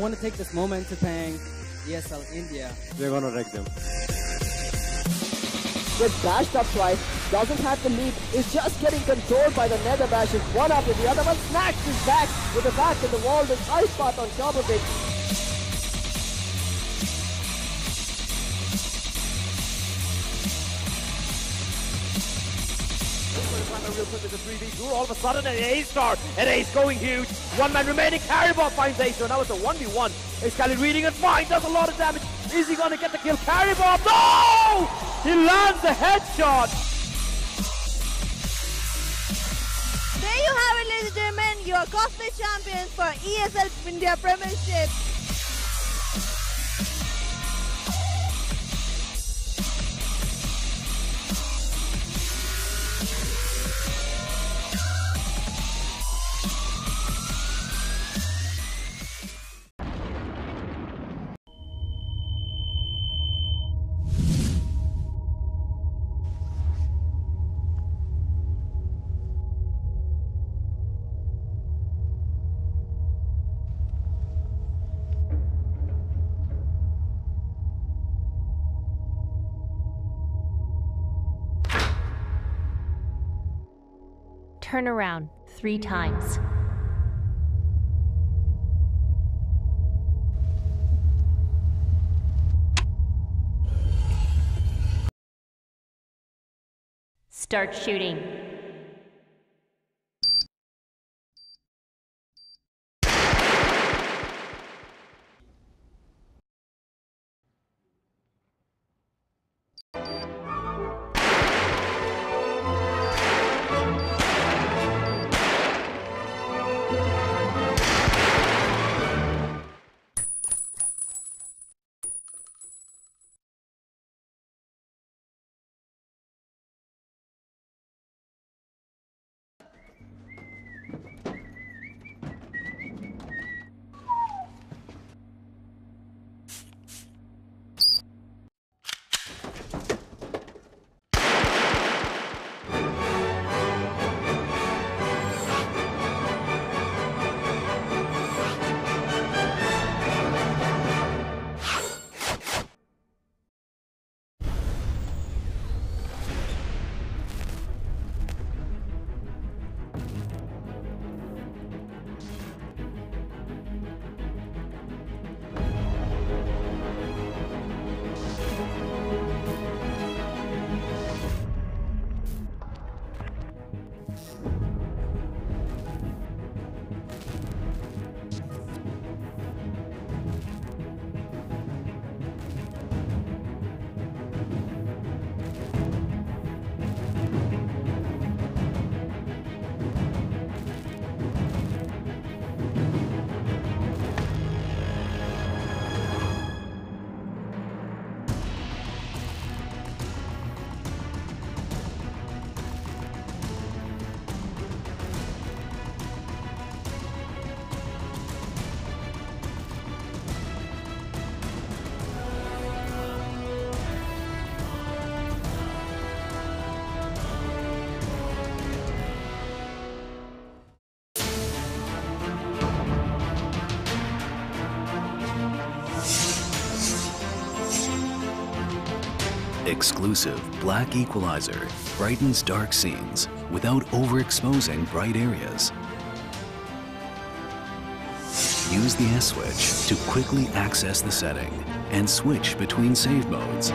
want to take this moment to thank ESL India. We're gonna wreck them. Gets bashed up twice, doesn't have the lead, is just getting controlled by the nether bashes one after the other, but snacks his back with the back in the wall with ice path on top of it. Real quick with the 3v2, all of a sudden an ace star, an ace going huge, one man remaining, Caribou finds ace, so now it's a 1v1, Ace Khalid reading it fine, does a lot of damage, is he gonna get the kill? Caribou, no! He lands the headshot! There you have it, ladies and gentlemen, your cosmic champions for ESL India Premiership. Turn around 3 times. Start shooting. Exclusive black equalizer brightens dark scenes without overexposing bright areas. Use the S switch to quickly access the setting and switch between save modes.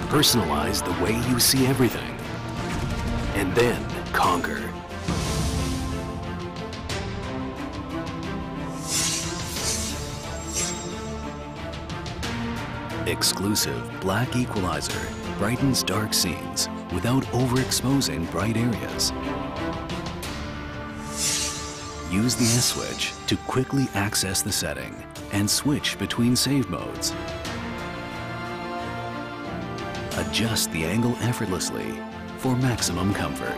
Personalize the way you see everything. And then conquer. Exclusive Black Equalizer brightens dark scenes without overexposing bright areas. Use the S-switch to quickly access the setting and switch between save modes. Adjust the angle effortlessly for maximum comfort.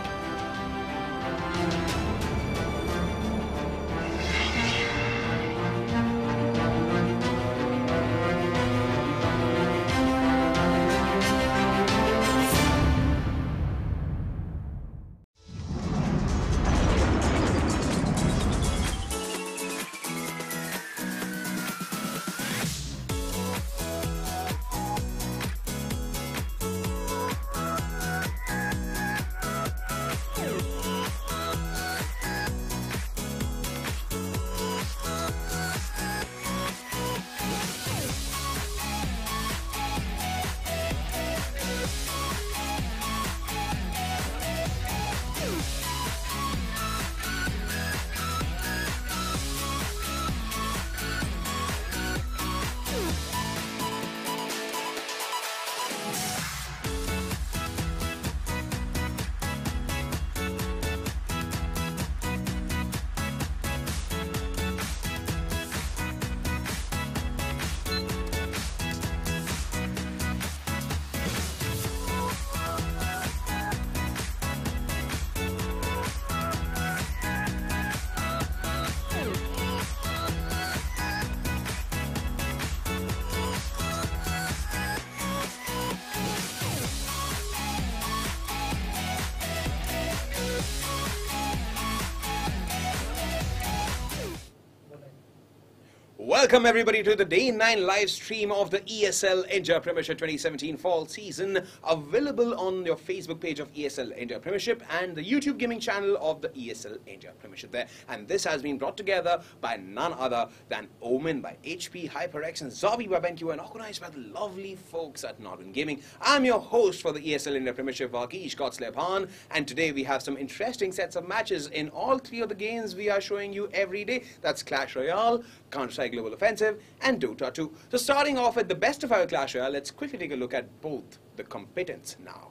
Welcome everybody to the Day 9 live stream of the ESL India Premiership 2017 fall season, available on your Facebook page of ESL India Premiership and the YouTube gaming channel of the ESL India Premiership there. And this has been brought together by none other than Omen by HP, HyperX and Zombie by BenQ, and organized by the lovely folks at Northern Gaming. I'm your host for the ESL India Premiership, Vakish Gotslebhan, and today we have some interesting sets of matches in all three of the games we are showing you every day. That's Clash Royale, Counter-Strike Global Offensive and Dota 2. So starting off with the best of our Clash Royale, let's quickly take a look at both the combatants now.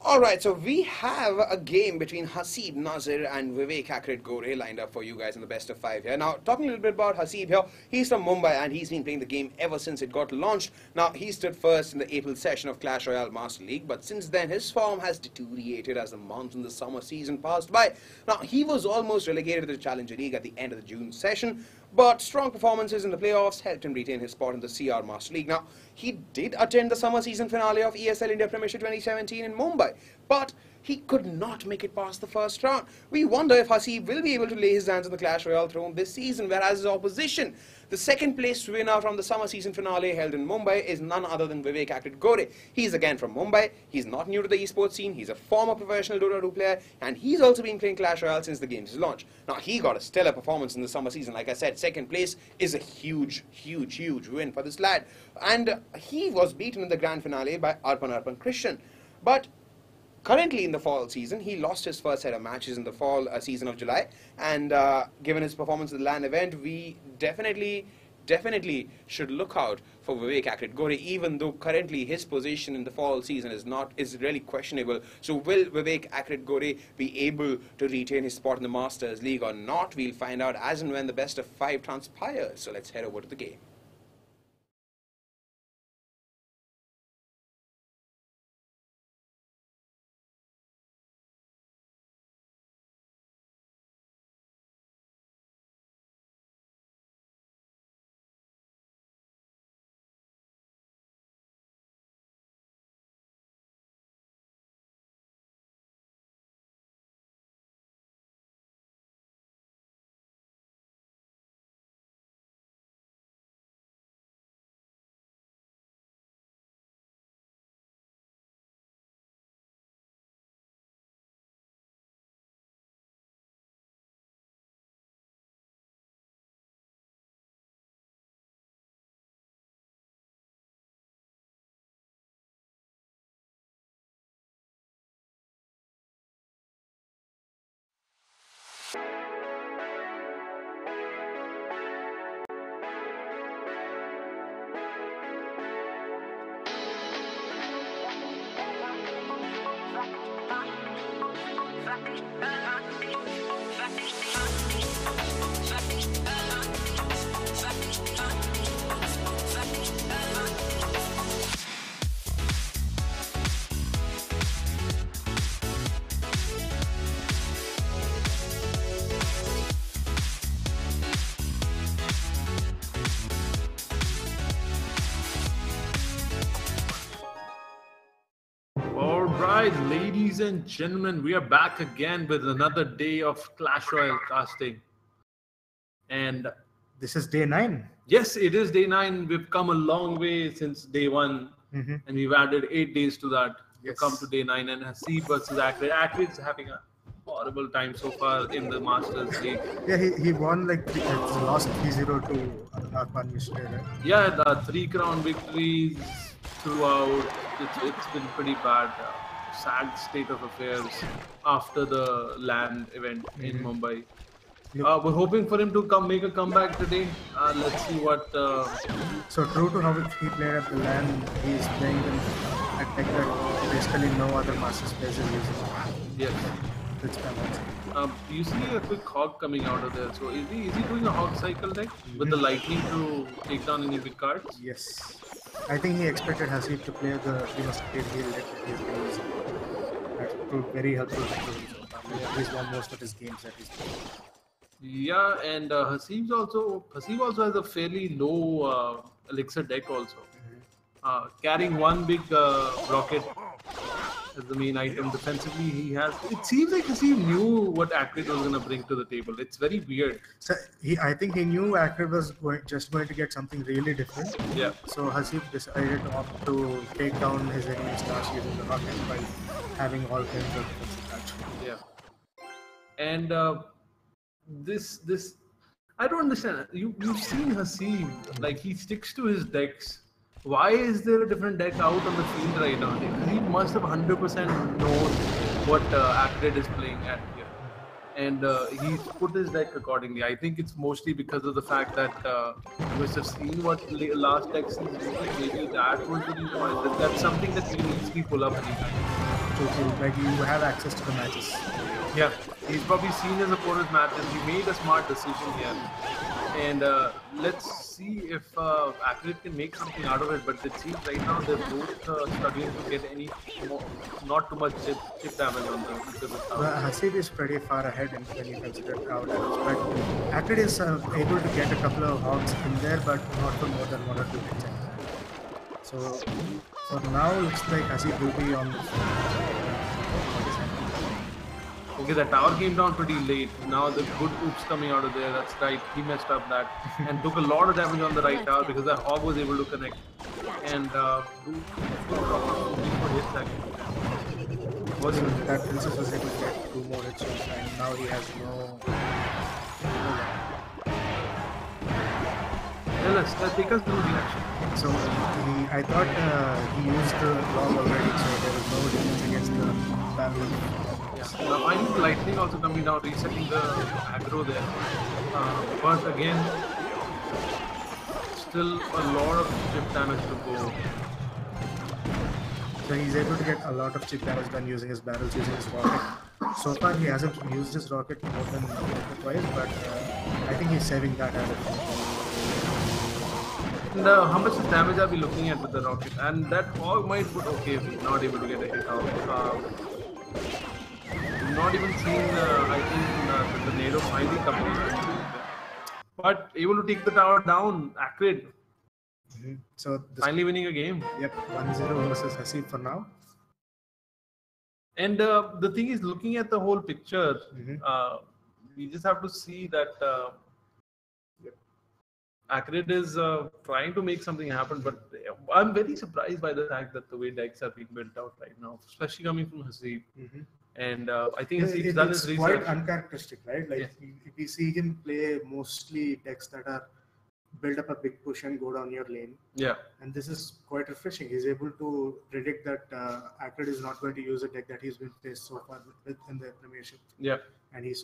Alright, so we have a game between Haseeb, Nazir and Vivek, Acrid, Gore lined up for you guys in the best of 5 here. Now, talking a little bit about Haseeb here, he's from Mumbai and he's been playing the game ever since it got launched. Now, he stood first in the April session of Clash Royale Master League, but since then his form has deteriorated as the months in the summer season passed by. Now, he was almost relegated to the Challenger League at the end of the June session, but strong performances in the playoffs helped him retain his spot in the CR Master League. Now, he did attend the summer season finale of ESL India Premiership 2017 in Mumbai, but he could not make it past the first round. We wonder if Haseeb will be able to lay his hands on the Clash Royale throne this season, whereas his opposition, the second place winner from the summer season finale held in Mumbai, is none other than Vivek Acrid Gore. He's again from Mumbai, he's not new to the esports scene, he's a former professional Dota 2 player, and he's also been playing Clash Royale since the game's launch. Now, he got a stellar performance in the summer season. Like I said, second place is a huge win for this lad. And he was beaten in the grand finale by Arpan Christian. But currently in the fall season, he lost his first set of matches in the fall season of July, and given his performance at the LAN event, we definitely should look out for Vivek Acrid Gore, even though currently his position in the fall season is really questionable. So will Vivek Acrid Gore be able to retain his spot in the Masters League or not? We'll find out as and when the best of 5 transpires. So let's head over to the game. Alright, ladies and gentlemen, we are back again with another day of Clash Royale casting. And this is day 9. Yes, it is day 9. We've come a long way since day 1. And we've added 8 days to that to come to day 9. And Haseeb versus Acrid. Acrid is having a horrible time so far in the Masters League. Yeah, he won like lost 3-0 to Arpan yesterday, right? Yeah, the 3 crown victories throughout. It's been pretty bad. Sad state of affairs after the land event in Mumbai. We're hoping for him to make a comeback today. Let's see what. So true to how he played at the land, he's playing them at tech that basically no other Masters players is using. Yes. That's you see a quick hog coming out of there. So is he doing a hog cycle deck with the lightning to take down any big cards? Yes. I think he expected Haseeb to play the deep heal deck that he's been using. That proved very helpful to him so far. He's won most of his games that he's played. Yeah, and Haseeb also has a fairly low elixir deck also. Carrying one big rocket as the main item. Defensively, he has. It seems like Haseeb knew what Acrid was going to bring to the table. It's very weird. So I think he knew Acrid was just going to get something really different. Yeah. So Haseeb decided to opt to take down his enemy stars using the rocket by having all kinds of defensive cards. Yeah. And this I don't understand. You've seen Haseeb, like he sticks to his decks. Why is there a different deck out on the field right now? He must have 100% known what Acrid is playing at here. And he's put his deck accordingly. I think it's mostly because of the fact that you must have seen what last decks he's doing. Maybe that was the reason why. That's something that you can easily pull up anytime. So like you have access to the matches. Yeah, he's probably seen his opponent's matches. He made a smart decision here. And let's see if Acrid can make something out of it. But it seems right now they're both struggling to get not too much chip damage on the Haseeb is pretty far ahead when you consider crowd damage. But Acrid is able to get a couple of hogs in there, but not for more than 1 or 2 hits. So for now, looks like Haseeb will be on the Okay, the tower came down pretty late. Now the good oops coming out of there. That's right. He messed up that and took a lot of damage on the right tower because the hog was able to connect and that princess was able to get 2 more hits and now he has no. Let's take us through the action. So I thought he used the log already, so there was no defense against the battle. Now I need lightning also coming down, resetting the aggro there. But again, still a lot of chip damage to go. So he's able to get a lot of chip damage done using his barrels, using his rocket. So far he hasn't used his rocket more than twice, but I think he's saving that as a And how much damage are we looking at with the rocket? And that hog might put okay, not able to get a hit out. Not even seen, I think, the NATO finally coming. But able to take the tower down, Acrid. So finally winning a game. Yep, 1-0 versus Haseeb for now. And the thing is, looking at the whole picture, we just have to see that Acrid is trying to make something happen, but I'm very surprised by the fact that the way decks are being built out right now, especially coming from Haseeb. And I think Haseeb's done his research. It's quite uncharacteristic, right? Like if we see him play mostly decks that are build up a big push and go down your lane. Yeah. And this is quite refreshing. He's able to predict that Acrid is not going to use a deck that he's been faced so far with in the Premiership. Yeah. And he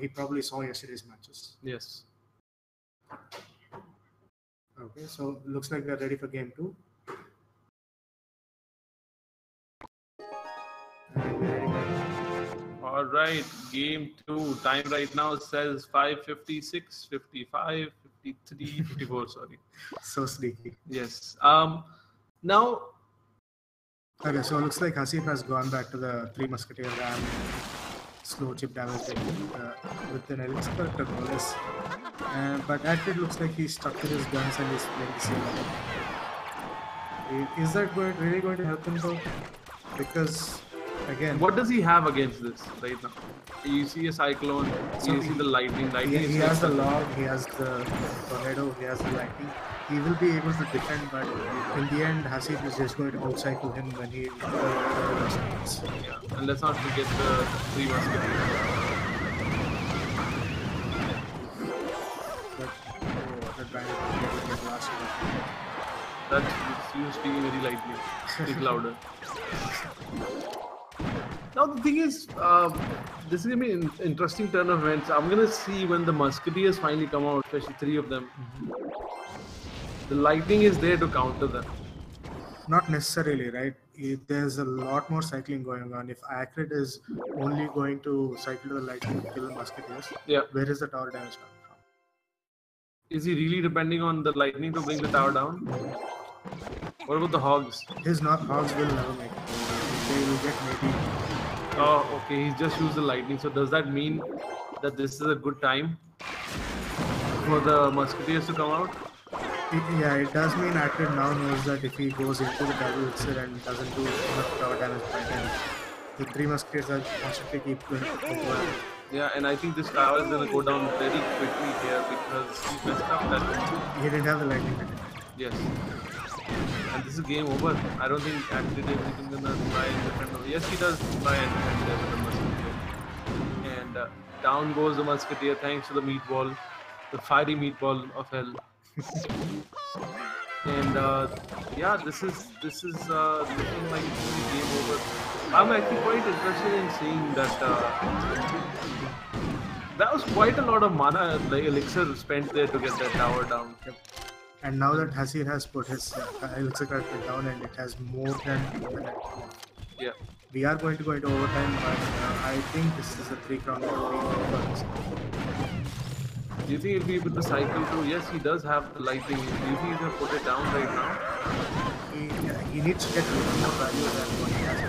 probably saw yesterday's matches. Yes. Okay, so looks like we're ready for game 2. All right, game 2. Time right now says 5:56, 55, 53, 54. Sorry. So sneaky. Yes. Now. Okay, so it looks like Haseeb has gone back to the Three Musketeer RAM slow chip damage with an elixir collector bonus. But Acrid looks like he's stuck to his guns and he's playing the same game. Is that really going to help him though? Because again, what does he have against this right now? You see a cyclone, you see the lightning. He has the log, he has the tornado, he has the lightning. He will be able to defend, but in the end, Haseeb is just going to outcycle him when he starts. Yeah, and let's not forget the Three Musketeers. That's you speaking very lightly. Speak louder. Now the thing is, this is gonna be an interesting turn of events. I'm gonna see when the Musketeers finally come out, especially 3 of them. The lightning is there to counter them. Not necessarily, right? There's a lot more cycling going on. If Acrid is only going to cycle to the lightning to kill the Musketeers, where is the tower damage coming from? Is he really depending on the lightning to bring the tower down? What about the hogs? His hogs will never make it. They will get maybe. Oh, okay. He's just used the lightning. So does that mean that this is a good time for the Musketeers to come out? Yeah, it does mean Acrid now knows that if he goes into the double elixir and doesn't do enough tower damage by then, the Three Musketeers are constantly keep going over. Yeah, and I think this tower is going to go down very quickly here because he messed up that. He didn't have the lightning. Yes. And this is game over. I don't think Acrid is even going to try and defend. Yes, he does try and defend there with the Musketeer. And down goes the Musketeer thanks to the meatball, the fiery meatball of hell. And yeah, this is looking like it's going to be game over. I'm actually quite interested in seeing that. That was quite a lot of mana, like elixir spent there to get that tower down. And now that Haseeb has put his elixir character down and it has more than a minute left. Yeah. We are going to go into overtime, but I think this is a 3-crown victory. Do you think it'll be with the cycle too? Yes, he does have the lightning. Do you think he's going to put it down right now? He needs to get a little more value than what he has.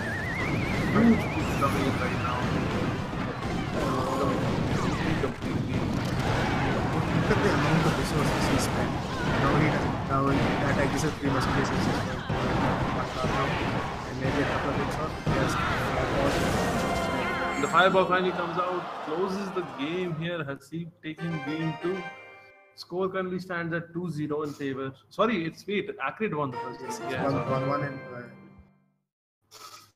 Huge piece coming in right now. Completely. Look at the amount of resources he spent. Now that I guess 3 Musketeers is just going and maybe a couple of hits on. Yes, the fireball finally comes out, closes the game here. Haseeb taking game 2. Score currently stands at 2-0 in favor. Sorry, Acrid won the first game. Yeah, 1-1 and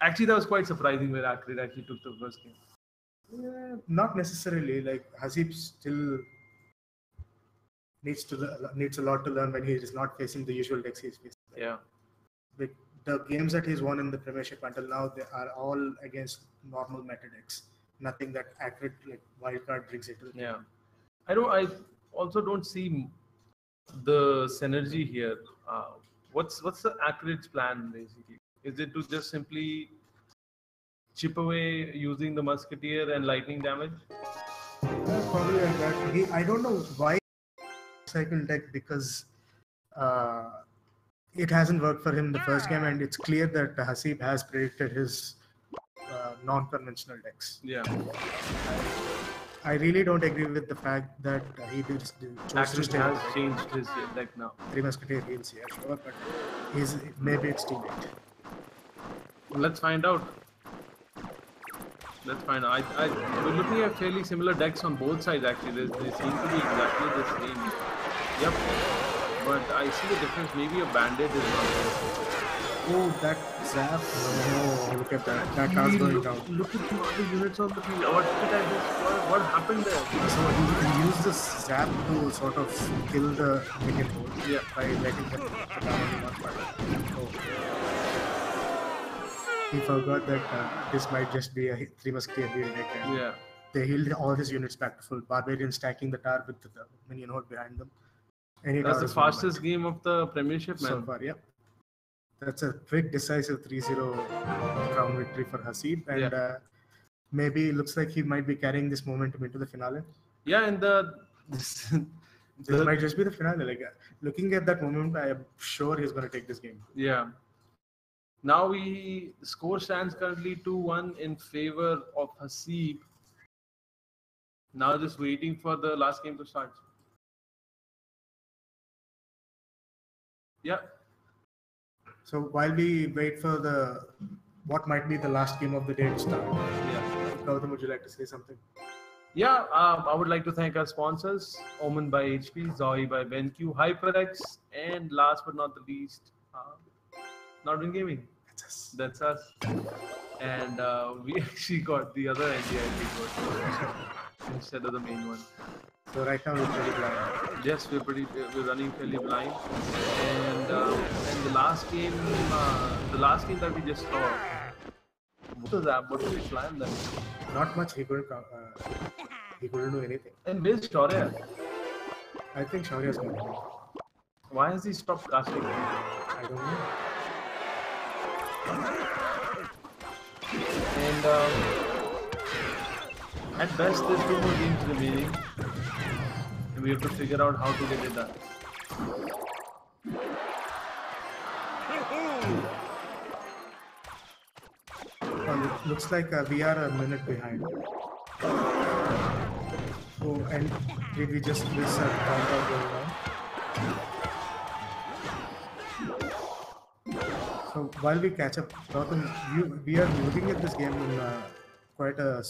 actually, that was quite surprising where Acrid actually took the first game. Yeah, not necessarily. Like Haseeb still needs a lot to learn when he is not facing the usual decks he's facing. Yeah. The games that he's won in the Premiership until now, they are all against normal meta decks. Nothing that Acrid like wildcard brings it to the game. Yeah. I also don't see the synergy here. What's the Acrid's plan basically? Is it to just simply chip away using the Musketeer and lightning damage? Probably like that. I don't know why cycle deck because it hasn't worked for him the first game, and it's clear that Haseeb has predicted his non-conventional decks. Yeah. I really don't agree with the fact that he chose to stay. Has changed his deck now. 3 Musketeer heals, yeah, sure, but maybe it's too late. Let's find out. We're looking at fairly similar decks on both sides actually. They seem to be exactly the same. Yep. But I see the difference. Maybe a bandit is not there. Oh, that zap. No, look at that. That car's going down. Look at the other units on the field. What happened there? So he used this zap to sort of kill the minion hole by letting them down in one part. Oh. He forgot that this might just be a 3 Musketeer heal deck. Yeah. They healed all his units back to full. Barbarian stacking the tower with the minion horde behind them. That's the fastest game of the Premiership, man. So far, yeah. That's a quick, decisive 3-0 crown victory for Haseeb. And Maybe it looks like he might be carrying this momentum into the finale. Yeah, and this, This might just be the finale. Like looking at that moment, I am sure he's going to take this game. yeah. Now the score stands currently 2-1 in favor of Haseeb. Now just waiting for the last game to start. Yeah. So while we wait for what might be the last game of the day to start, Gautam, would you like to say something? Yeah, I would like to thank our sponsors, Omen by HP, Zoe by BenQ, HyperX, and last but not the least, Northern Gaming. That's us. And we actually got the other NDI instead of the main one. So right now we're pretty blind. Yes, we're running fairly blind. And the last game that we just saw, what was that? What did we plan then? Not much. He couldn't do anything. And where's Shaurya? I think Shaurya's going to win. Why has he stopped casting? I don't know. And at best, there's 2 more games remaining, and we have to figure out how to get it done. Well, it looks like we are a minute behind. Oh, and did we just miss a countdown going on? So while we catch up, Gautam, we are looking at this game in quite a...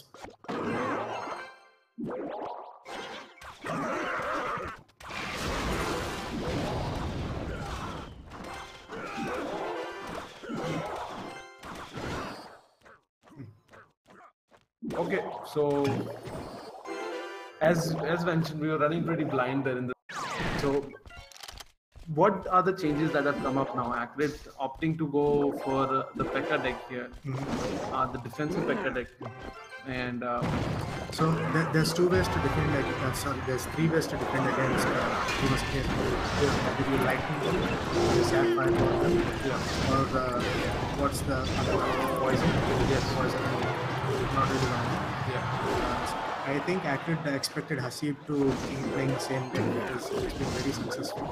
Okay, so as mentioned, we were running pretty blind there in the. So, what are the changes that have come up now? Acrid opting to go for the P.E.K.K.A deck here, the defensive P.E.K.K.A deck, and so there's 2 ways to defend. There's 3 ways to defend against. You must get the lightning, the sapphire, or what's the other one? Poison? Yes, poison. Not really long. Yeah. I think Acrid expected Haseeb to keep playing the same deck because it's been very successful.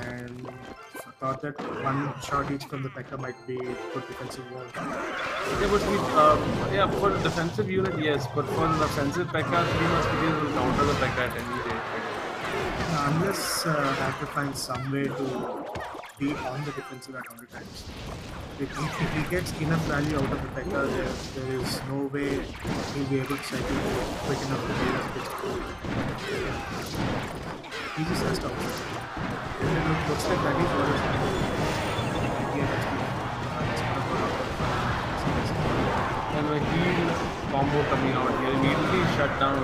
And thought that 1 shot each from the P.E.K.K.A might be good defensive wall. Yeah, for a defensive unit, yes, but for an offensive P.E.K.K.A, 3 musketeers will counter the P.E.K.K.A at any rate. Unless Acrid finds some way to be on the defensive at all times. If he gets enough value out of the P.E.K.K.A, there is no way he'll be able to cycle quick enough to deal with it. He just has to outplay. And it looks like that is what is happening. And a heal combo coming out here, immediately shut down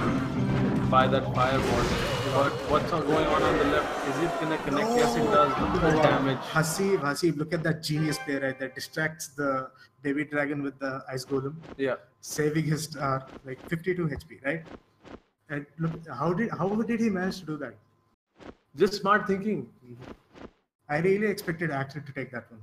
by that fireball. But what's going on the left? Is it gonna connect? Yes, it does. Look at the damage. Haseeb, look at that genius play right there. Distracts the David Dragon with the Ice Golem. Yeah. Saving his star, like 52 HP, right? And look, how did he manage to do that? Just smart thinking. I really expected Acrid to take that one.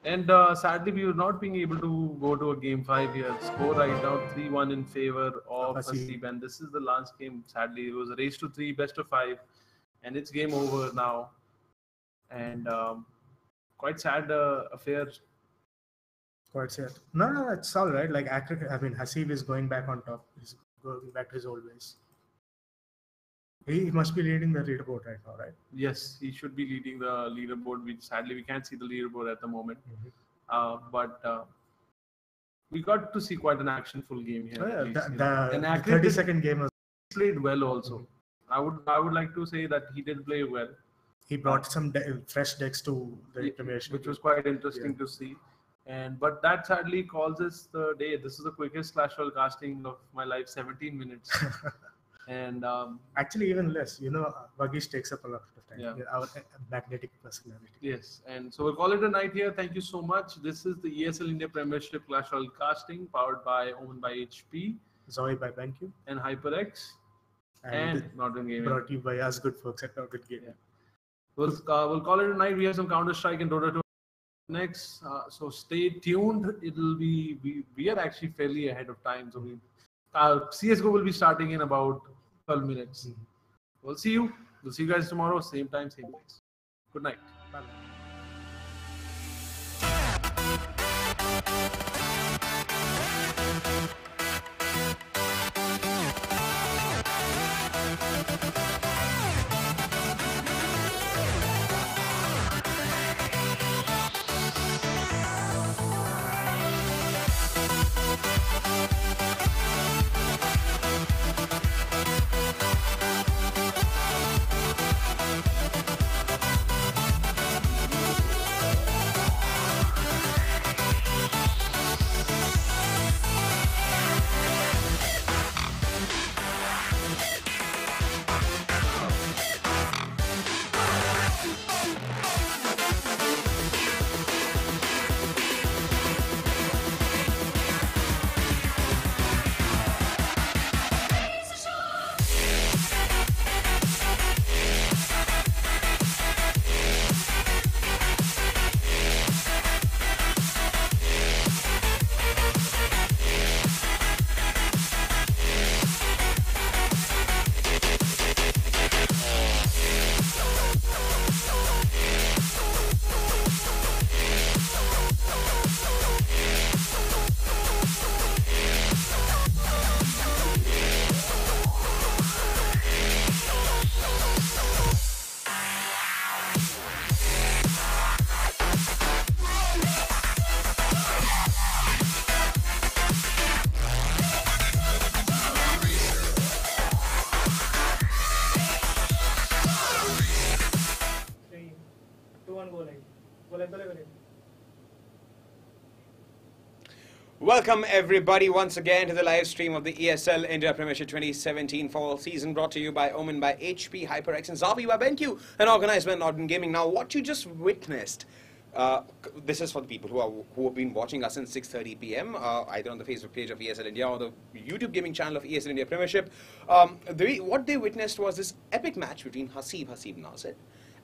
And sadly, we were not being able to go to a game 5 here. Score right now 3-1 in favor of Haseeb. And this is the last game. Sadly, it was a race to 3, best of 5. And it's game over now. And quite sad affair. Quite sad. No, it's all right. Like Acrid, I mean, Haseeb is going back on top. He's going back to his old ways. He must be leading the leaderboard right now, right? Yes, he should be leading the leaderboard. Sadly, we can't see the leaderboard at the moment. But we got to see quite an actionful game here. Oh, yeah, the 30-second game was played well also. I would like to say that he did play well. He brought some fresh decks to the Premiership, which was quite interesting to see. But that sadly calls us the day. This is the quickest Clash Royale casting of my life, 17 minutes. And actually even less, Vagish takes up a lot of time. Yeah. Our magnetic personality. Yes, and so we'll call it a night here. Thank you so much. This is the ESL India Premiership Clash Royale casting, powered by Omen by HP, Zoe by BenQ, and HyperX, and Northern Gaming. Brought to you by us good folks at Acrid Gaming. Yeah. We'll call it a night. We have some Counter-Strike and Dota 2. next. So stay tuned. It'll be we are actually fairly ahead of time. So CS:GO will be starting in about 12 minutes. We'll see you. We'll see you guys tomorrow, same time, same place. Good night. Bye. Welcome everybody once again to the live stream of the ESL India Premiership 2017 fall season, brought to you by Omen by HP, HyperX and Zavi by BenQ, and organized by Norden Gaming. Now what you just witnessed, this is for the people who have been watching us since 6:30 p.m. Either on the Facebook page of ESL India or the YouTube gaming channel of ESL India Premiership. What they witnessed was this epic match between Haseeb Nasir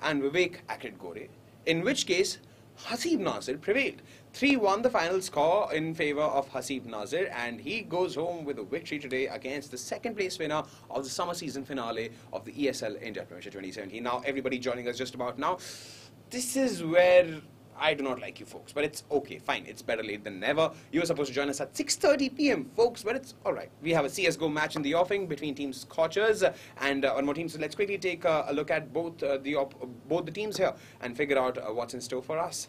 and Vivek Acrid Gore, in which case Haseeb Nasir prevailed. 3-1 the final score in favor of Haseeb Nasir, and he goes home with a victory today against the second place winner of the summer season finale of the ESL India Premiership 2017. Now everybody joining us just about now, this is where I do not like you folks, but it's okay, fine, it's better late than never. You were supposed to join us at 6:30 p.m. folks, but it's alright. We have a CS:GO match in the offing between Team Scorchers and one more team, so let's quickly take a look at both the teams here and figure out what's in store for us.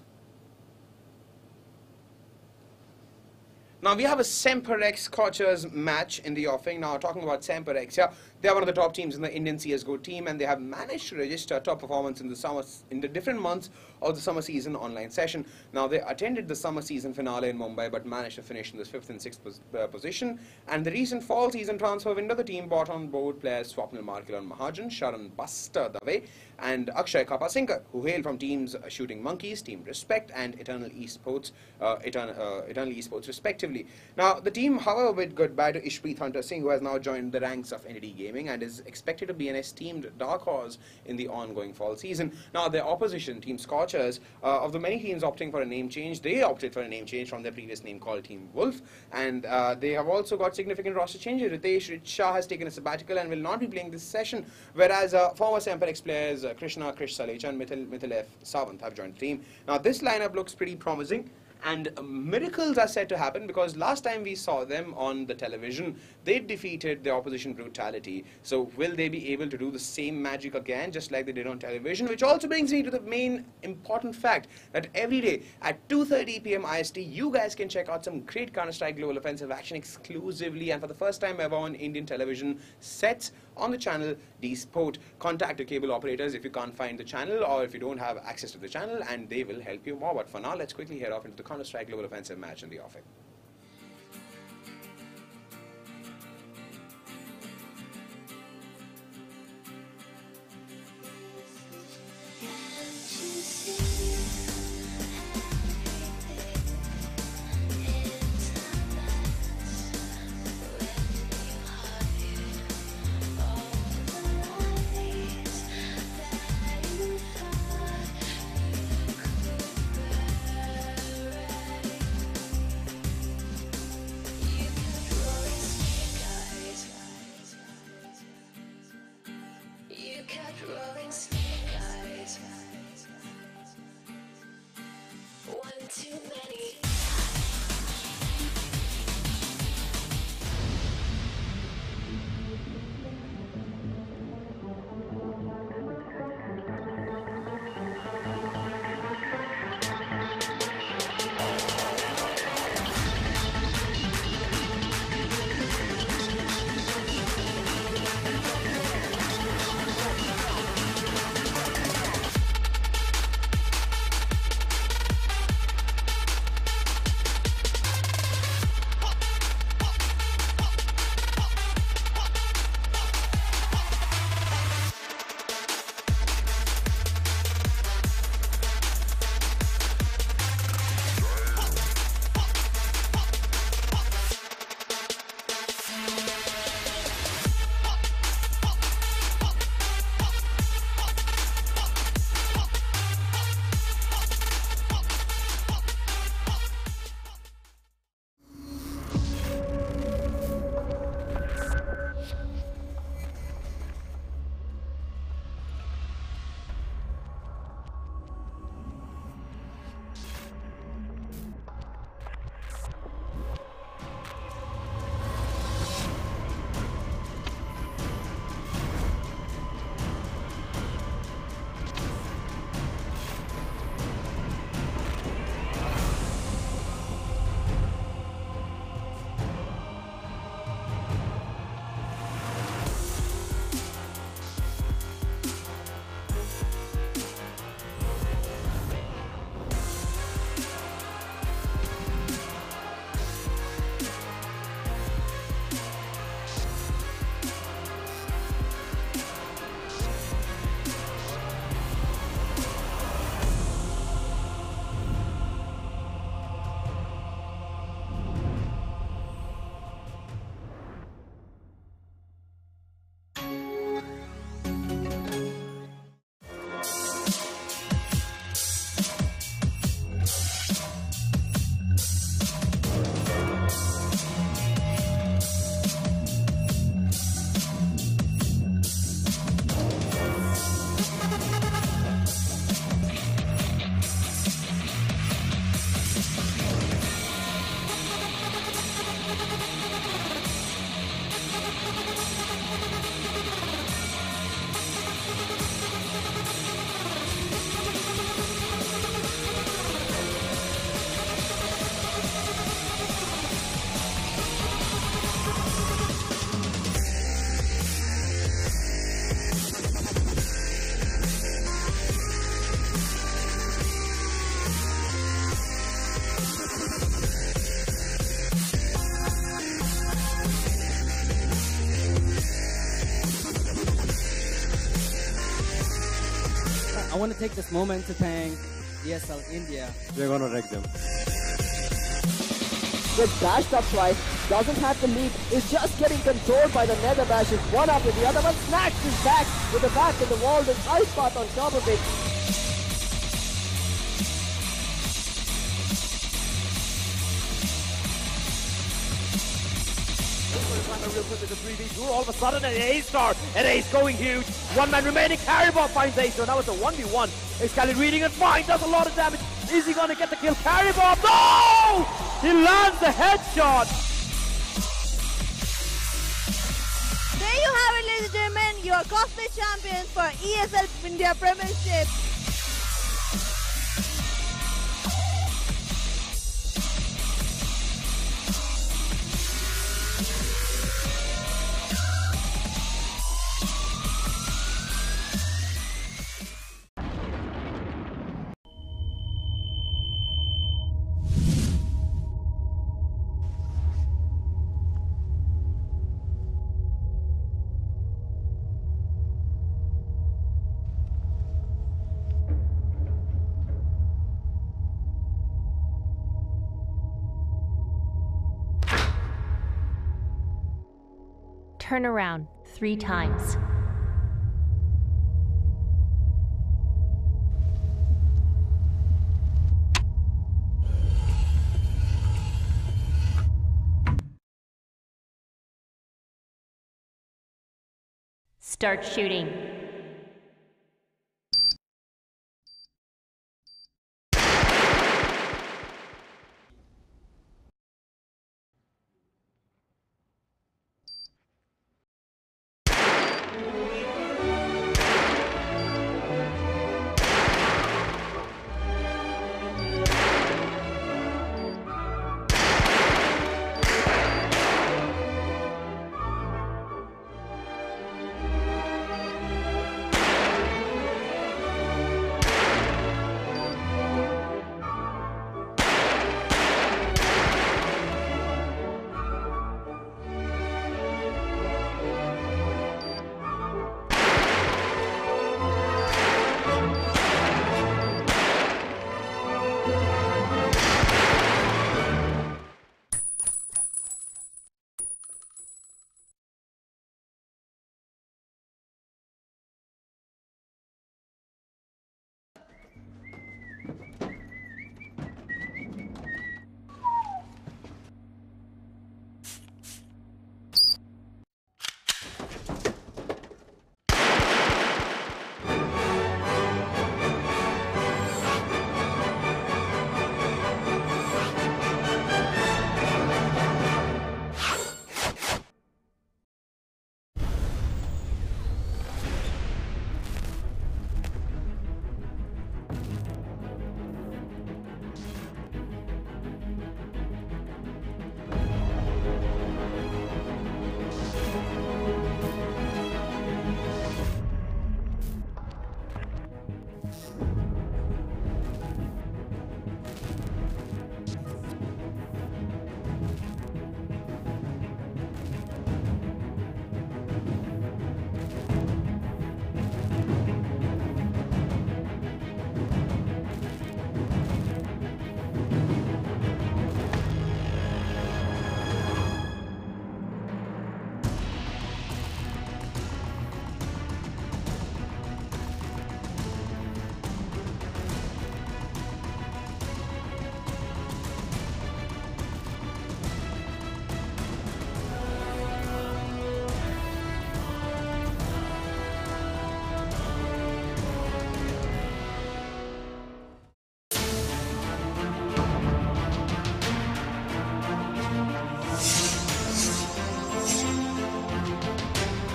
Now we have a SemperX Scorchers match in the offing. Now talking about SemperX here, they are one of the top teams in the Indian CS:GO team, and they have managed to register top performance in the different months of the summer season online session. Now they attended the summer season finale in Mumbai but managed to finish in the 5th and 6th position. And the recent fall season transfer window, the team brought on board players Swapnil Markilan Mahajan, Sharan Buster Dave and Akshay Kapasinkar, who hail from teams Shooting Monkeys, Team Respect and Eternal Esports respectively. Now the team, however, bid goodbye to Ishpreet Hunter Singh, who has now joined the ranks of ND Gaming and is expected to be an esteemed dark horse in the ongoing fall season. Now their opposition, Team Scorchers, of the many teams opting for a name change, they opted for a name change from their previous name called Team Wolf, and they have also got significant roster changes. Ritesh Shah has taken a sabbatical and will not be playing this session, whereas former SemperX players Krishna Krish Salecha and Mithil F. Sawant have joined the team. Now this lineup looks pretty promising, and miracles are said to happen, because last time we saw them on the television, they defeated the opposition brutality. So will they be able to do the same magic again, just like they did on television? Which also brings me to the main important fact that every day at 2:30 p.m. IST, you guys can check out some great Counter-Strike Global Offensive action exclusively and for the first time ever on Indian television sets on the channel D-Sport. Contact your cable operators if you can't find the channel or if you don't have access to the channel, and they will help you more. But for now, let's quickly head off into the Counter-Strike Global Offensive match in the offing. want to take this moment to thank ESL India. We're going to wreck them. Gets dashed up twice, doesn't have the lead, is just getting controlled by the nether bashes one after the other, but snacks his back with the back in the wall, the ice path on top of it. Real quick with the 3v2, all of a sudden an ace star, an ace going huge, one man remaining, Caribou finds ace, so now it's a 1v1, Acrid reading it fine, does a lot of damage, is he gonna get the kill? Caribou, no! He lands the headshot! There you have it, ladies and gentlemen, your cosplay champions for ESL India Premiership. Turn around 3 times. Start shooting.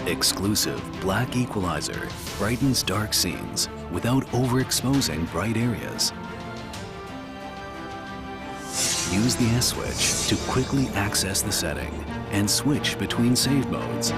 Exclusive black equalizer brightens dark scenes without overexposing bright areas. Use the S switch to quickly access the setting and switch between save modes.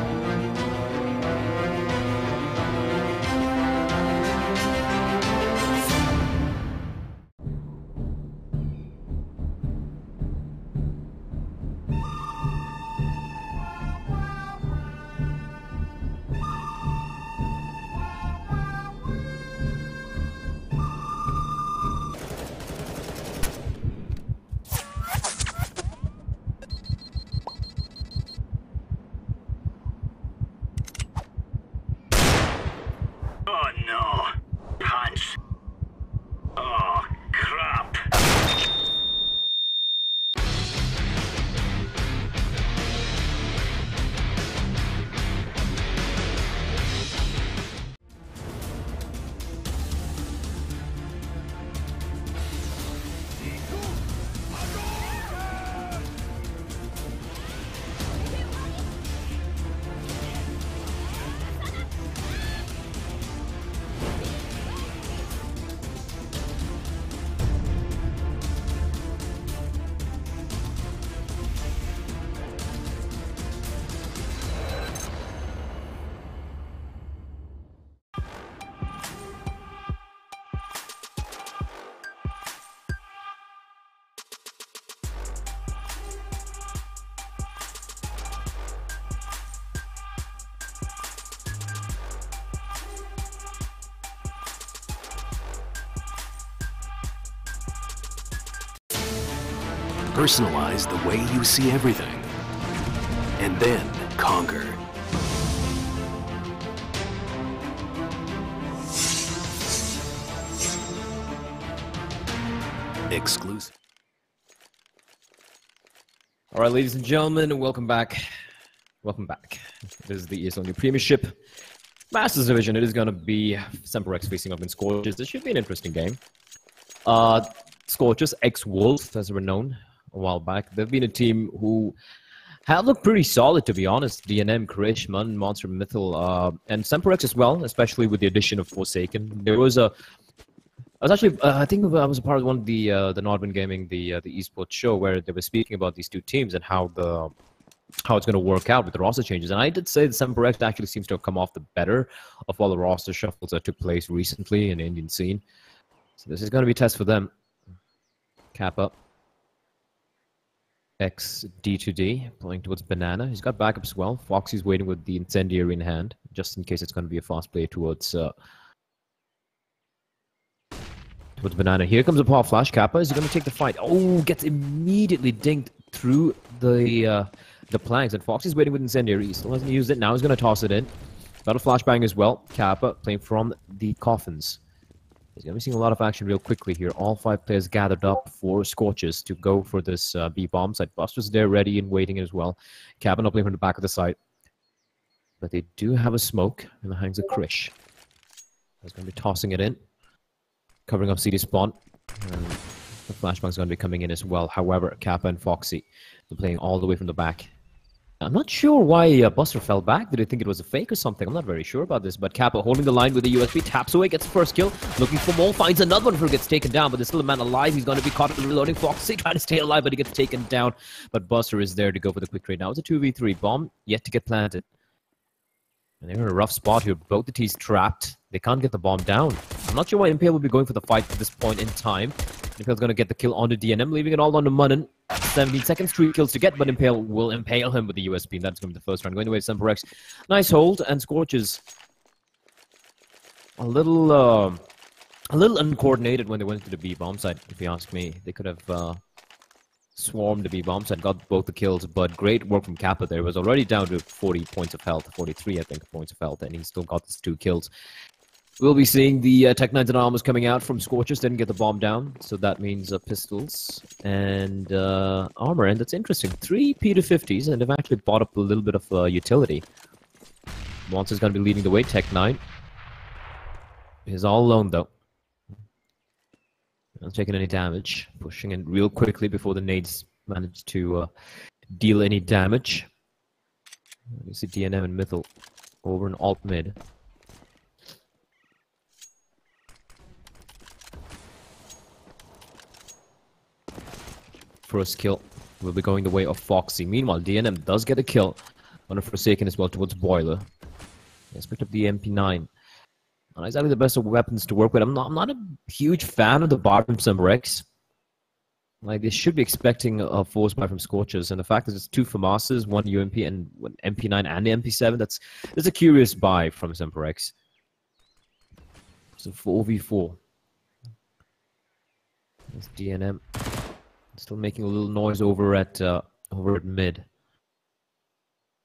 Personalize the way you see everything. And then conquer. Exclusive. All right, ladies and gentlemen, welcome back. Welcome back. This is the ESL Premiership Masters Division. It is going to be SemperX facing up in Scorchers. This should be an interesting game. Scorchers, ex-Wolves, as they were known a while back. They've been a team who have looked pretty solid, to be honest. DNM, Krish, Mun, Monster, Mythil, and SemperX as well, especially with the addition of Forsaken. There was a... I was actually, I think I was a part of one of the Nordman Gaming, the esports show, where they were speaking about these two teams and how it's going to work out with the roster changes. And I did say that SemperX actually seems to have come off the better of all the roster shuffles that took place recently in the Indian scene. So this is going to be a test for them. Kappa. X D2D playing towards Banana. He's got backups as well. Foxy's waiting with the Incendiary in hand, just in case it's going to be a fast play towards Banana. Here comes a power flash. Kappa, is he going to take the fight? Oh, gets immediately dinked through the planks, and Foxy's waiting with Incendiary. He still hasn't used it. Now he's going to toss it in. Got a flashbang as well. Kappa playing from the coffins. He's going to be seeing a lot of action real quickly here. All 5 players gathered up for Scorchers to go for this B bomb site. Buster's there ready and waiting as well. Kappa not playing from the back of the site. But they do have a smoke in the hands of Krish. He's going to be tossing it in. Covering up CD spawn. And the flashbang's going to be coming in as well. However, Kappa and Foxy are playing all the way from the back. I'm not sure why Buster fell back. Did he think it was a fake or something? I'm not very sure about this. But Kappa holding the line with the USB, taps away, gets first kill. Looking for more, finds another one before he gets taken down. But there's still a man alive. He's going to be caught in the reloading. Foxy trying to stay alive, but he gets taken down. But Buster is there to go for the quick trade. Now it's a 2v3. Bomb yet to get planted. And they're in a rough spot here. Both the teams trapped. They can't get the bomb down. I'm not sure why Impale will be going for the fight at this point in time. Impale's going to get the kill onto DNM, leaving it all on to Munnan. 17 seconds, 3 kills to get, but Impale will impale him with the USB. That's going to be the first round. Going away to SemperX. Nice hold, and Scorchers a little uncoordinated when they went to the B bomb site, if you ask me. They could have swarmed the B bomb site, got both the kills, but great work from Kappa there. He was already down to 40 points of health, 43 I think points of health, and he still got his 2 kills. We'll be seeing the Tech 9s and armors coming out from Scorchers. Didn't get the bomb down, so that means pistols and armor, and that's interesting. 3 P250s, and they've actually bought up a little bit of utility. Monster's going to be leading the way. Tech 9 is all alone, though. Not taking any damage. Pushing in real quickly before the nades manage to deal any damage. You see DNM and Mythil over in alt mid. First kill will be going the way of Foxy. Meanwhile, DNM does get a kill on a Forsaken as well towards Boiler. He's picked up the MP9. Not exactly the best of weapons to work with. I'm not a huge fan of the bar from SemperX. Like, they should be expecting a force buy from Scorchers, and the fact that it's 2 FAMASas, 1 UMP, and 1 MP9 and the MP7, that's a curious buy from SemperX. It's a 4v4. There's DNM. Still making a little noise over at mid.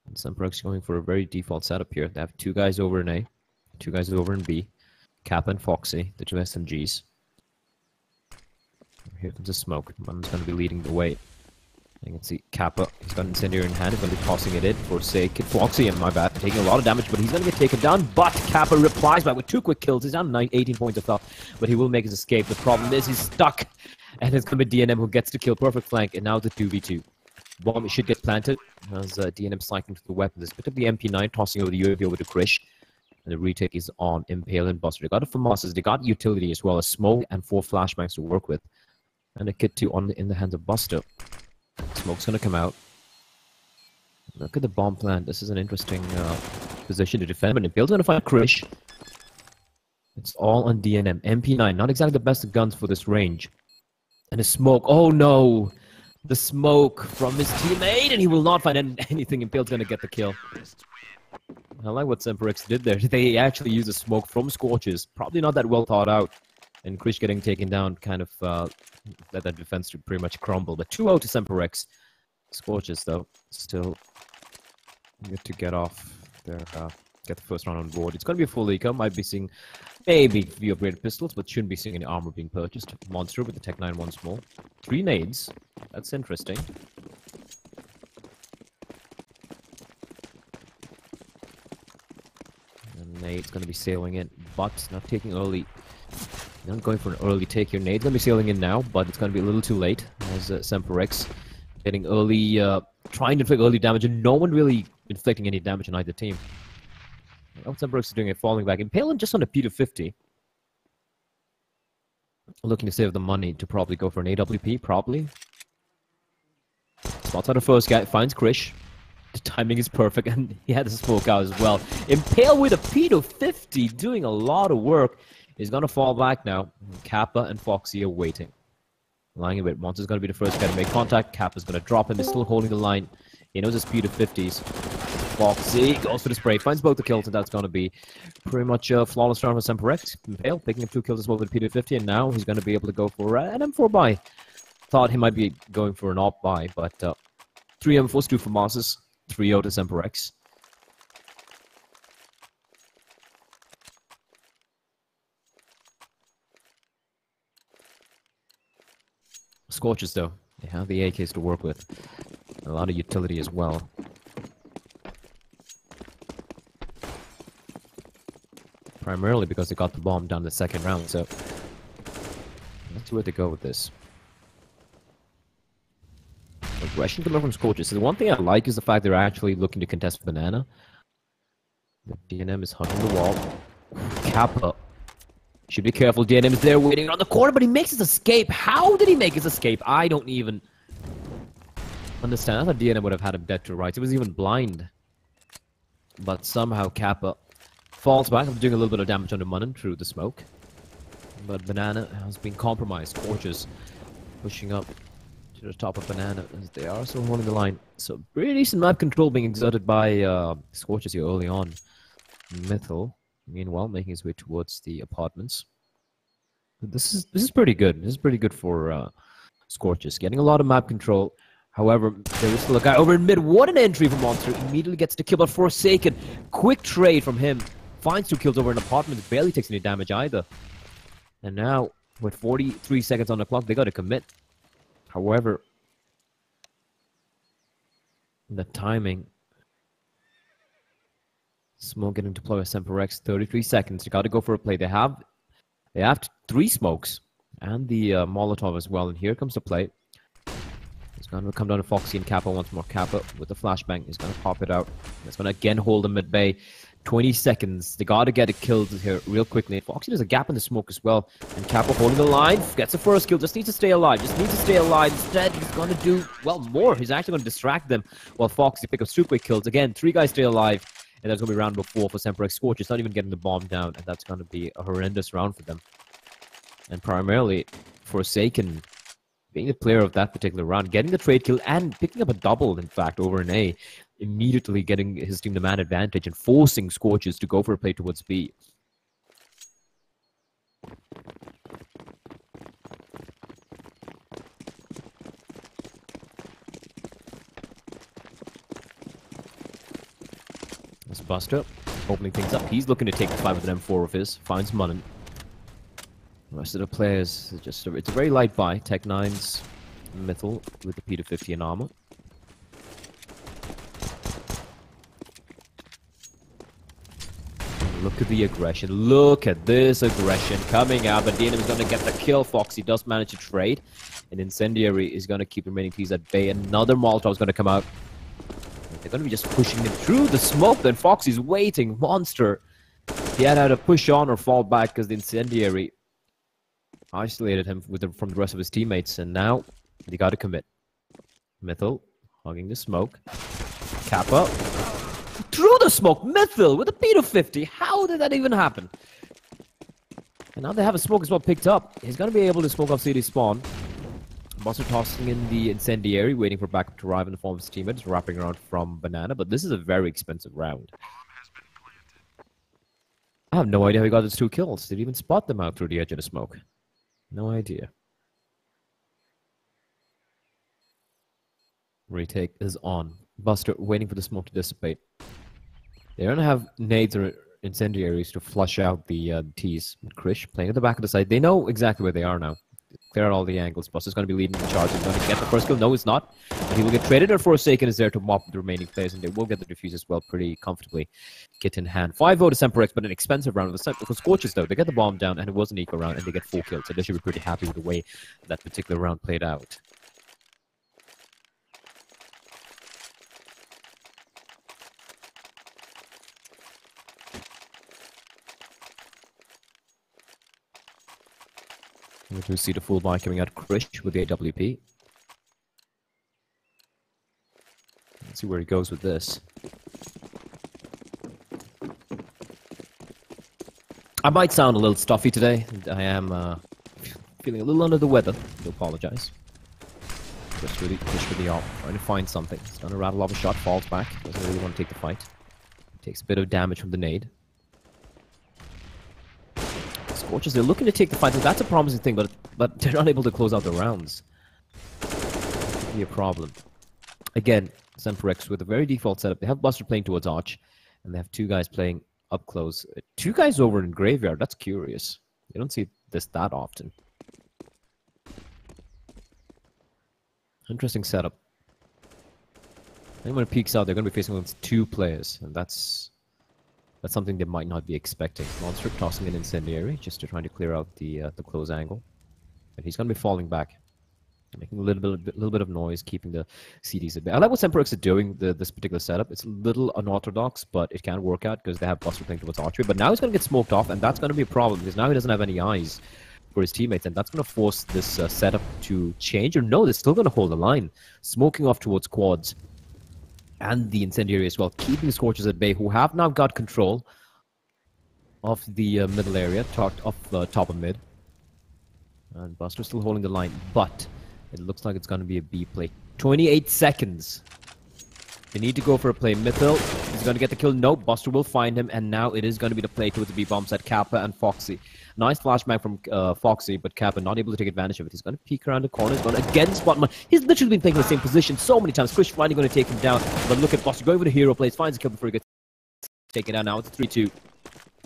And SemperX going for a very default setup here. They have 2 guys over in A, 2 guys over in B. Kappa and Foxy, the 2 SMGs. Here comes the smoke. Man's going to be leading the way. You can see Kappa. He's got Incendiary in hand. He's going to be tossing it in for Sake. Foxy, and my bad, taking a lot of damage, but he's going to get taken down. But Kappa replies back with 2 quick kills. He's down 18 points of health, but he will make his escape. The problem is he's stuck. And it's going to be DNM who gets to kill. Perfect flank, and now the 2v2. Bomb should get planted as DNM cycling to the weapons. They picked up the MP9, tossing over the UAV over to Krish. And the retake is on Impale and Buster. They got a FAMASas, they got utility as well as smoke and 4 flashbangs to work with. And a kit 2 in the hands of Buster. Smoke's going to come out. Look at the bomb plant. This is an interesting position to defend. But Impale's going to find Krish. It's all on DNM. MP9, not exactly the best of guns for this range. And the smoke. Oh no! The smoke from his teammate, and he will not find anything. Impale's going to get the kill. I like what SemperX did there. They actually used the smoke from Scorchers. Probably not that well thought out. And Krish getting taken down kind of let that defense to pretty much crumble. But 2-0 to SemperX. Scorchers, though, still good to get off their, get the first round on board. It's going to be a full eco. Might be seeing maybe a few upgraded pistols, but shouldn't be seeing any armor being purchased. Monster with the Tech 9 once more. 3 nades. That's interesting. And nade's going to be sailing in, but not taking early. Not going for an early take here. Nade's going to be sailing in now, but it's going to be a little too late as SemperX getting early, trying to inflict early damage, and no one really inflicting any damage on either team. SemperX is doing it, falling back. Impalin just on a P250. Looking to save the money to probably go for an AWP, probably. Spots out the first guy, finds Krish. The timing is perfect, and he had the smoke out as well. Impale with a P250, doing a lot of work. He's going to fall back now. Kappa and Foxy are waiting. Lying a bit. Monster's going to be the first guy to make contact. Kappa's going to drop him. He's still holding the line. He knows his P250s. Foxy goes for the spray. Finds both the kills, and that's going to be pretty much a flawless round for SemperX. Impale picking up 2 kills as well with P250, and now he's going to be able to go for an M4 buy. Thought he might be going for an op buy, but 3 M4s, 2 for Moses. 3-0 to SemperX. Scorchers, though, they have the AKs to work with. A lot of utility as well. Primarily because they got the bomb down the second round, so that's where they go with this. Aggression coming from Scorchers. So the one thing I like is the fact they're actually looking to contest Banana. The DNM is hugging the wall. Kappa. Should be careful. DNM is there waiting on the corner, but he makes his escape. How did he make his escape? I don't even understand. I thought DNM would have had him dead to rights. He was even blind. But somehow Kappa falls back. I'm doing a little bit of damage on the Munnan through the smoke. But Banana has been compromised. Scorchers pushing up to the top of Banana as they are still holding the line. So pretty decent map control being exerted by Scorchers here early on. Mythal, meanwhile, making his way towards the apartments. This is pretty good. This is pretty good for Scorchers. Getting a lot of map control. However, there is still a guy over in mid. What an entry from Monster. Immediately gets the kill, but Forsaken. Quick trade from him. Finds 2 kills over in apartments. Barely takes any damage either. And now, with 43 seconds on the clock, they got to commit. However, the timing. Smoke getting deployed by SemperX. 33 seconds. You got to go for a play. They have 3 smokes and the Molotov as well. And here comes the play. He's going to come down to Foxy and Kappa once more. Kappa with the flashbang. He's going to pop it out. He's going to again hold him at bay. 20 seconds. They got to get a kill here real quickly. Foxy has a gap in the smoke as well. And Kappa holding the line. Gets the first kill. Just needs to stay alive. Just needs to stay alive. Instead, he's going to do, well, more. He's actually going to distract them while Foxy pick up super quick kills. Again, 3 guys stay alive. And that's going to be round number 4 for SemperX Scorchers. Not even getting the bomb down. And that's going to be a horrendous round for them. And primarily, Forsaken being the player of that particular round, getting the trade kill and picking up a double, in fact, over an A. Immediately getting his team the man advantage and forcing Scorchers to go for a play towards B. That's Buster opening things up. He's looking to take the fight with an M4 of his. Finds Munnan. The rest of the players, it's a very light buy. Tech 9's Mythal with the P250 and armor. Look at the aggression. Look at this aggression coming out. But DNM is going to get the kill. Foxy does manage to trade. And Incendiary is going to keep the remaining teams at bay. Another Molotov is going to come out. They're going to be just pushing him through the smoke. Then Foxy's waiting. Monster. He had to push on or fall back because the Incendiary isolated him from the rest of his teammates. And now they got to commit. Mythal hogging the smoke. Kappa. Through the smoke, Mythal with a P250. How did that even happen? And now they have a smoke as well picked up. He's going to be able to smoke off CD spawn. Buster tossing in the Incendiary, waiting for backup to arrive in the form of his teammates, wrapping around from Banana. But this is a very expensive round. I have no idea how he got his 2 kills. Did he even spot them out through the edge of the smoke? No idea. Retake is on. Buster waiting for the smoke to dissipate. They don't have nades or incendiaries to flush out the T's. Krish playing at the back of the side. They know exactly where they are now. Clear out all the angles. Buster's going to be leading the charge. He's going to get the first kill. No, he's not. But he will get traded, or Forsaken is there to mop the remaining players, and they will get the defuse as well pretty comfortably. Kit in hand. 5-0 to SemperX, but an expensive round. For Scorchers, though, they get the bomb down, and it was an eco round, and they get 4 kills. So they should be pretty happy with the way that particular round played out. We see the full buy coming out. Krish with the AWP. Let's see where he goes with this. I might sound a little stuffy today. I am feeling a little under the weather. I do apologize. Krish for the op, trying to find something. He's going to rattle off a shot, falls back. Doesn't really want to take the fight. Takes a bit of damage from the nade. Scorchers, they're looking to take the fight, so that's a promising thing, but they're not able to close out the rounds. That could be a problem. Again, SemperX with a very default setup. They have Buster playing towards Arch, and they have 2 guys playing up close. 2 guys over in Graveyard, that's curious. You don't see this that often. Interesting setup. And when it peaks out, they're going to be facing against 2 players, and that's something they might not be expecting. Monster tossing an incendiary just to try to clear out the close angle. And he's going to be falling back, making a little bit of noise, keeping the CDs at bay. I like what SemperX is doing, this particular setup. It's a little unorthodox, but it can work out because they have Buster playing towards Archery. But now he's going to get smoked off, and that's going to be a problem because now he doesn't have any eyes for his teammates, and that's going to force this setup to change. Or no, they're still going to hold the line, smoking off towards quads and the incendiary as well, keeping the Scorchers at bay, who have now got control of the middle area, top of mid. And Buster still holding the line, but it looks like it's going to be a B play. 28 seconds. They need to go for a play. Mythil is going to get the kill. No, Buster will find him, and now it is going to be the play towards the B bombs at Kappa and Foxy. Nice flashback from Foxy, but Kappa not able to take advantage of it. He's going to peek around the corner. He's going to again spot him. He's literally been playing in the same position so many times. Krish finally going to take him down, but look at Buster going for the hero plays, finds a kill before he gets taken down. Now it's 3-2.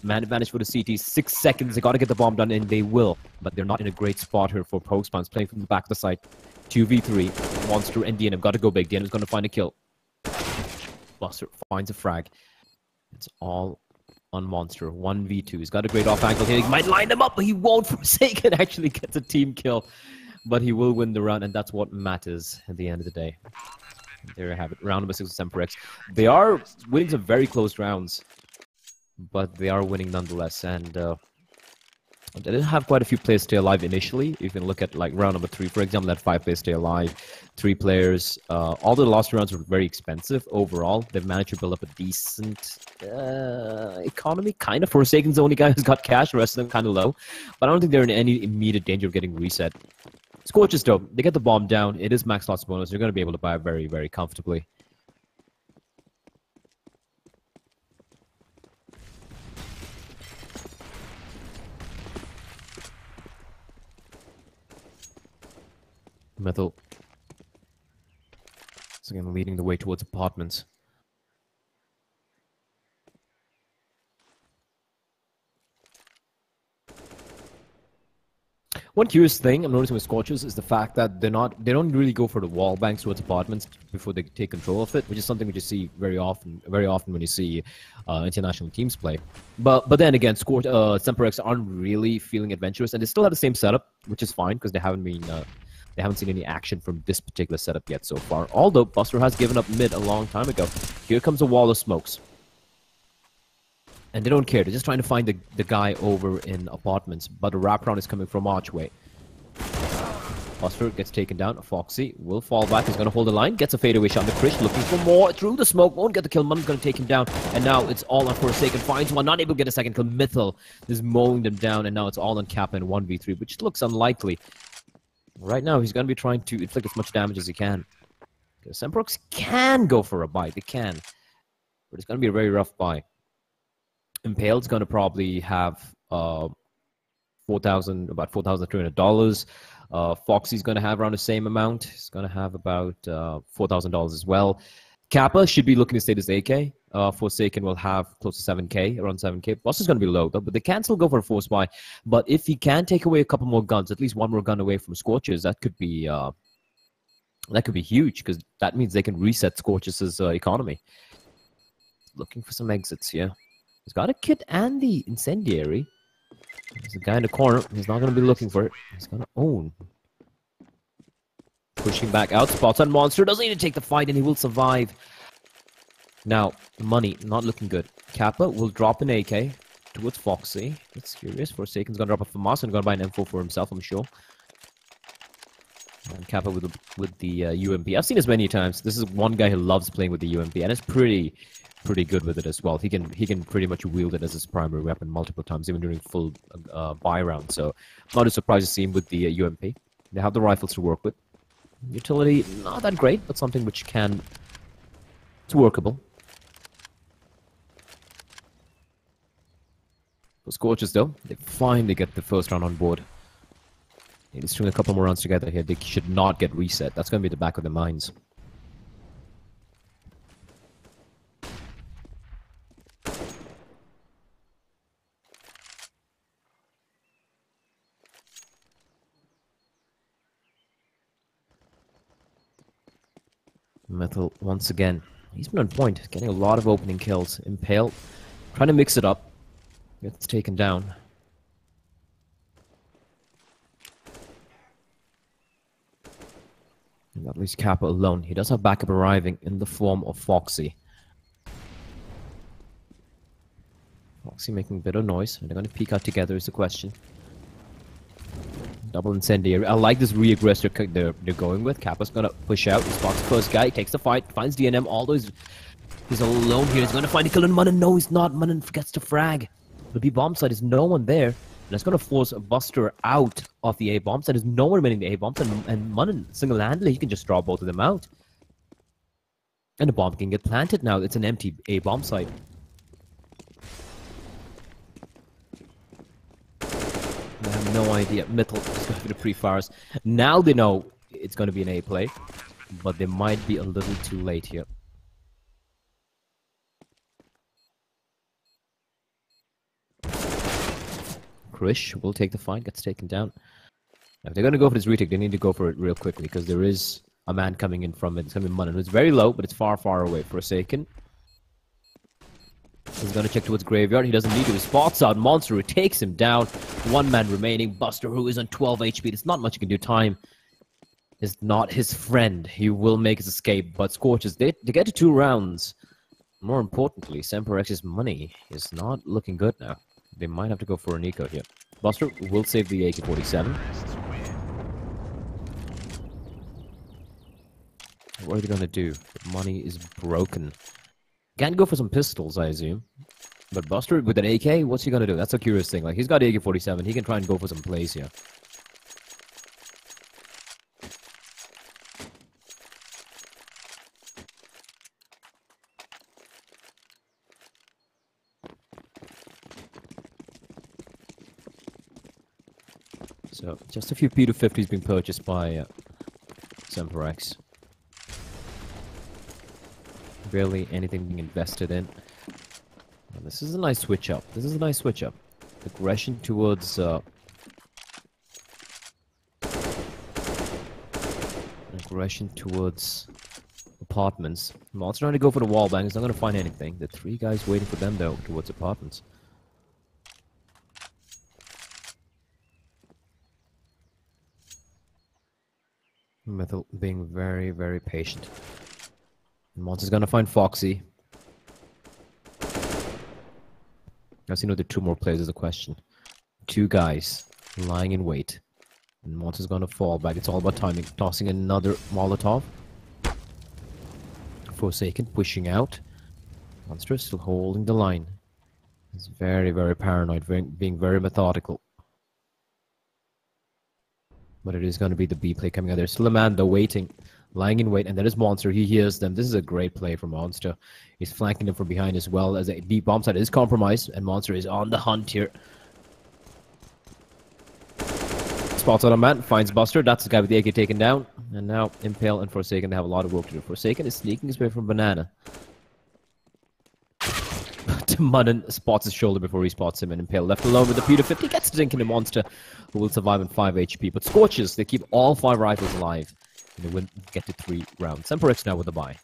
Man advantage for the CT. 6 seconds. They got to get the bomb done, and they will. But they're not in a great spot here for Pokespawns. Playing from the back of the site. 2v3. Monster and DNM got to go big. DNM is going to find a kill. Buster finds a frag. It's all on Monster. 1v2. He's got a great off angle here. He might line them up, but he won't. Forsaken actually gets a team kill. But he will win the round, and that's what matters at the end of the day. There you have it. Round number 6 with SemperX. They are winning some very close rounds, but they are winning nonetheless. And they did have quite a few players stay alive initially. You can look at like round number 3, for example, that 5 players stay alive, 3 players. All the last rounds were very expensive overall. They've managed to build up a decent economy, kind of. Forsaken's the only guy who's got cash, the rest of them kind of low. But I don't think they're in any immediate danger of getting reset. Scorchers, though, they get the bomb down. It is max loss bonus. You're going to be able to buy very, very comfortably. Mythil is again leading the way towards apartments. One curious thing I'm noticing with Scorchers is the fact that they don't really go for the wall banks towards apartments before they take control of it, which is something which you see very often when you see international teams play. But then again, SemperX aren't really feeling adventurous, and they still have the same setup, which is fine because they haven't seen any action from this particular setup yet so far. Although Buster has given up mid a long time ago. Here comes a wall of smokes. And they don't care. They're just trying to find the guy over in apartments. But the wraparound is coming from Archway. Buster gets taken down. Foxy will fall back. He's going to hold the line. Gets a fadeaway shot on the Krish. Looking for more through the smoke. Won't get the kill. Mun's going to take him down. And now it's all on Forsaken. Finds one. Not able to get a second kill. Mythil is mowing them down. And now it's all on Kappa and 1v3, which looks unlikely. Right now, he's going to be trying to inflict as much damage as he can. SemperX can go for a buy. They can. But it's going to be a very rough buy. Impaled's going to probably have about $4,300. Foxy's going to have around the same amount. He's going to have about $4,000 as well. Kappa should be looking to stay this AK. Forsaken will have close to 7K, around 7K. Boss is going to be low though, but they can still go for a force buy. But if he can take away a couple more guns, at least one more gun away from Scorchers, that could be huge, because that means they can reset Scorchers' economy. Looking for some exits here. He's got a kit and the incendiary. There's a guy in the corner. He's not going to be looking for it. He's going to own. Pushing back out. Spots on Monster. Doesn't need to take the fight, and he will survive. Now, money. Not looking good. Kappa will drop an AK towards Foxy. That's curious. Forsaken's going to drop a FAMAS and going to buy an M4 for himself, I'm sure. And Kappa with the UMP. I've seen this many times. This is one guy who loves playing with the UMP, and it's pretty good with it as well. He can pretty much wield it as his primary weapon multiple times, even during full buy round. So, not a surprise to see him with the UMP. They have the rifles to work with. Utility, not that great, but something which it's workable. For Scorchers, though, they finally get the first round on board. They need to string a couple more rounds together here. They should not get reset. That's going to be the back of their minds. Metal once again. He's been on point, getting a lot of opening kills. Impale, trying to mix it up. Gets taken down. And that leaves Kappa alone. He does have backup arriving in the form of Foxy. Foxy making a bit of noise. Are they going to peek out together is the question. Double incendiary. I like this re-aggressor they're going with. Kappa's gonna push out. He spots the first guy. He takes the fight. Finds DNM. Although he's alone here. He's gonna find a kill on Munnin. No, he's not. Munnin forgets to frag. The B bomb site is no one there. And it's gonna force Buster out of the A bomb site. There's no one remaining the A bombs. And Munnin single-handedly, he can just draw both of them out. And the bomb can get planted now. It's an empty A bomb site. I have no idea. Metal is going to be the pre-fires. Now they know it's going to be an A play, but they might be a little too late here. Krish will take the fight, gets taken down. Now, if they're going to go for this retake, they need to go for it real quickly, because there is a man coming in from it. It's going to be Munnin. It's very low, but it's far, far away. Forsaken. He's going to check towards Graveyard. He doesn't need to. He spots out Monster, who takes him down. One man remaining. Buster, who is on 12 HP. There's not much he can do. Time is not his friend. He will make his escape. But Scorchers, they get to 2 rounds. More importantly, SemperX's money is not looking good now. They might have to go for an eco here. Buster will save the AK-47. What are they going to do? The money is broken. Can go for some pistols, I assume. But Buster, with an AK, what's he gonna do? That's a curious thing. Like, he's got AK-47. He can try and go for some plays here. So, just a few P250s being purchased by SemperX. Barely anything being invested in. And this is a nice switch up. This is a nice switch up. Aggression towards apartments. Monster trying to go for the wall bang. He's not going to find anything. The 3 guys waiting for them though towards apartments. Metal being very, very patient. Monster's gonna find Foxy. I've seen the 2 more players is the question. 2 guys lying in wait. And Monster's gonna fall back. It's all about timing. Tossing another Molotov. Forsaken pushing out. Monster still holding the line. He's very, very paranoid, being very methodical. But it is going to be the B play coming out. There's still a man though waiting. Lying in wait, and there is Monster. He hears them. This is a great play from Monster. He's flanking them from behind as well, as a B bomb site is compromised, and Monster is on the hunt here. spots out a man, finds Buster. That's the guy with the AK taken down. And now Impale and Forsaken, they have a lot of work to do. Forsaken is sneaking his way from Banana. Munnin spots his shoulder before he spots him, and Impale left alone with the P250 gets Dink in a monster who will survive in 5 HP. But Scorchers, they keep all 5 rifles alive. And they get to 3 rounds. SemperX now with the buy.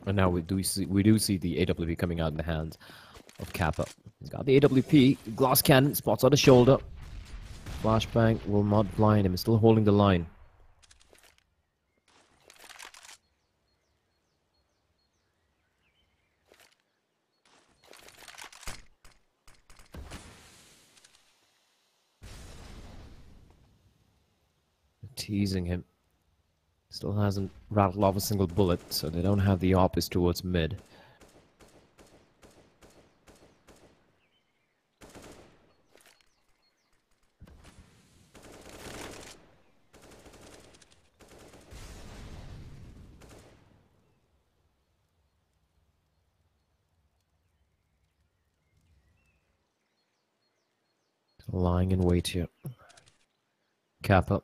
And now we do see the AWP coming out in the hands of Kappa. He's got the AWP, glass cannon, spots on the shoulder. Flashbang will not blind him, he's still holding the line. Teasing him. Still hasn't rattled off a single bullet, so they don't have the opus towards mid. Lying in wait here. Kappa.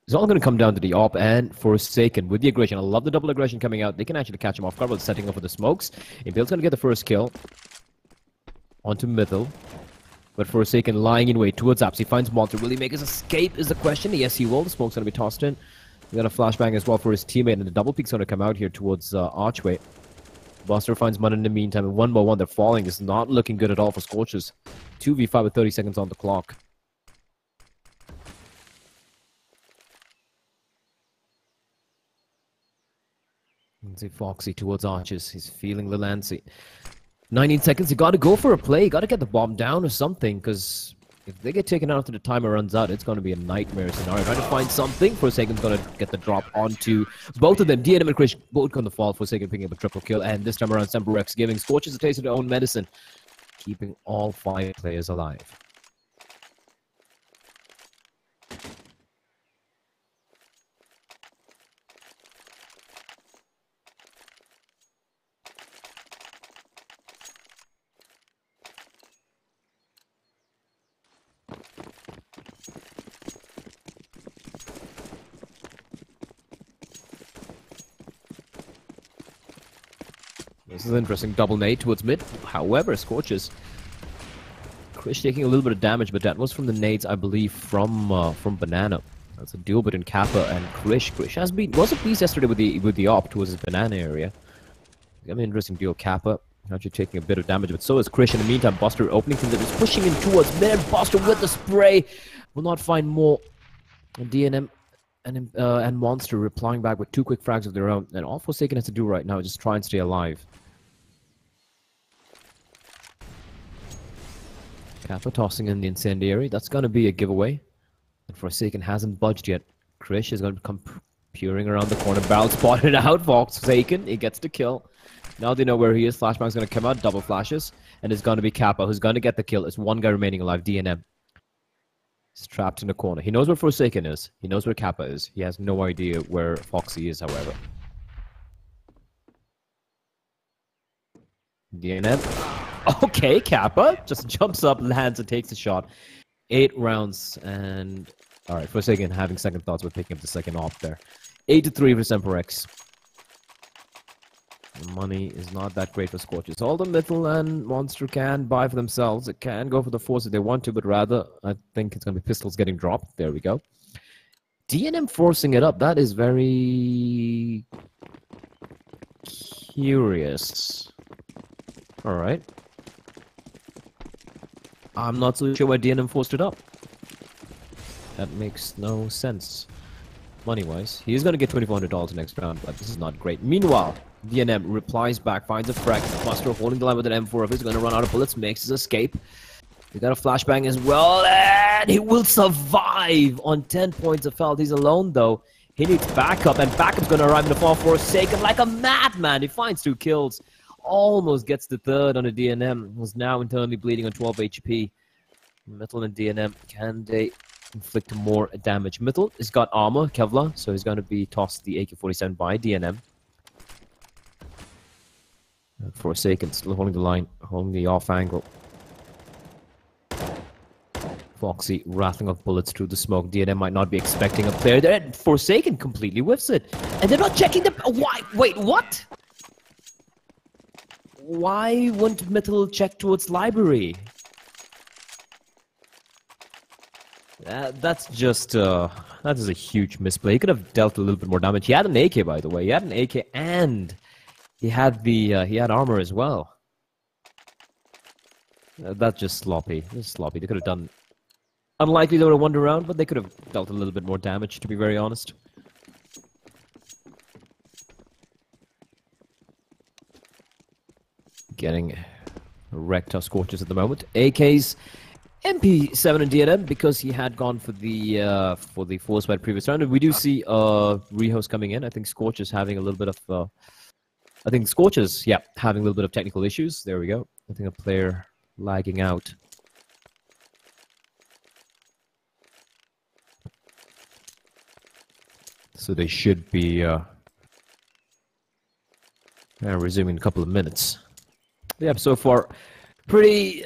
It's all going to come down to the op and Forsaken with the aggression. I love the double aggression coming out. They can actually catch him off guard while setting up for the smokes. Impale's going to get the first kill onto Mythil. But Forsaken lying in wait towards Apps. He finds Monster. Will he make his escape is the question. Yes, he will. The smoke's going to be tossed in. We got a flashbang as well for his teammate, and the double peek's going to come out here towards Archway. Buster finds Mun in the meantime, and 1-by-1 they're falling. It's not looking good at all for Scorchers. 2v5 with 30 seconds on the clock. See Foxy towards Arches. He's feeling the Lancy. 19 seconds. You got to go for a play. You got to get the bomb down or something, because if they get taken out after the timer runs out, it's going to be a nightmare scenario. Trying to find something. Forsaken's going to get the drop onto both of them. DNM and Krish both going to fall. Forsaken picking up a triple kill, and this time around SemperX giving Scorchers a taste of their own medicine, keeping all 5 players alive. This is interesting. Double nade towards mid. However, Scorchers. Krish taking a little bit of damage, but that was from the nades, I believe, from Banana. That's a duel between Kappa and Krish. Krish was a beast yesterday with the op towards his Banana area. Got an interesting duel. Kappa actually taking a bit of damage, but so is Krish. In the meantime, Buster opening from the is pushing in towards mid. Buster with the spray will not find more. And DNM and Monster replying back with 2 quick frags of their own. And all Forsaken has to do right now is just try and stay alive. Kappa tossing in the incendiary. That's going to be a giveaway. And Forsaken hasn't budged yet. Krish is going to come peering around the corner. Barrel spotted out. Forsaken, he gets the kill. Now they know where he is. Flashbang's going to come out. Double flashes. And it's going to be Kappa who's going to get the kill. It's 1 guy remaining alive. DNM. He's trapped in the corner. He knows where Forsaken is. He knows where Kappa is. He has no idea where Foxy is, however. DNM. Okay, Kappa just jumps up, lands, and takes the shot. 8 rounds, and alright, Forsaken having second thoughts with picking up the second off there. 8-3 for SemperX. The money is not that great for Scorchers. All the Mythil and Monster can buy for themselves. It can go for the force if they want to, but rather, I think it's going to be pistols getting dropped. There we go. DNM forcing it up. That is very curious. Alright. I'm not so sure why DNM forced it up. That makes no sense. Money-wise. He's going to get $2,400 next round, but this is not great. Meanwhile, DNM replies back, finds a frag. Buster holding the line with an M4 of his, going to run out of bullets, makes his escape. He got a flashbang as well, and he will survive on 10 points of health. He's alone, though. He needs backup, and backup's going to arrive in the fall. Forsaken like a madman. He finds 2 kills. almost gets the third on a DNM. Was now internally bleeding on 12 HP. Metal and DNM, can they inflict more damage? Metal has got armor, Kevlar, so he's going to be tossed the AK-47 by DNM. Forsaken still holding the line, holding the off angle. Foxy rattling off bullets through the smoke. DNM might not be expecting a player there. And Forsaken completely whiffs it. And they're not checking the... Why? Wait, what? Why wouldn't Metal check towards library? That's just... that is a huge misplay. He could have dealt a little bit more damage. He had an AK, by the way. He had an AK and he had the... he had armor as well. That's just sloppy. Just sloppy. They could have done... Unlikely they would have won the round, but they could have dealt a little bit more damage, to be very honest. Getting wrecked our Scorchers at the moment. AK's MP7 and DNM because he had gone for the force by previous round. And we do see Rehos coming in. I think Scorchers having a little bit of... I think Scorchers, yeah, having a little bit of technical issues. There we go. I think a player lagging out. So they should be resuming in a couple of minutes. Yeah, so far, pretty...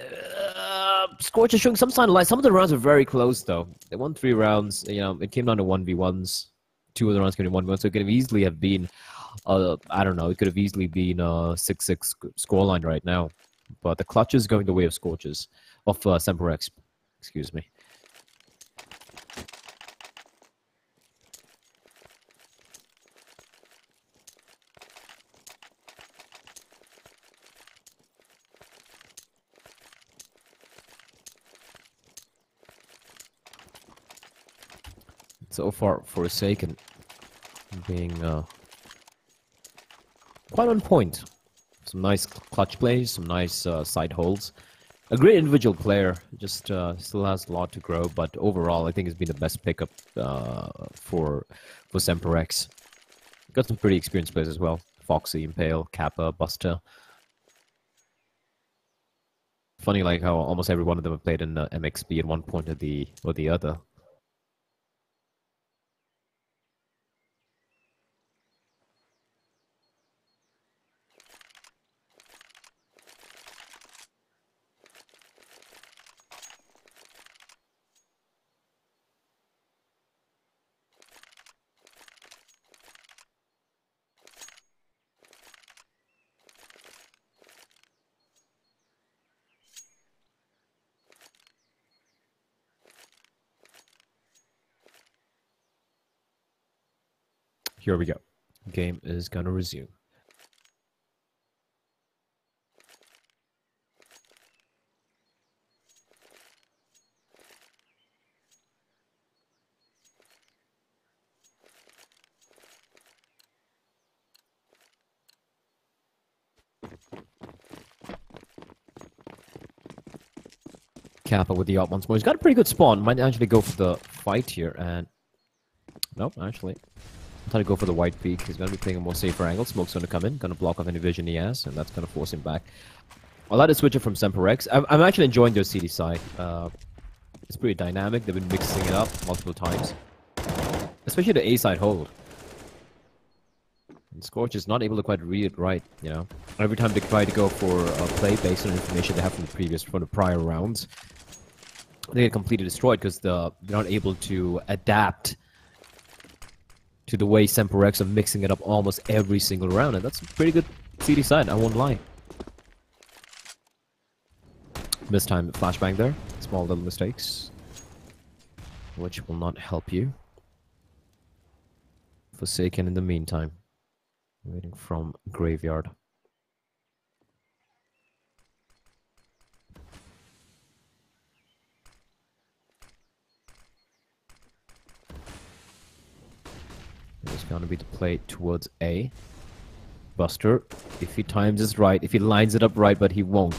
Scorchers showing some sign of life. Some of the rounds are very close, though. They won 3 rounds. You know, it came down to 1v1s. 2 of the rounds came to 1v1, so it could have easily have been... I don't know, it could have easily been a 6-6 scoreline right now. But the clutch is going the way of Scorchers. Of SemperX, excuse me. So far, Forsaken being quite on point. Some nice clutch plays, some nice side holds. A great individual player, just still has a lot to grow, but overall, I think it's been the best pickup for SemperX. Got some pretty experienced players as well. Foxy, Impale, Kappa, Buster. Funny like how almost every one of them have played in MXB at one point or the other. Here we go. Game is going to resume. Kappa with the ult once more. He's got a pretty good spawn. Might actually go for the fight here. And nope, actually. I'm trying to go for the white peak. He's going to be playing a more safer angle. Smoke's going to come in. Going to block off any vision he has. And that's going to force him back. I'll let it switch it from SemperX. I'm actually enjoying their CD side. It's pretty dynamic. They've been mixing it up multiple times. Especially the A side hold. And Scorch is not able to quite read it right, you know. Every time they try to go for a play based on information they have from the prior rounds, they get completely destroyed because they're not able to adapt to the way SemperX are mixing it up almost every single round, and that's a pretty good CD side, I won't lie. Missed time flashbang there, small little mistakes, which will not help you. Forsaken in the meantime, waiting from graveyard. It's going to be the play towards A. Buster, if he times this right, if he lines it up right, but he won't,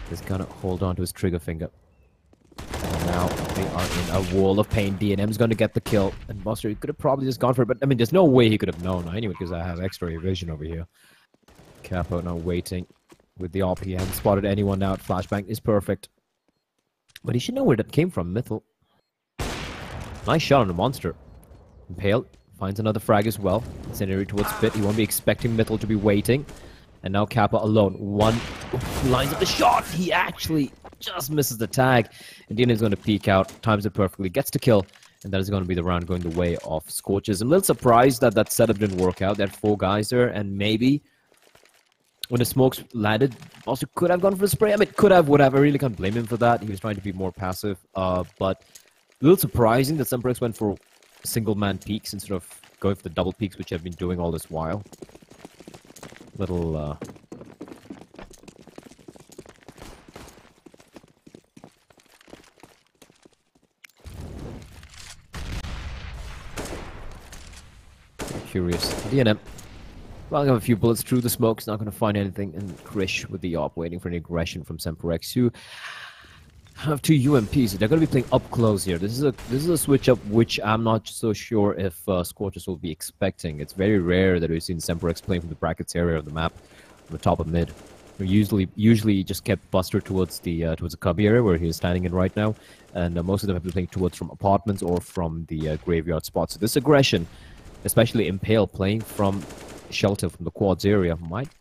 he's going to hold on to his trigger finger. And now they are in a wall of pain. DNM's going to get the kill. And Buster, he could have probably just gone for it, but I mean, there's no way he could have known anyway, because I have X-ray vision over here. Capo now waiting with the op. He hasn't spotted anyone out. Flashbang is perfect. But he should know where that came from, Mythal. Nice shot on the monster. Impale finds another frag as well. Incendiary towards Pit. He won't be expecting Mythal to be waiting. And now Kappa alone. One lines up the shot. He actually just misses the tag. Indian is going to peek out. Times it perfectly. Gets the kill. And that is going to be the round going the way of Scorchers. I'm a little surprised that that setup didn't work out. There are 4 guys there. And maybe when the smokes landed, also could have gone for a spray. I mean, could have, would have. I really can't blame him for that. He was trying to be more passive. But a little surprising that SemperX went for single-man peaks instead of going for the double peaks, which I've been doing all this while. Little curious. DNM. Well, I have a few bullets through the smoke. He's not going to find anything. And Krish with the op, waiting for an aggression from SemperX, who have 2 UMPs. They're going to be playing up close here. This is a switch up which I'm not so sure if Scorchers will be expecting. It's very rare that we've seen SemperX playing from the brackets area of the map, from the top of mid. We usually just kept Buster towards the cubby area where he is standing in right now, and most of them have been playing towards from apartments or from the graveyard spots. So this aggression, especially Impale playing from shelter from the quads area,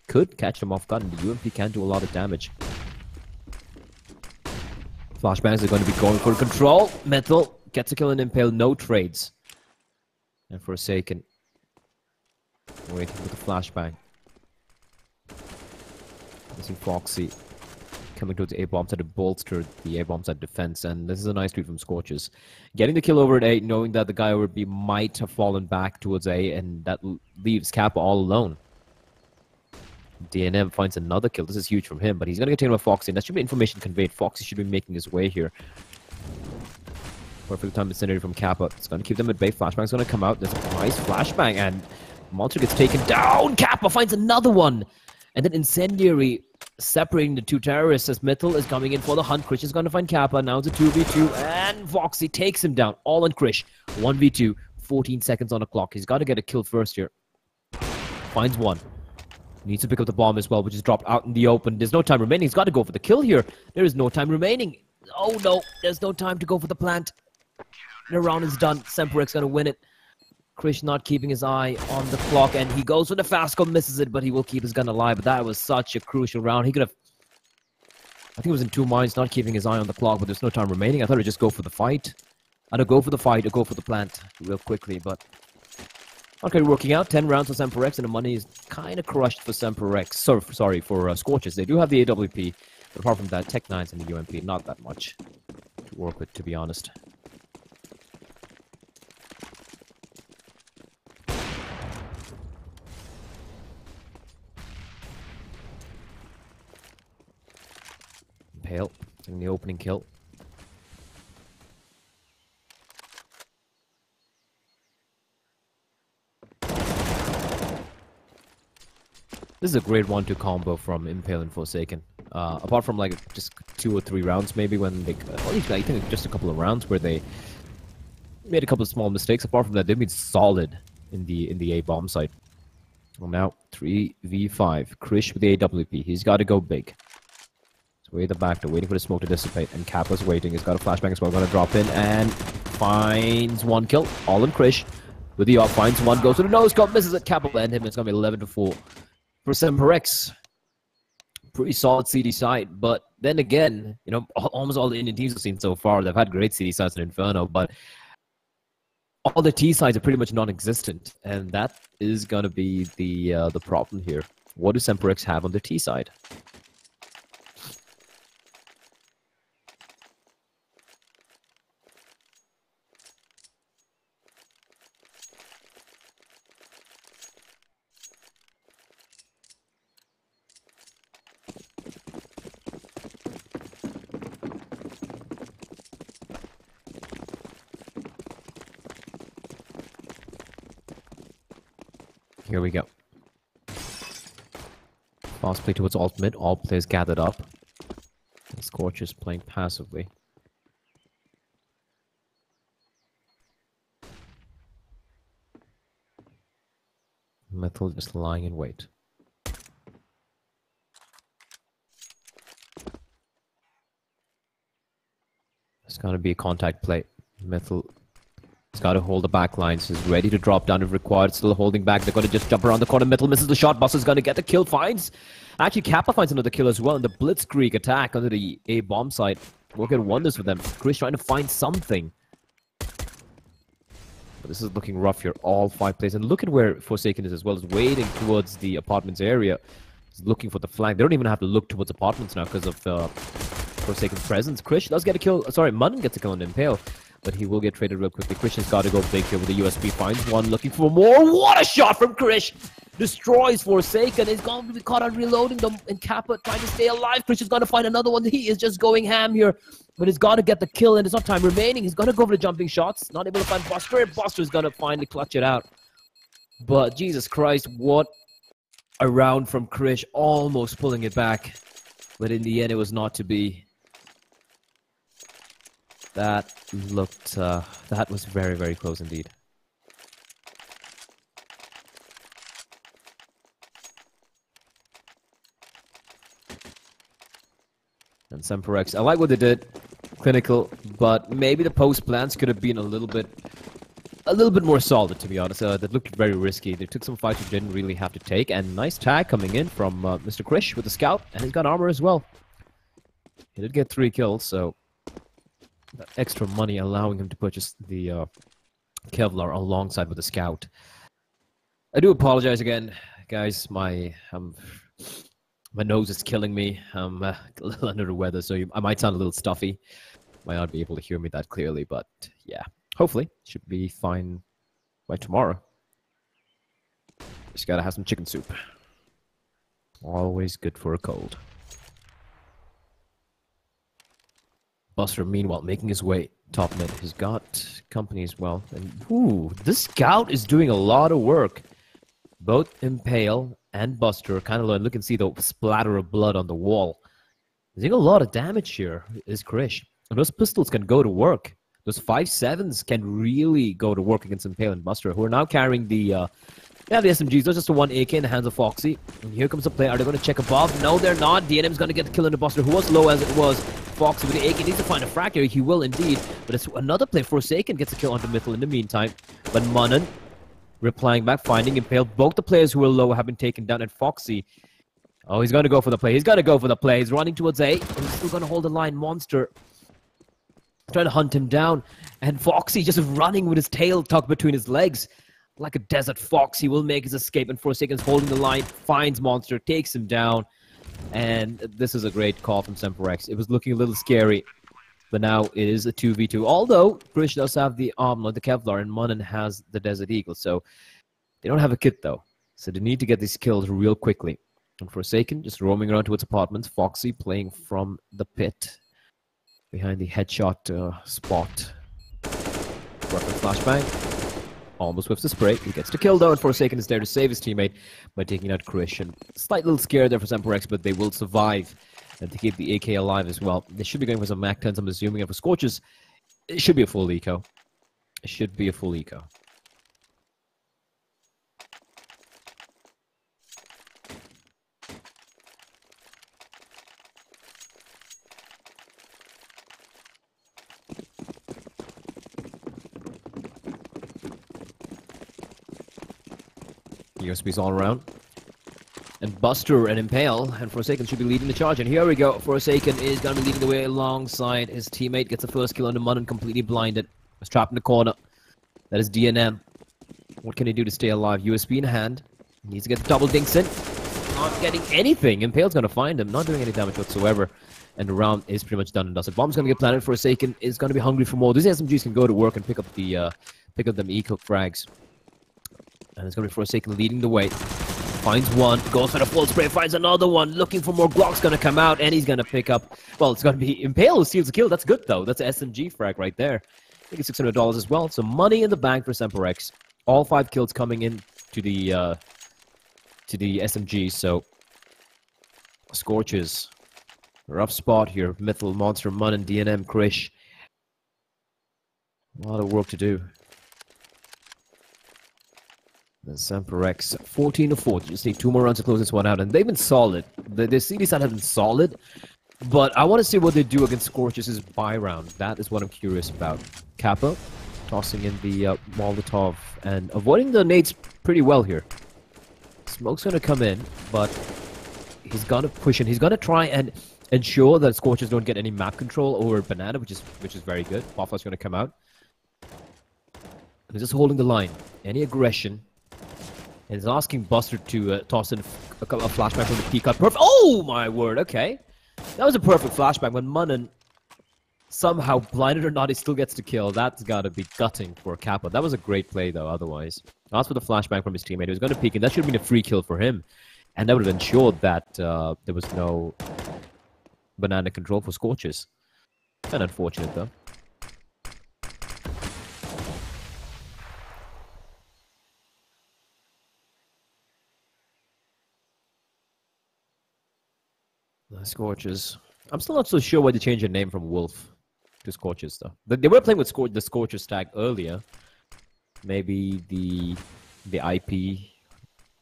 could catch them off guard, and the UMP can do a lot of damage. Flashbangs are going to be going for control. Metal gets a kill and Impale, no trades. And Forsaken waiting for the flashbang. You see Foxy coming towards A-bomb to bolster the A-bomb side defense, and this is a nice read from Scorchers. Getting the kill over at A, knowing that the guy over B might have fallen back towards A, and that leaves Kappa all alone. DNM finds another kill. This is huge from him, but he's going to get taken by Foxy, and that should be information conveyed. Foxy should be making his way here. Perfect time incendiary from Kappa. It's going to keep them at bay. Flashbang's going to come out. There's a nice flashbang, and Monster gets taken down. Kappa finds another one. And then Incendiary separating the 2 terrorists as Mythal is coming in for the hunt. Krish is going to find Kappa. Now it's a 2v2, and Foxy takes him down. All on Krish. 1v2, 14 seconds on the clock. He's got to get a kill first here. Finds one. Needs to pick up the bomb as well, which is dropped out in the open. There's no time remaining. He's got to go for the kill here. There is no time remaining. Oh no, there's no time to go for the plant. The round is done. SemperX going to win it. Krish not keeping his eye on the clock, and he goes for the fast goal, misses it, but he will keep his gun alive. But that was such a crucial round. He could have, I think it was in 2 minds, not keeping his eye on the clock, but there's no time remaining. I thought he'd just go for the fight. Either go for the fight or go for the plant real quickly, but okay, working out. 10 rounds for SemperX, and the money is kind of crushed for SemperX. Sorry, for Scorchers. They do have the AWP, but apart from that, Tech 9s and the UMP, not that much to work with, to be honest. Pale, getting the opening kill. This is a great 1-2 combo from Impale and Forsaken. Apart from like just 2 or 3 rounds maybe when they, I think just a couple of rounds where they made a couple of small mistakes. Apart from that, they've been solid in the A-bomb side. Well, now 3v5. Krish with the AWP. He's got to go big. He's way at the back. They're waiting for the smoke to dissipate, and Kappa's waiting. He's got a flashbang as well. Going to drop in and finds 1 kill. All in Krish with the op. Finds 1. Goes to the nose scope. Misses it. Kappa will end him. It's going to be 11-4. For SemperX, pretty solid CD side, but then again, you know, almost all the Indian teams we've seen so far, they've had great CD sides in Inferno, but all the T sides are pretty much non-existent, and that is going to be the problem here. What do SemperX have on the T side? Here we go. Fast play towards alt mid. All players gathered up. The Scorchers playing passively. Metal just lying in wait. going to be a contact play. Metal has got to hold the back lines. He's ready to drop down if required. Still holding back. They're going to just jump around the corner. Metal misses the shot. Buster's going to get the kill. Finds. Actually, Kappa finds another kill as well. And the Blitzkrieg attack under the A bomb site will get wonders for them. Chris trying to find something. But this is looking rough here. All 5 players. And look at where Forsaken is as well. He's waiting towards the apartments area. He's looking for the flank. They don't even have to look towards apartments now because of Forsaken's presence. Krish does get a kill. Sorry, Munn gets a kill on Impale. But he will get traded real quickly. Christian's got to go big here with the USP. Finds one, looking for more. What a shot from Krish! Destroys Forsaken. He's going to be caught on reloading them. And Kappa trying to stay alive. Christian's going to find another one. He is just going ham here. But he's got to get the kill, and there's not time remaining. He's going to go for the jumping shots. Not able to find Buster. Buster's going to finally clutch it out. But Jesus Christ, what a round from Krish. Almost pulling it back. But in the end, it was not to be. That looked, that was very, very close indeed. And SemperX, I like what they did, clinical, but maybe the post plans could have been a little bit more solid, to be honest. That looked very risky. They took some fights you didn't really have to take, and nice tag coming in from Mr. Krish with the scout, and he's got armor as well. He did get 3 kills, so that extra money allowing him to purchase the Kevlar alongside with the scout. I do apologize again, guys. My nose is killing me. I'm a little under the weather, so I might sound a little stuffy. Might not be able to hear me that clearly, but yeah, hopefully should be fine by tomorrow. Just gotta have some chicken soup. Always good for a cold. Buster, meanwhile, making his way top mid. He's got company as well. And ooh, this scout is doing a lot of work. Both Impale and Buster kind of low. Look and see the splatter of blood on the wall. He's doing a lot of damage here, is Krish. And those pistols can go to work. Those 5.7s can really go to work against Impale and Buster, who are now carrying the SMGs. There's just a 1 AK in the hands of Foxy. And here comes the play. Are they going to check above? No, they're not. DNM's going to get the kill on the Buster, who was low as it was. Foxy with the AK needs to find a frag here. He will indeed. But it's another play. Forsaken gets a kill onto Mythil in the meantime. But Manan replying back, finding Impale. Both the players who were low have been taken down. And Foxy, oh, he's going to go for the play. He's going to go for the play. He's running towards A. And he's still going to hold the line. Monster trying to hunt him down. And Foxy just running with his tail tucked between his legs. Like a desert fox, he will make his escape. And Forsaken's holding the line. Finds Monster. Takes him down. And this is a great call from SemperX. It was looking a little scary, but now it is a 2v2. Although Krish does have the armor, the Kevlar, and Manan has the Desert Eagle. So they don't have a kit though. So they need to get these kills real quickly. And Forsaken just roaming around towards apartments. Foxy playing from the pit behind the headshot spot. Rocket flashbang. Almost whips the spray. He gets to kill though, and Forsaken is there to save his teammate by taking out Krish. And slight little scare there for SemperX, but they will survive and to keep the AK alive as well. They should be going for some Mac 10s, I'm assuming, and for Scorchers, it should be a full eco. It should be a full eco. USBs all around. And Buster and Impale and Forsaken should be leading the charge. And here we go. Forsaken is going to be leading the way alongside his teammate. Gets the first kill on the Manan, completely blinded. Was trapped in the corner. That is DNM. What can he do to stay alive? USB in hand. He needs to get the double dinks in. Not getting anything. Impale's going to find him. Not doing any damage whatsoever. And the round is pretty much done and dusted. Bomb's going to get planted. Forsaken is going to be hungry for more. These SMGs can go to work and pick up them eco frags. And it's going to be Forsaken leading the way. Finds one, goes for the full spray, finds another one, looking for more. Glock's going to come out, and he's going to pick up... Well, it's going to be Impale who steals the kill. That's good, though. That's an SMG frag right there. I think it's $600 as well. So money in the bank for SemperX. All 5 kills coming in to the SMG. So Scorchers. Rough spot here. Mythil, Monster, Mun, and DNM, Krish. A lot of work to do. The SemperX 14-4. Just need 2 more rounds to close this one out, and they've been solid. The CD side has been solid, But I want to see what they do against Scorchers' buy round. That is what I'm curious about. Kappa tossing in the Molotov and avoiding the nades pretty well here. Smoke's going to come in, but he's going to push in. He's going to try and ensure that Scorchers don't get any map control over Banana, which is very good. Buffalo's going to come out. And he's just holding the line. Any aggression. And he's asking Buster to toss in a flashback from the peacock. Perfect. Oh my word, okay. That was a perfect flashback when Munnan, somehow, blinded or not, he still gets to kill. That's got to be gutting for Kappa. That was a great play, though, otherwise. Asked for the flashback from his teammate. He was going to peek, and that should have been a free kill for him. And that would have ensured that there was no Banana control for Scorchers. Kind of unfortunate, though. The Scorchers. I'm still not so sure why they changed their name from Wolf to Scorchers, though. They were playing with the Scorchers tag earlier. Maybe the IP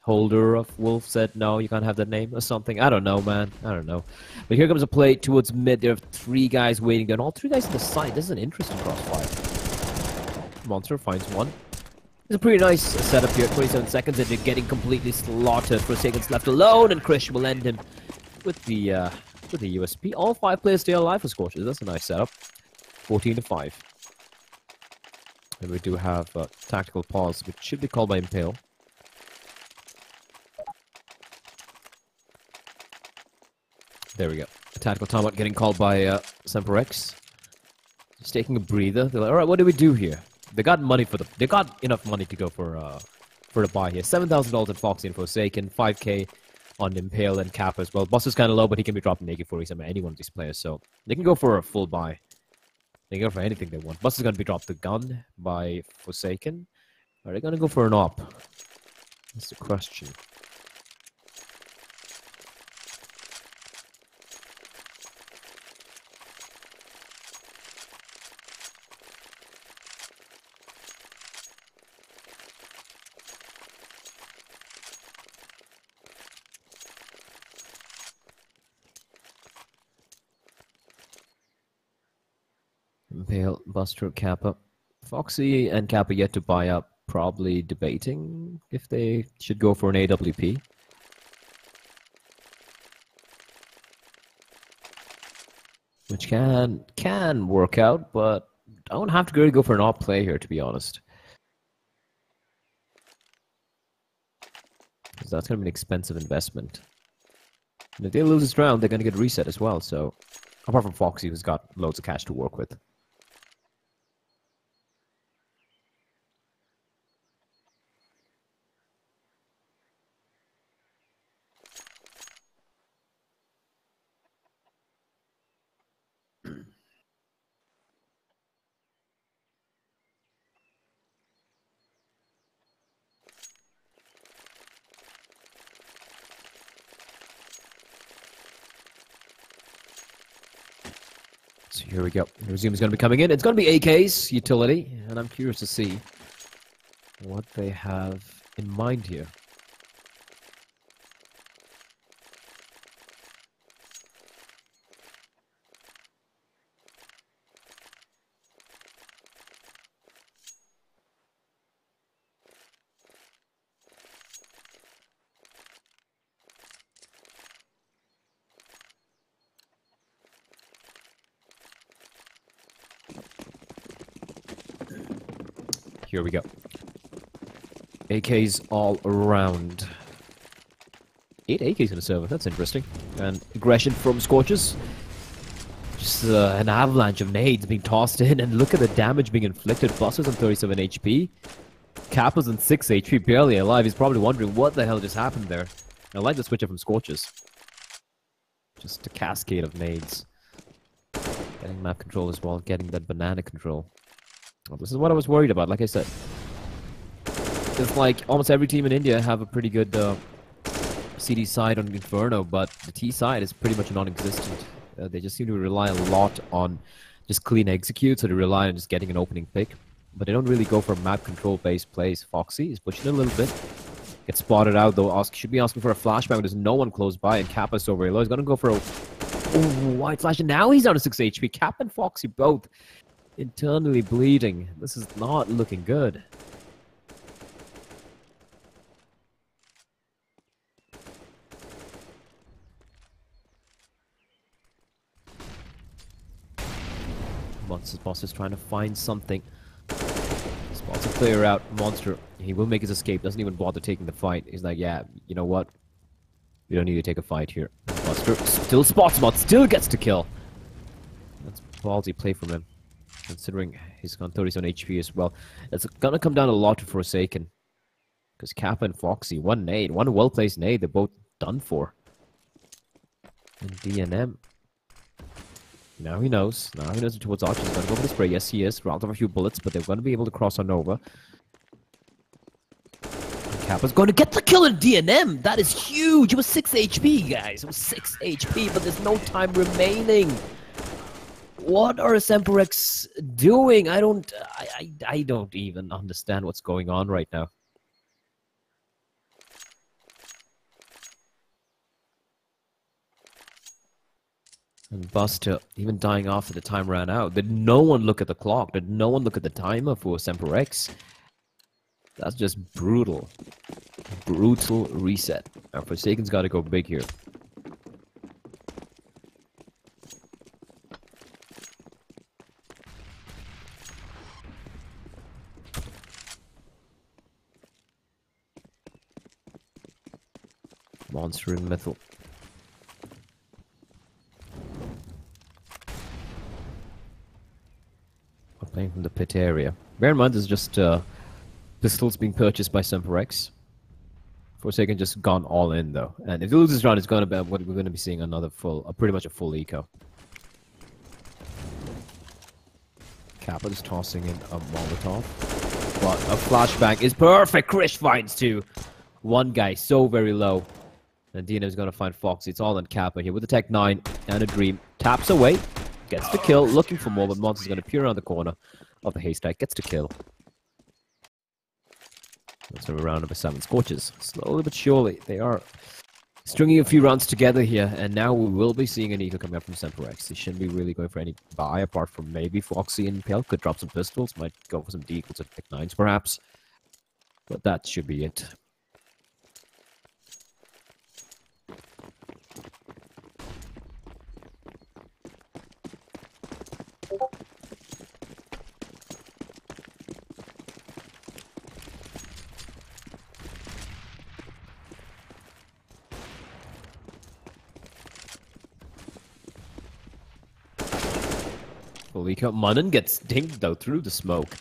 holder of Wolf said, no, you can't have that name or something. I don't know, man. I don't know. But here comes a play towards mid. There are 3 guys waiting there, and all 3 guys on the side. This is an interesting crossfire. Monster finds one. It's a pretty nice setup here. 27 seconds, and they're getting completely slaughtered. For seconds left alone, and Krish will end him with the USP. All 5 players stay alive for Scorchers. That's a nice setup. 14-5. And we do have tactical pause, which should be called by Impale. There we go. A tactical timeout getting called by SemperX. Just taking a breather. They're like, all right, what do we do here? They got money for they got enough money to go for the buy here. $7,000 at Foxy and Forsaken, 5K on Impale and Kappa as well. Boss is kind of low, but he can be dropping naked for any one of these players, so they can go for a full buy. They can go for anything they want. Boss is going to be dropped the gun by Forsaken. Are they going to go for an op? That's the question. Impale, Buster, Kappa. Foxy and Kappa yet to buy up. Probably debating if they should go for an AWP. Which can work out, but I don't have to really go for an op play here, to be honest. Because that's going to be an expensive investment. And if they lose this round, they're going to get reset as well, so... Apart from Foxy, who's got loads of cash to work with. So here we go. Resume is going to be coming in. It's going to be AK's utility, and I'm curious to see what they have in mind here. Here we go. AKs all around. 8 AKs in the server. That's interesting. And aggression from Scorchers. Just an avalanche of nades being tossed in. And look at the damage being inflicted. Buster's on 37 HP. Kappa's on 6 HP. Barely alive. He's probably wondering what the hell just happened there. I like the switch up from Scorchers. Just a cascade of nades. Getting map control as well. Getting that banana control. Well, this is what I was worried about, like I said. It's like almost every team in India have a pretty good CD side on Inferno, but the T side is pretty much non-existent. They just seem to rely a lot on just clean execute, so they rely on just getting an opening pick. But they don't really go for map control-based plays. Foxy is pushing it a little bit. Gets spotted out, though. Should be asking for a flashback, but there's no one close by, and Kappa's so very low. He's going to go for a Oh, White Flash, and now he's down to 6 HP. Cap and Foxy both internally bleeding. This is not looking good. Monster's boss is trying to find something. Spots a player out. Monster, he will make his escape. Doesn't even bother taking the fight. He's like, yeah, you know what? We don't need to take a fight here. Monster still spots him out. Still gets to kill. That's ballsy play from him, considering he's got 37 HP as well. It's gonna come down a lot to Forsaken, because Kappa and Foxy, one nade, one well-placed nade, they're both done for. And DNM. Now he knows. Now he knows towards Archer. He's going to go for the spray. Yes, he is. Round off a few bullets, but they're going to be able to cross on over. Kappa's going to get the kill in DNM. That is huge. It was 6 HP, guys. It was 6 HP, but there's no time remaining. What are SemperX doing? I don't even understand what's going on right now. And Buster, even dying after the time ran out. Did no one look at the clock? Did no one look at the timer for SemperX? That's just brutal. Brutal reset. Now Forsaken's got to go big here. Monster in Mythal. Playing from the pit area. Bear in mind, there's just pistols being purchased by SemperX. Forsaken just gone all in though, and if he loses this round, it's going to be what we're going to be seeing another pretty much a full eco. Kappa is tossing in a Molotov, but a flashbang is perfect. Krish finds two. One guy so very low, and Dino is going to find Foxy. It's all on Kappa here with the Tech 9 and a Dream. Taps away. Gets the kill, looking for more, but Monster's going to peer around the corner of the haystack. Gets the kill. Let's have a round number 7. Scorchers, slowly but surely, they are stringing a few rounds together here, and now we will be seeing an eco coming up from SemperX. They shouldn't be really going for any buy, apart from maybe Foxy and Pale. Could drop some pistols, might go for some deagles at Tech 9s perhaps. But that should be it. Munnan gets dinged though through the smoke.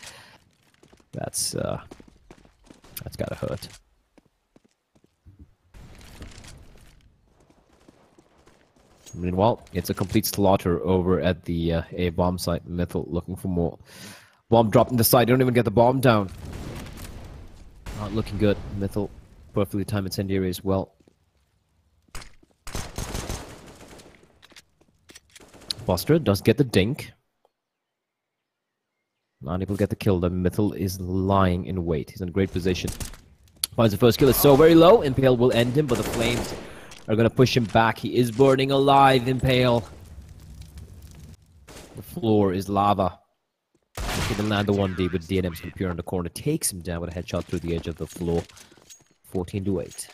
That's gotta hurt. Meanwhile, it's a complete slaughter over at the A bomb site. Mythal looking for more. Bomb dropped in the side. They don't even get the bomb down. Not looking good. Mythal perfectly timed incendiary as well. Buster does get the dink. Not able to get the kill. The Mythal is lying in wait. He's in a great position. Finds the first kill. It's so very low. Impale will end him, but the flames are going to push him back. He is burning alive, Impale. The floor is lava. He can land the 1D, but DNM's going to appear on the corner. Takes him down with a headshot through the edge of the floor. 14-8.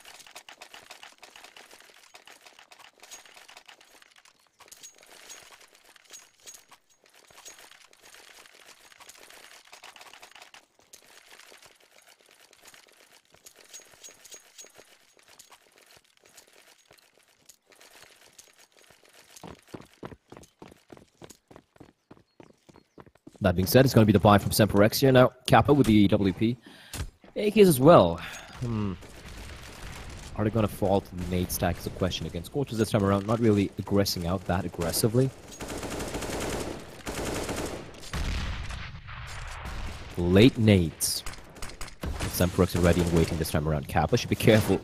That being said, it's going to be the buy from SemperX here now. Kappa with the WP. AKs as well. Are they going to fall to the nade stack is a question against Scorchers this time around. Not really aggressing out that aggressively. Late nades. SemperX are ready and waiting this time around. Kappa should be careful.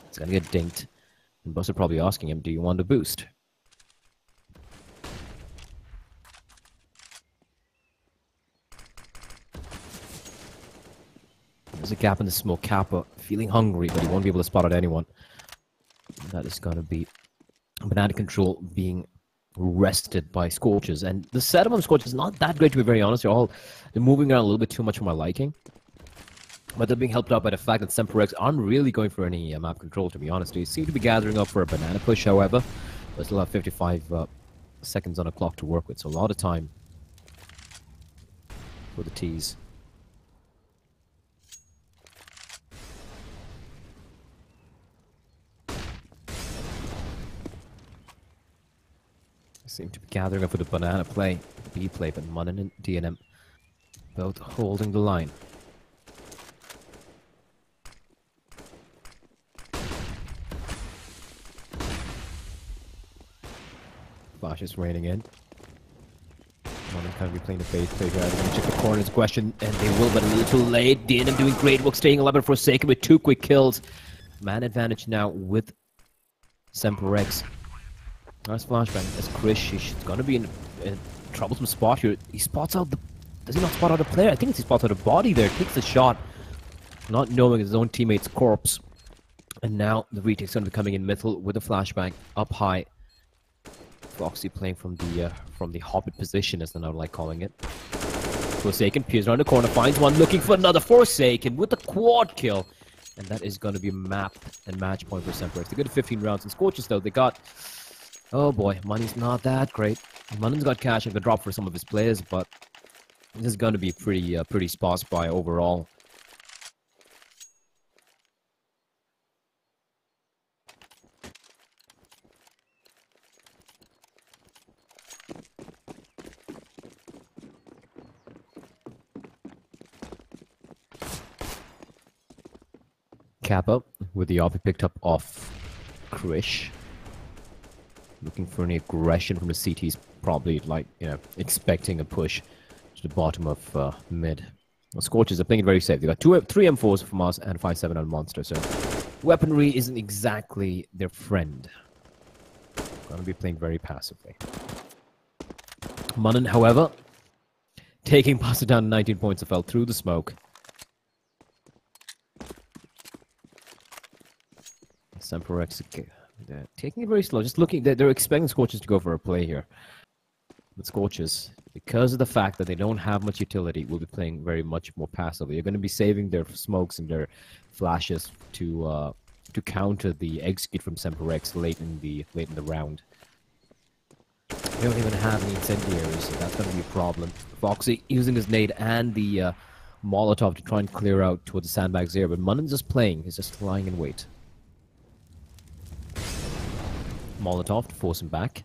It's going to get dinked. And Buster probably asking him, do you want a boost? There's a gap in the smoke. Kappa feeling hungry, but he won't be able to spot out anyone. That is going to be Banana control being wrested by Scorchers. And the setup on Scorchers is not that great, to be very honest. They're moving around a little bit too much for my liking. But they're being helped out by the fact that SemperX aren't really going for any map control, to be honest. They seem to be gathering up for a banana push, however. They still have 55 seconds on a clock to work with, so a lot of time for the tease. They seem to be gathering up for the banana play, B play, but Munin and DNM both holding the line. Flash is raining in. Munin kind of be playing the base play here. They're going to check the corners question, and they will, but a little too late. DNM doing great work, staying alive for Forsaken with 2 quick kills. Man advantage now with SemperX. Nice flashbang as Chris, he's going to be in a troublesome spot here. He spots out the... Does he not spot out a player? I think he spots out a body there. Takes the shot, not knowing his own teammate's corpse. And now the retake's going to be coming in middle with a flashbang up high. Foxy playing from the Hobbit position, as they're now like calling it. Forsaken peers around the corner, finds one, looking for another Forsaken with a quad kill. And that is going to be a map and match point for SemperX. They go to 15 rounds. And Scorchers, though, they got... Oh boy, money's not that great. Munin's got cash and can drop for some of his players, but this is going to be pretty spot spy overall. Kappa with the AWP picked up off Krish. Looking for any aggression from the CTs, probably like, expecting a push to the bottom of mid. Well, Scorchers are playing it very safe. They got 3 M4s from us and 5.7 on Monster, so weaponry isn't exactly their friend. Gonna be playing very passively. Munin, however, taking Pasta down 19 points, fell through the smoke. SemperX taking it very slow, just looking. They're expecting Scorchers to go for a play here. But Scorchers, because of the fact that they don't have much utility, will be playing very much more passively. They're going to be saving their smokes and their flashes to counter the execute from SemperX late in the round. They don't even have any incendiaries, so that's going to be a problem. Foxy using his nade and the Molotov to try and clear out towards the sandbags here, but Munin's just playing. He's just lying in wait. Molotov to force him back.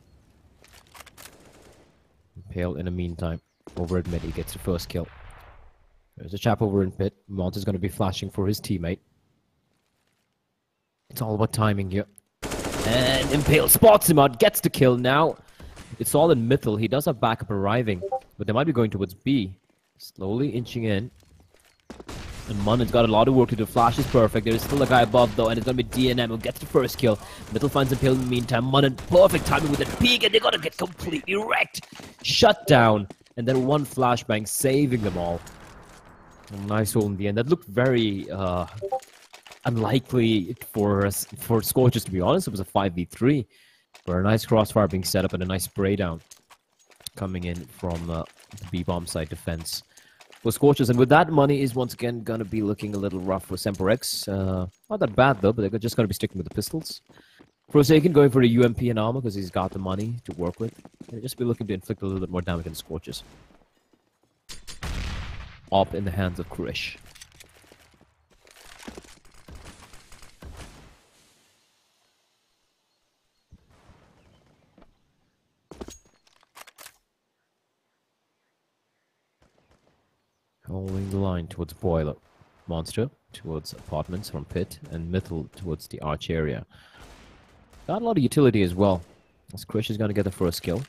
Pale in the meantime, over at mid, he gets the first kill. There's a chap over in pit. Mont is going to be flashing for his teammate. It's all about timing here. And Impale spots him out, gets the kill now. It's all in middle. He does have backup arriving, but they might be going towards B. Slowly inching in. And Munin's got a lot of work to do. Flash is perfect. There is still a guy above, though, and it's going to be DNM who gets the first kill. Middle finds Impale in the meantime. Munin, perfect timing with the peek, and they're going to get completely wrecked. Shut down. And then one flashbang saving them all. A nice hole in the end. That looked very unlikely for Scorchers, to be honest. It was a 5v3. But a nice crossfire being set up and a nice spray down coming in from the B-bomb side defense for Scorchers. And with that, money is once again going to be looking a little rough for SemperX. Not that bad, though, but they're just going to be sticking with the pistols. Forsaken going for the UMP and armor because he's got the money to work with. They'll just be looking to inflict a little bit more damage on Scorchers. Up in the hands of Krish. Holding the line towards Boiler. Monster towards apartments from pit, and Mythal towards the arch area. Got a lot of utility as well. As Krish is going to get the first kill.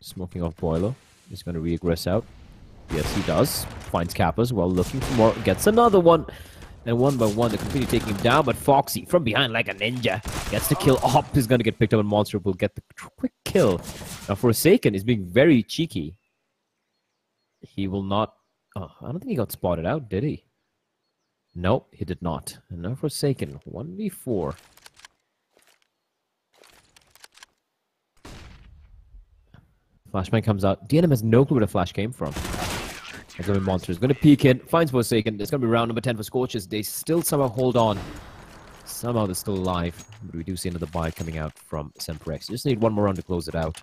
Smoking off Boiler. He's going to re-aggress out. Yes, he does. Finds Kappas while looking for more. Gets another one. And one by one, they continue taking him down. But Foxy, from behind like a ninja, gets the kill. Up is going to get picked up, and Monster will get the quick kill. Now, Forsaken is being very cheeky. He will not... Oh, I don't think he got spotted out, did he? Nope, he did not. And now Forsaken, 1v4. Flashbang comes out. DNM has no clue where the flash came from. There's going to be Monsters. Going to peek in. Finds Forsaken. It's going to be round number 10 for Scorchers. They still somehow hold on. Somehow they're still alive. But we do see another buy coming out from SemperX. Just need one more round to close it out.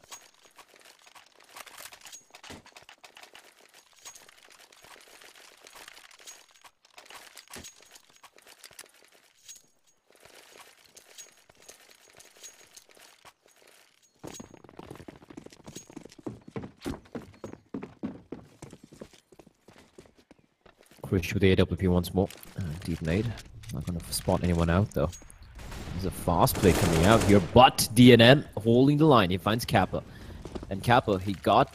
Krish with the AWP once more. Deep nade. Not going to spot anyone out though. There's a fast play coming out here, but DNM holding the line. He finds Kappa. And Kappa, he got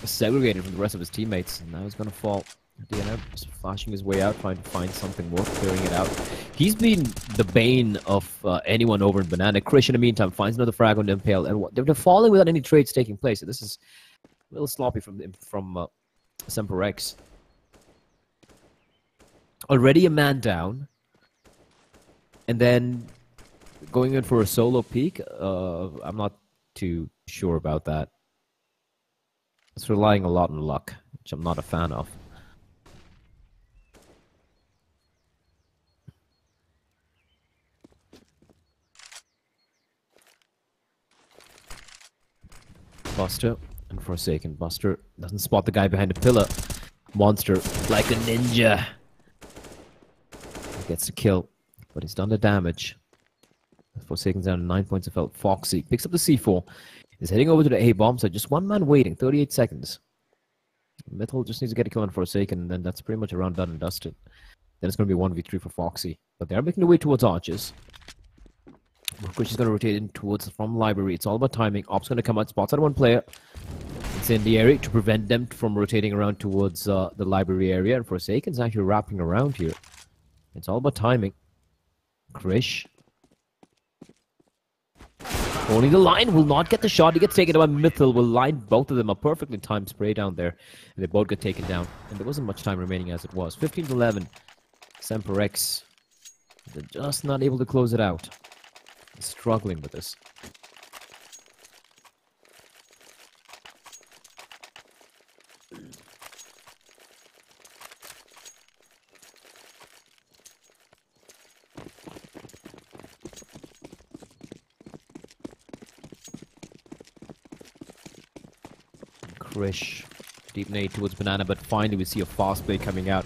segregated from the rest of his teammates. And now he's going to fall. DNM just flashing his way out, trying to find something worth clearing it out. He's been the bane of anyone over in Banana. Krish in the meantime finds another frag on Impale. And they're falling without any trades taking place. So this is a little sloppy from SemperX. Already a man down, and then going in for a solo peek. I'm not too sure about that. It's relying a lot on luck, which I'm not a fan of. Buster and Forsaken. Buster doesn't spot the guy behind the pillar. Monster, like a ninja, gets the kill, but he's done the damage. Forsaken's down to 9 points of health. Foxy picks up the C4. He's heading over to the A-bomb, so just one man waiting. 38 seconds. Metal just needs to get a kill on Forsaken, and then that's pretty much a round done and dusted. Then it's going to be 1v3 for Foxy. But they are making their way towards Arches. Krish is going to rotate in towards from Library. It's all about timing. Op's going to come out, spots out one player. It's in the area to prevent them from rotating around towards the Library area. And Forsaken's actually wrapping around here. It's all about timing. Krish. Only the line will not get the shot. He gets taken down by Mythil. Will line both of them. A perfectly timed spray down there. And they both get taken down. And there wasn't much time remaining as it was. 15-11. SemperX. They're just not able to close it out. They're struggling with this. Krish, deep nade towards Banana, but finally we see a fast play coming out.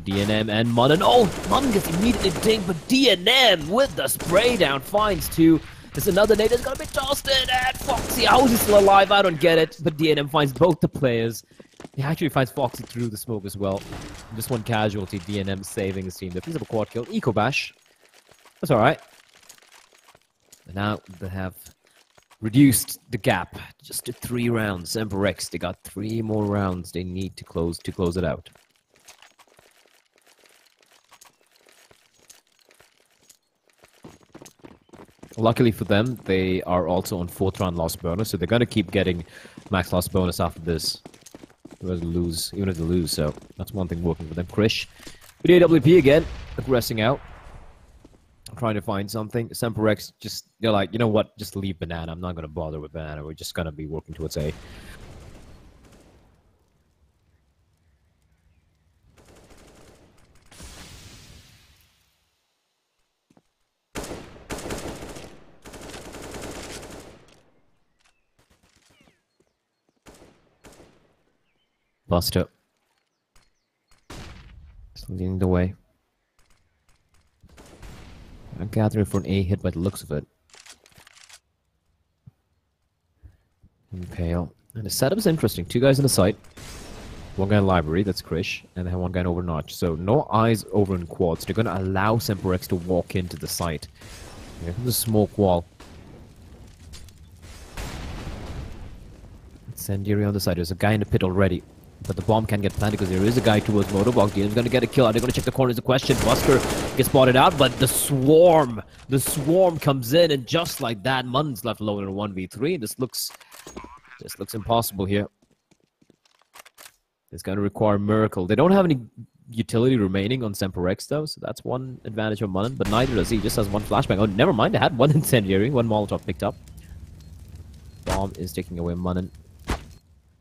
DNM and Munnan. Oh, Munnan gets immediately dinged, but DNM with the spray down finds two. There's another nade that's gonna be tossed in, and Foxy, how is he still alive? I don't get it, but DNM finds both the players. He actually finds Foxy through the smoke as well. Just one casualty, DNM saving his team. They piece up a quad kill. Eco Bash. That's alright. And now they have reduced the gap just to 3 rounds. SemperX, they got 3 more rounds they need to close it out. Luckily for them, they are also on 4th round loss bonus, so they're going to keep getting max loss bonus after this. Even if they lose, so that's one thing working for them. Krish, with the AWP again, aggressing out. Trying to find something. SemperX just, they're like, you know what, just leave Banana. I'm not going to bother with Banana. We're just going to be working towards A. Buster. Just leading the way. I'm gathering for an A hit by the looks of it. Impale. And the setup is interesting. 2 guys in the site. 1 guy in Library, that's Krish. And then 1 guy over Notch. So no eyes over in quads. They're going to allow SemperX to walk into the site. Here comes the smoke wall. Incendiary on the side. There's a guy in the pit already. But the bomb can't get planted because there is a guy towards Motorbog. DM's going to get a kill. Are they going to check the corner is the question. Buster gets spotted out, but the swarm comes in, and just like that, Munnan's left alone in a 1v3. This looks impossible here. It's going to require a miracle. They don't have any utility remaining on SemperX though, so that's one advantage of Munnan, but neither does he. Just has 1 flashbang. Oh, never mind. They had 1 incendiary, 1 Molotov picked up. Bomb is taking away Munnan.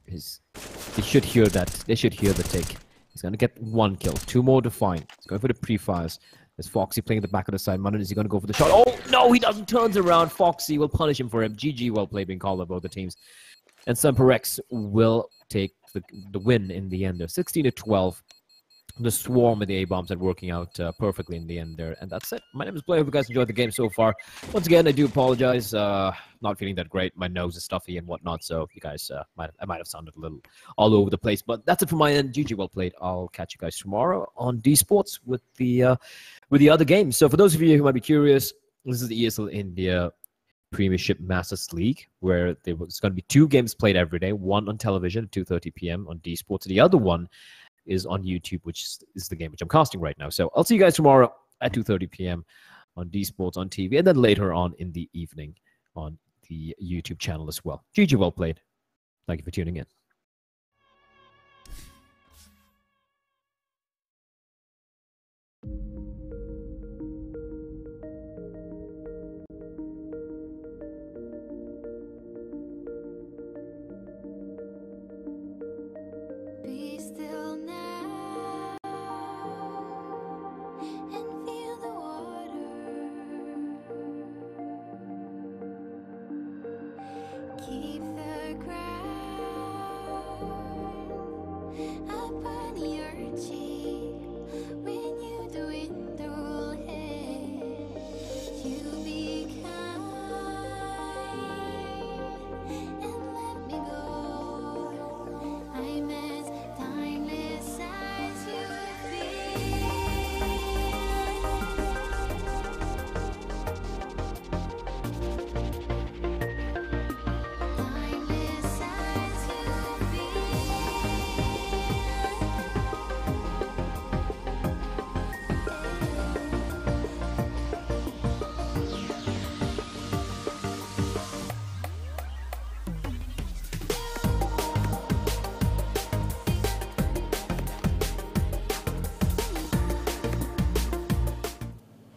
They should hear that. They should hear the take. He's going to get 1 kill. 2 more to find. He's going for the pre-fires. There's Foxy playing at the back of the side. Manan, is he going to go for the shot? Oh, no, he doesn't. Turns around. Foxy will punish him for him. GG, well played, being called by both the teams. And SemperX will take the win in the end there. 16-12. The swarm and the A-bombs are working out perfectly in the end there. And that's it. My name is Blair. Hope you guys enjoyed the game so far. Once again, I do apologize. Not feeling that great. My nose is stuffy and whatnot. So you guys, I might have sounded a little all over the place. But that's it from my end. GG, well played. I'll catch you guys tomorrow on D Sports with the other games. So for those of you who might be curious, this is the ESL India Premiership Masters League, where there's going to be 2 games played every day. One on television at 2:30 p.m. on D Sports. The other one is on YouTube, which is the game which I'm casting right now. So I'll see you guys tomorrow at 2:30 p.m. on D Sports on TV, and then later on in the evening on the YouTube channel as well. GG, well played. Thank you for tuning in. Be still now and feel the water. Keep the ground upon your cheek when you dwindle in. You be kind and let me go. I'm as timeless as you feel. Timeless as you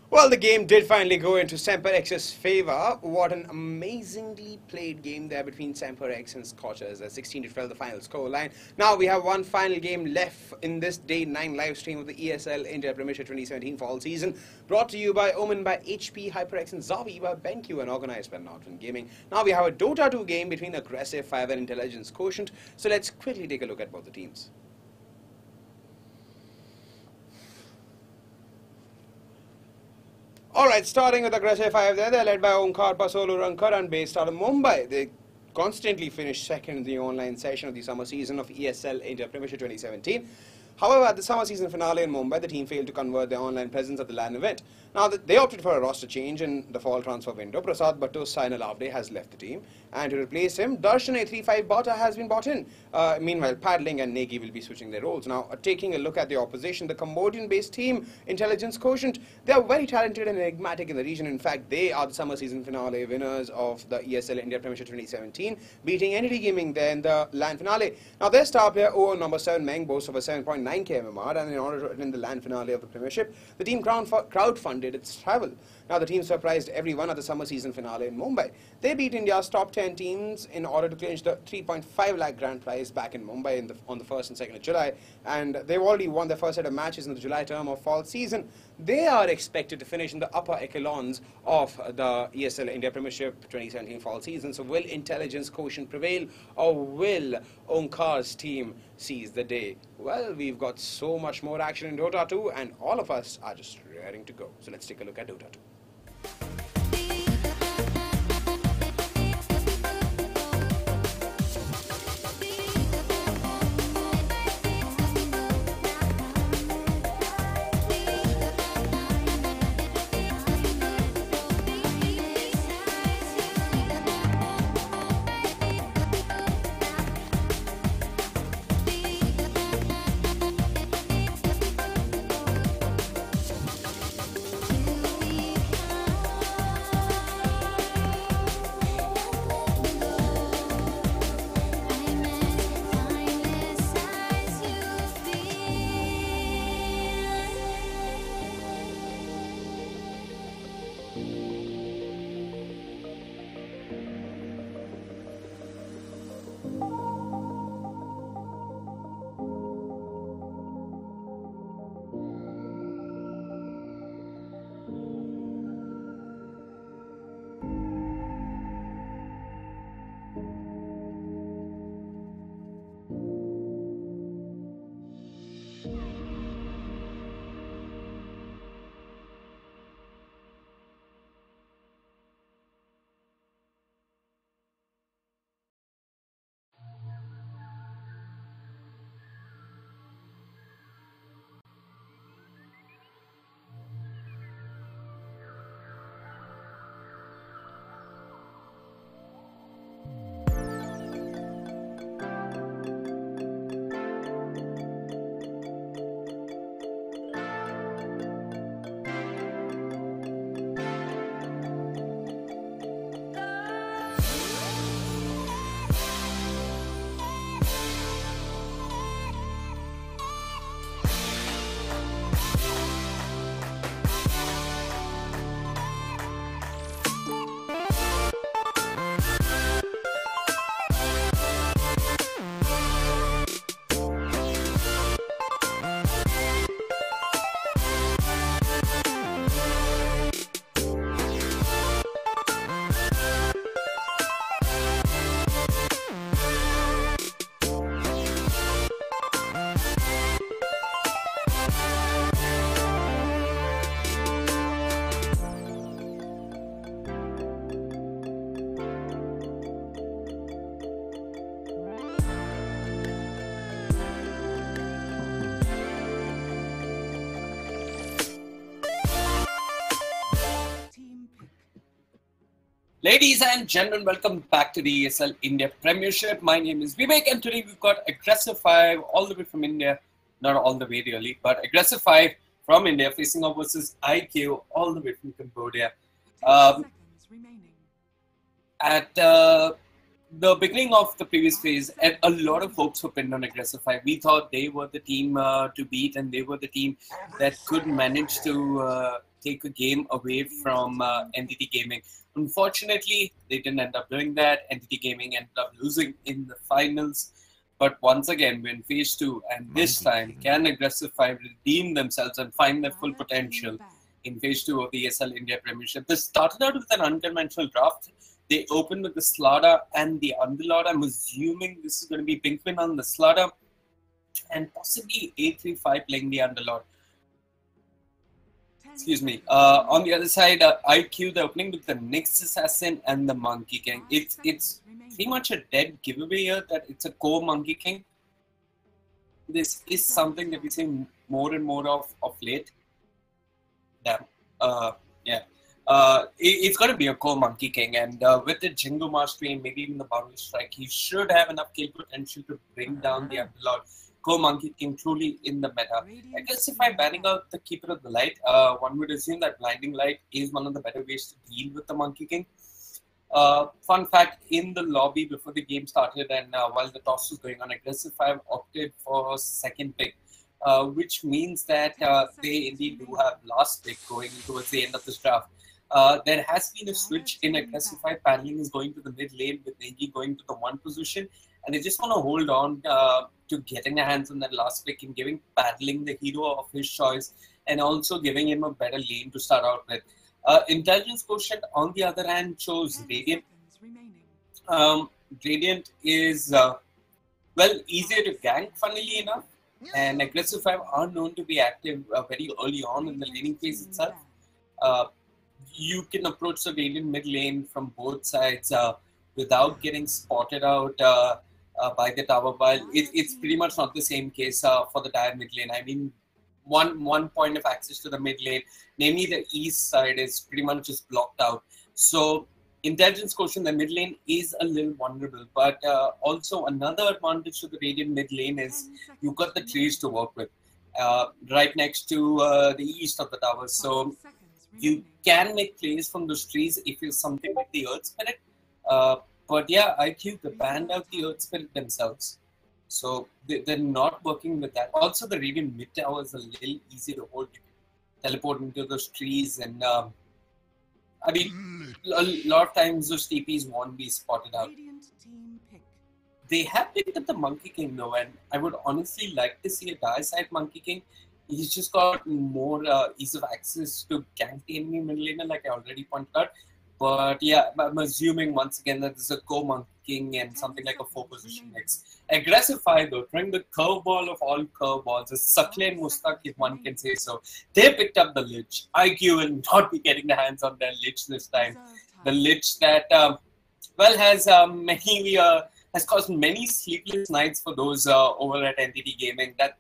Well, the game did finally go into SemperX's favor. What an amazingly played game there between SemperX and Scorchers. 16-12 the final scoreline. Now we have one final game left in this Day 9 live stream of the ESL India Premiership 2017 fall season. Brought to you by Omen by HP, HyperX and Zavi by BenQ and organized by Norton Gaming. Now we have a Dota 2 game between Aggressive 5 and Intelligence Quotient. So let's quickly take a look at both the teams. Alright, starting with Aggressive 5 there, they're led by Omkar Pasolu Rankaran based out of Mumbai. They constantly finish second in the online session of the summer season of ESL India Premiership 2017. However, at the summer season finale in Mumbai, the team failed to convert their online presence at the LAN event. Now, they opted for a roster change in the fall transfer window. Prasad Bhatto's Saina Lavde has left the team. And to replace him, Darshan A35 Bata has been brought in. Meanwhile, Paddling and Negi will be switching their roles. Now, taking a look at the opposition, the Cambodian-based team, Intelligence Quotient, they are very talented and enigmatic in the region. In fact, they are the summer season finale winners of the ESL India Premiership 2017, beating NTT Gaming there in the LAN finale. Now, their star player, OO number 7 Meng, boasts of a 7.9k MMR, and in order to attend the LAN finale of the Premiership, the team crowdfunded its travel. Now, the team surprised everyone at the summer season finale in Mumbai. They beat India's top 10 teams in order to clinch the 3.5 lakh grand prize back in Mumbai on the 1st and 2nd of July. And they've already won their first set of matches in the July term of fall season. They are expected to finish in the upper echelons of the ESL India Premiership 2017 fall season. So will Intelligence Quotient prevail, or will Omkar's team seize the day? Well, we've got so much more action in Dota 2, and all of us are just raring to go. So let's take a look at Dota 2. Ladies and gentlemen, welcome back to the ESL India Premiership. My name is Vivek, and today we've got Aggressive 5 all the way from India. Not all the way really, but Aggressive 5 from India facing off versus IQ all the way from Cambodia. At the beginning of the previous phase, a lot of hopes were pinned on Aggressive 5. We thought they were the team to beat, and they were the team that could manage to take a game away from NTT Gaming. Unfortunately, they didn't end up doing that. NTT Gaming ended up losing in the finals. But once again, we're in phase 2, and this time, can Aggressive 5 redeem themselves and find their full potential in phase 2 of the ESL India Premiership? This started out with an unconventional draft. They opened with the Slaughter and the Underlord. I'm assuming this is going to be Pinkman on the Slaughter and possibly A35 playing the Underlord. Excuse me. On the other side, IQ, they're opening with the Nyx Assassin and the Monkey King. It's pretty much a dead giveaway here that it's a core Monkey King. This is something that we see more and more of late. Damn. Yeah. It's going to be a core Monkey King, and with the Jingo Mastery and maybe even the Boundary Strike, he should have enough kill potential to bring down the Underlord. Core Monkey King truly in the meta. I guess if I'm banning out the Keeper of the Light, one would assume that Blinding Light is one of the better ways to deal with the Monkey King. Fun fact, in the lobby before the game started and while the toss was going on, Aggressive 5 opted for second pick, which means that they indeed do have last pick going towards the end of this draft. There has been a switch in Aggressive 5. Paddling is going to the mid lane with Negi going to the 1 position, and they just want to hold on to getting their hands on that last pick and giving Paddling the hero of his choice and also giving him a better lane to start out with. Intelligence Quotient, on the other hand, chose Radiant. Radiant is, well, easier to gank, funnily enough, and Aggressive 5 are known to be active very early on in the laning phase itself. You can approach the Radiant mid lane from both sides without getting spotted out by the tower. While it's pretty much not the same case for the dire mid lane. I mean, one point of access to the mid lane, namely the east side, is pretty much just blocked out. So Intelligence Quotient, the mid lane is a little vulnerable, but also another advantage to the Radiant mid lane is you've got the trees to work with right next to the east of the tower. So you can make plays from those trees if you're something like the Earth Spirit. But yeah, IQ, they banned out the Earth Spirit themselves. So they're not working with that. Also, the Radiant mid tower is a little easy to hold. You can teleport into those trees, and I mean, a lot of times those TPs won't be spotted out. They have picked up the Monkey King though, and I would honestly like to see a dire side Monkey King. He's just got more ease of access to gank the enemy mid laner, like I already pointed out. But yeah, I'm assuming once again that this is a co-Monkey King and something like a 4-position mix. Aggressive 5 though, throwing the curveball of all curveballs, a succulent Mustaq if one can say so. They picked up the Lich. IQ will not be getting their hands on their Lich this time. The Lich that, well, has caused many sleepless nights for those over at NTT Gaming. That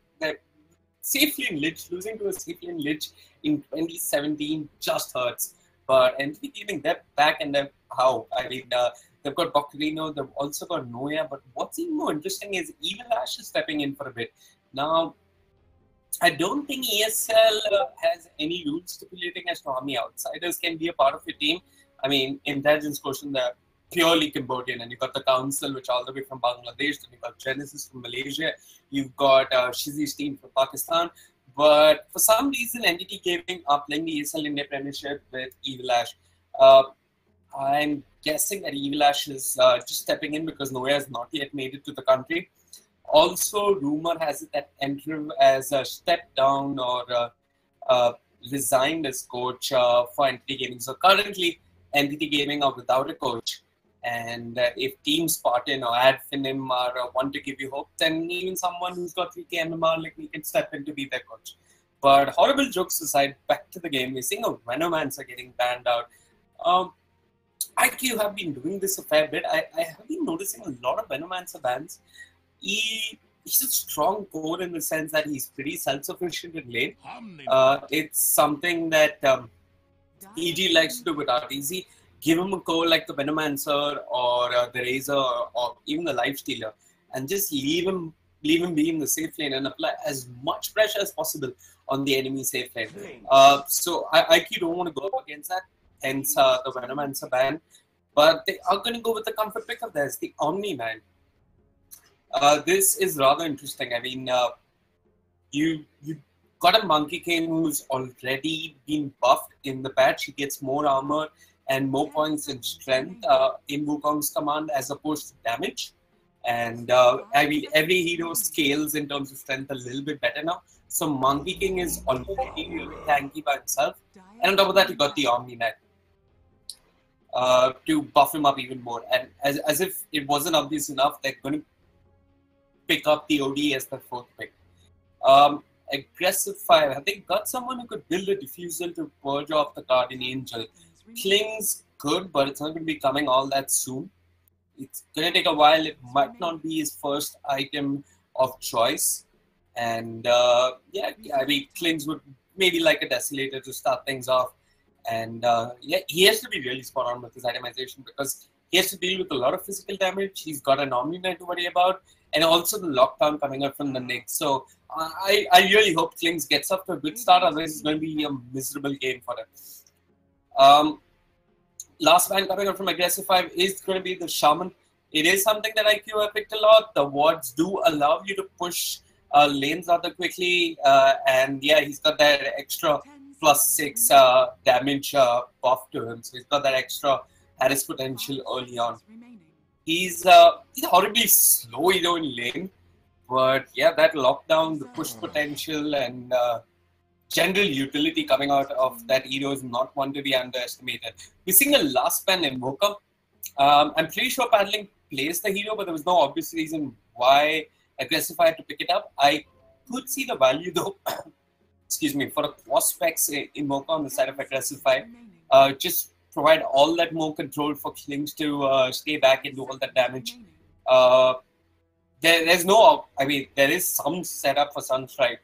Safely Lich, losing to a Safely Lich in 2017 just hurts. But NTT Gaming, they're back, and they're how? I mean, they've got Bocarino, they've also got Noya, but what's even more interesting is Evil Ash is stepping in for a bit. Now, I don't think ESL has any rules stipulating as to how many outsiders can be a part of your team. I mean, Intelligence Quotient, they're purely Cambodian, and you've got the Council, which all the way from Bangladesh, then you've got Genesis from Malaysia, you've got Shizzy's team from Pakistan. But for some reason, NTT Gaming are playing the ESL India Premiership with Evil Ash. I'm guessing that Evil Ash is just stepping in because Noya has not yet made it to the country. Also, rumor has it that Entrim has stepped down or resigned as coach for NTT Gaming. So currently, NTT Gaming are without a coach. And if Team Spartan or Adfinim are one to give you hope, then even someone who's got 3k MMR like me can step in to be their coach. But horrible jokes aside, back to the game. We're seeing a Venomancer getting banned out. IQ have been doing this a fair bit. I have been noticing a lot of Venomancer bans. He's a strong core in the sense that he's pretty self-sufficient in lane. It's something that EG likes to do without easy. give him a core like the Venomancer or the Razor or even the Lifestealer, and just leave him be in the safe lane and apply as much pressure as possible on the enemy safe lane. So IQ don't want to go up against that, hence the Venomancer ban. But they are going to go with the comfort pick of theirs, the Omni Man. This is rather interesting. I mean, you got a Monkey King who's already been buffed in the patch. He gets more armor and more points in strength in Wukong's command as opposed to damage. And I mean, every hero scales in terms of strength a little bit better now. So Monkey King is already really tanky by himself. And on top of that, you got the Omni Knight to buff him up even more. And as if it wasn't obvious enough, they're going to pick up the OD as the fourth pick. Aggressive 5. Have they got someone who could build a diffusal to purge off the Guardian Angel? Kling's good, but it's not going to be coming all that soon. It's going to take a while. It might not be his first item of choice. And yeah, I mean, Kling's would maybe like a Desolator to start things off. And yeah, he has to be really spot on with his itemization because he has to deal with a lot of physical damage. He's got an Omni Knight to worry about. And also the lockdown coming up from the Nyx. So I really hope Klings gets up to a good start, otherwise it's going to be a miserable game for them. Last man coming up from Aggressive 5 is going to be the Shaman. It is something that IQ have picked a lot. The wards do allow you to push lanes rather quickly. And yeah, he's got that extra +6 damage buff to him. So he's got that extra Harris potential early on. He's horribly slow in lane, but yeah, that lockdown, the push potential, and general utility coming out of that hero is not one to be underestimated. We're seeing a last man Invoker. I'm pretty sure Paddling plays the hero, but there was no obvious reason why Aggressive had to pick it up. I could see the value though, excuse me, for a Prospex Invoker on the side of Aggressive 5. Just provide all that more control for Klings to stay back and do all that damage. There's no, I mean, there is some setup for Sunstrike,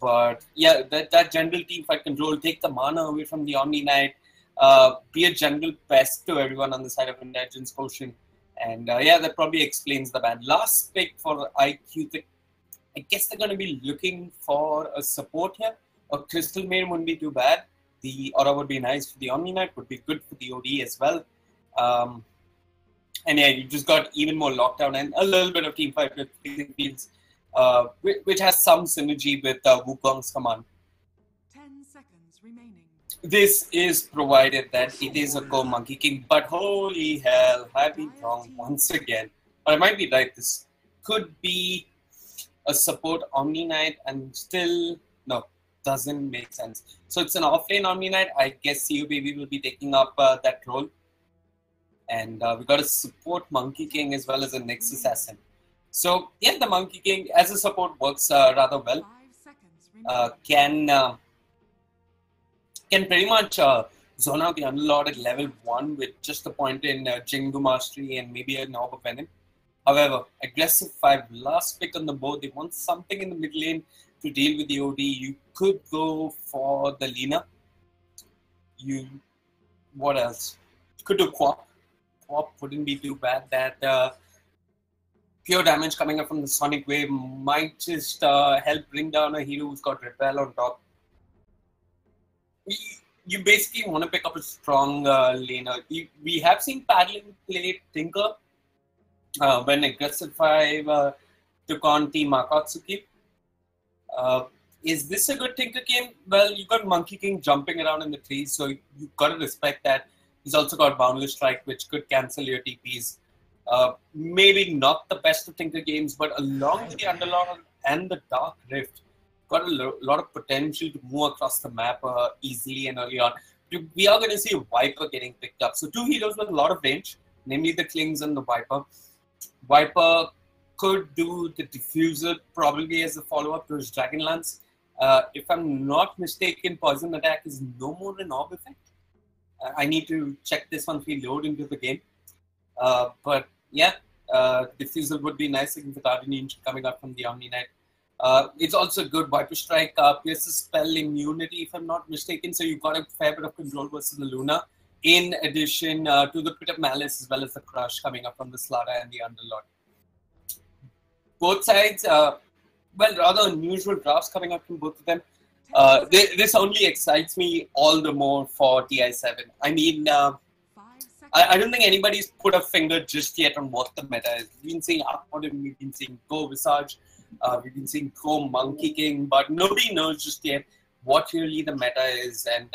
but yeah, that general team fight control, take the mana away from the Omni Knight, be a general pest to everyone on the side of Intelligence Quotient, and yeah, that probably explains the ban. Last pick for IQ, I guess they're going to be looking for a support here. A Crystal Maid wouldn't be too bad. The Aura would be nice for the Omni Knight, would be good for the OD as well. And yeah, you just got even more lockdown and a little bit of team fight with Freezing Fields, which has some synergy with Wukong's command. 10 seconds remaining. This is provided that it is a core Monkey King, but holy hell, I've been wrong once again. Or I might be right, this could be a support Omni Knight and still, no, doesn't make sense. So it's an offlane Omni Knight. I guess CUBB will be taking up that role. And we got a support Monkey King as well as a Nyx Assassin. So yeah, the Monkey King as a support works rather well. Can pretty much zone out the Unlord at level 1 with just a point in Jingu Mastery and maybe an Orb of Venom. However, Aggressive 5, last pick on the board, they want something in the mid lane to deal with the OD. You could go for the Lina. What else? You could do Quap. Quap wouldn't be too bad. That pure damage coming up from the Sonic Wave might just help bring down a hero who's got Repel on top. You basically want to pick up a strong laner. We have seen Paddling play Tinker when Aggressive 5 took on Team Akatsuki. Is this a good Tinker game? Well, you got Monkey King jumping around in the trees, so you've got to respect that. He's also got Boundless Strike, which could cancel your TPs. Maybe not the best of Tinker games, but along with the Underlord and the Dark Rift, got a lot of potential to move across the map easily and early on. We are going to see Viper getting picked up. So 2 heroes with a lot of range, namely the Klings and the Viper. Viper could do the Diffuser probably as a follow-up to his Dragonlance. If I'm not mistaken, Poison Attack is no more an orb effect. I need to check this once we load into the game. But yeah, Diffuser would be nice against the Guardian Angel coming up from the Omni Knight. It's also good. Viper Strike pierces spell immunity, if I'm not mistaken. So you've got a fair bit of control versus the Luna. in addition to the Pit of Malice as well as the Crush coming up from the Slaughter and the Underlord. Both sides, well, rather unusual drafts coming up from both of them. This only excites me all the more for TI7. I mean, I don't think anybody's put a finger just yet on what the meta is. We've been seeing Acrid, we've been seeing Go Visage, we've been seeing Go Monkey King, but nobody knows just yet what really the meta is. And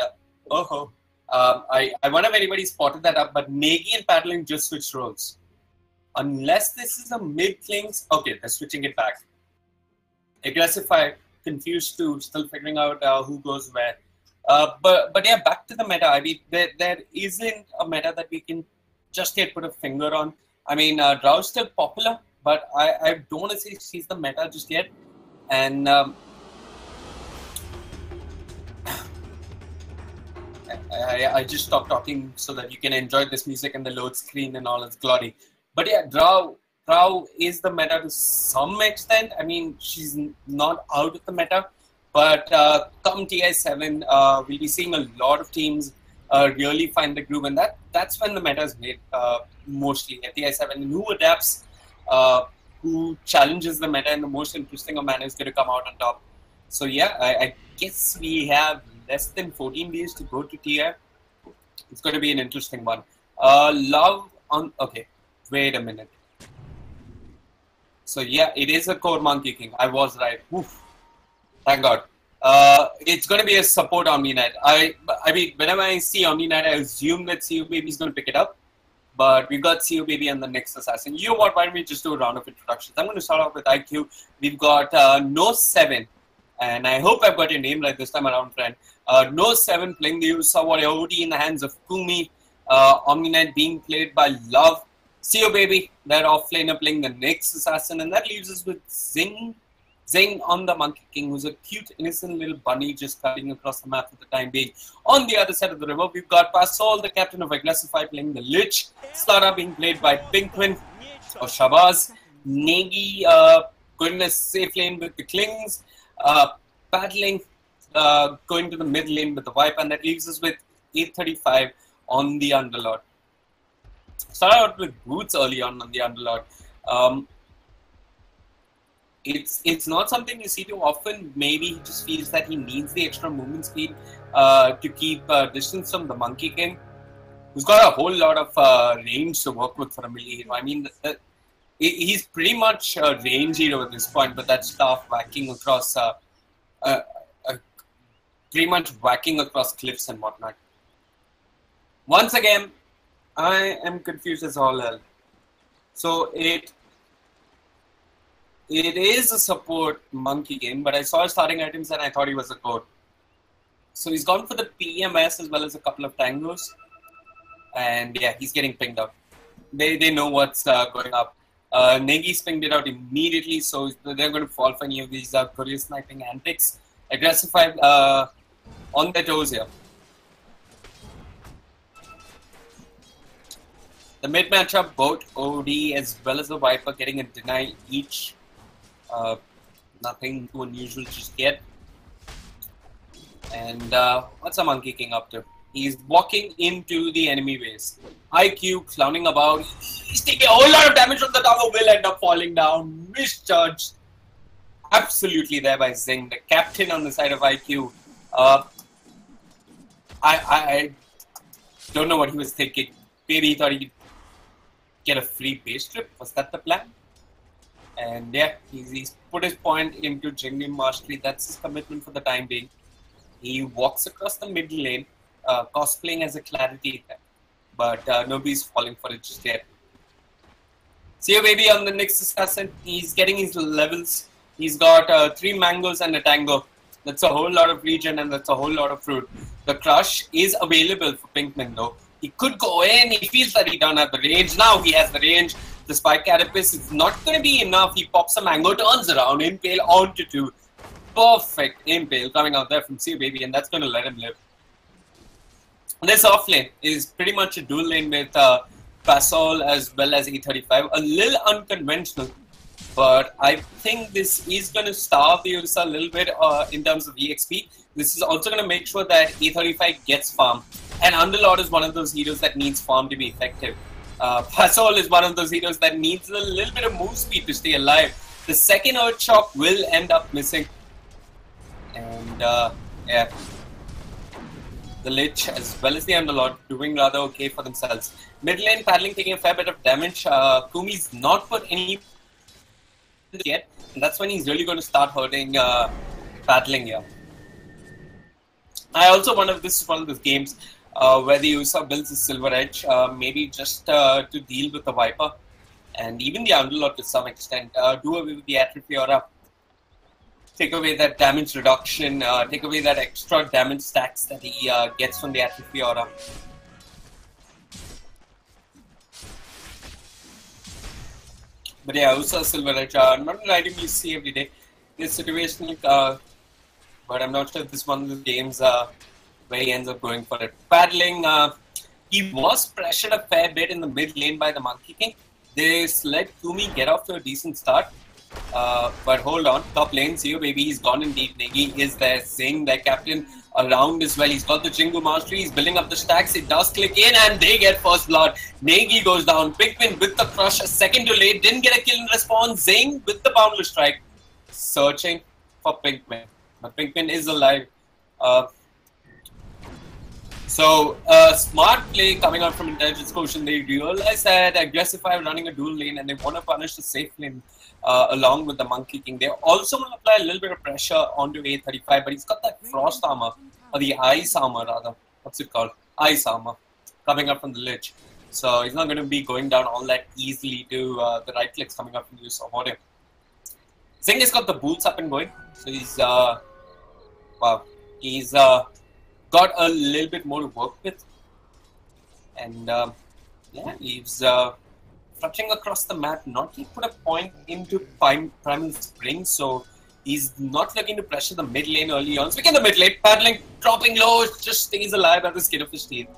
I wonder if anybody spotted that up, but Negi and Paddling just switched roles. Unless this is a mid-clings, okay, they're switching it back. Aggressive Fire, confused too, still figuring out who goes where. But yeah, back to the meta. I mean, there isn't a meta that we can just yet put a finger on. I mean, Drow's still popular, but I don't want to say she's the meta just yet. And I just stopped talking so that you can enjoy this music and the load screen and all its glory. But yeah, Drow is the meta to some extent. I mean, she's not out of the meta. But come TI7, we'll be seeing a lot of teams really find the groove. And that's when the meta is made, mostly at TI7. And who adapts, who challenges the meta in the most interesting of manner is going to come out on top. So yeah, I guess we have less than 14 days to go to TI. It's going to be an interesting one. Okay, wait a minute. So yeah, it is a core Monkey King. I was right. Oof. Thank God. It's going to be a support OmniKnight. I mean, whenever I see OmniKnight, I assume that CO Baby is going to pick it up. But we've got CO Baby and the next assassin. You know what? Why don't we just do a round of introductions? I'm going to start off with IQ. We've got No7. And I hope I've got your name right this time around, friend. No7 playing the Ursa Warrior OD in the hands of Kumi. OmniKnight being played by Love. CO Baby, their offlaner playing the next assassin. And that leaves us with Zing on the Monkey King, who's a cute, innocent little bunny just cutting across the map for the time being. On the other side of the river, we've got Pasol, the captain of Aggressify, playing the Lich. Slaughter being played by Pinkwin or Shabazz. Negi going in a safe lane with the Klings. Paddling going to the mid lane with the Viper, and that leaves us with 835 on the Underlord. Started out with Boots early on the Underlord. It's not something you see too often. Maybe he just feels that he needs the extra movement speed to keep distance from the Monkey King, who's got a whole lot of range to work with for a melee hero. I mean, he's pretty much a range hero at this point, but that staff whacking across, pretty much whacking across cliffs and whatnot. Once again, I am confused as all hell. So it is a support Monkey King, but I saw his starting items and I thought he was a core. So he's gone for the PMS as well as a couple of tangos. And yeah, he's getting pinged up. They know what's going up. Negi's pinged it out immediately, so they're going to fall for any of these courier sniping antics. Aggressify on their toes here. The mid matchup, both OD as well as the Viper getting a deny each. Nothing too unusual just yet. And what's a Monkey King up to? He's walking into the enemy base. IQ clowning about. He's taking a whole lot of damage from the tower. Will end up falling down. Misjudged. Absolutely there by Zing, the captain on the side of IQ. I don't know what he was thinking. Maybe he thought he'd get a free base trip. Was that the plan? And yeah, he's put his point into Jingnim Mastery. That's his commitment for the time being. He walks across the mid lane, cosplaying as a Clarity there. But nobody's falling for it just yet. CO Baby on the next assassin. He's getting his levels. He's got 3 mangoes and a tango. That's a whole lot of regen and that's a whole lot of fruit. The Crush is available for Pinkman though. He could go in. He feels that he doesn't have the range. Now he has the range. The Spike Carapace is not going to be enough. He pops a mango, turns around, impale onto 2. Perfect impale coming out there from CO Baby, and that's going to let him live. This off lane is pretty much a dual lane with Pasol as well as E35. A little unconventional, but I think this is going to starve the Ursa a little bit in terms of EXP. This is also going to make sure that E35 gets farm. And Underlord is one of those heroes that needs farm to be effective. Pasol is one of those heroes that needs a little bit of move speed to stay alive. The second Earth Shock will end up missing. And yeah, the Lich as well as the Underlord doing rather okay for themselves. Mid lane Paddling taking a fair bit of damage. Kumi's not put any yet, and that's when he's really going to start hurting Paddling here. I also wonder if this is one of those games where the user builds a Silver Edge, maybe just to deal with the Viper and even the Underlord to some extent. Do away with the Acrid Fiora, take away that damage reduction, take away that extra damage stacks that he gets from the Acrid Fiora. But yeah, also Silver Edge, not an item you see every day. This situation, but I'm not sure if this is one of the games where he ends up going for it. Paddling, he was pressured a fair bit in the mid lane by the Monkey King. This let Kumi get off to a decent start. But hold on, top lane, see you baby, he's gone indeed. Negi is there, Singh, their captain, around as well. He's got the Jingu Mastery, he's building up the stacks, it does click in and they get first blood. Negi goes down, Pikmin with the crush, a second too late, didn't get a kill in response. Zing with the Boundless Strike, searching for Pikmin. But Pikmin is alive. So, smart play coming out from Intelligence Quotient. They realize that Aggressive are running a dual lane and they want to punish the safe lane along with the Monkey King. They also want to apply a little bit of pressure onto A35, but he's got that Frost Armor, or the Ice Armor rather. What's it called? Ice Armor coming up from the Lich. So, he's not going to be going down all that easily to the right clicks coming up from the use of audio. Zing has got the boots up and going. So, he's wow, he's got a little bit more to work with, and yeah, he's fluttering across the map. Not yet put a point into Primal Spring, so he's not looking to pressure the mid lane early on. Speaking of the mid lane, Paddling dropping low, just stays alive at the skin of his teeth.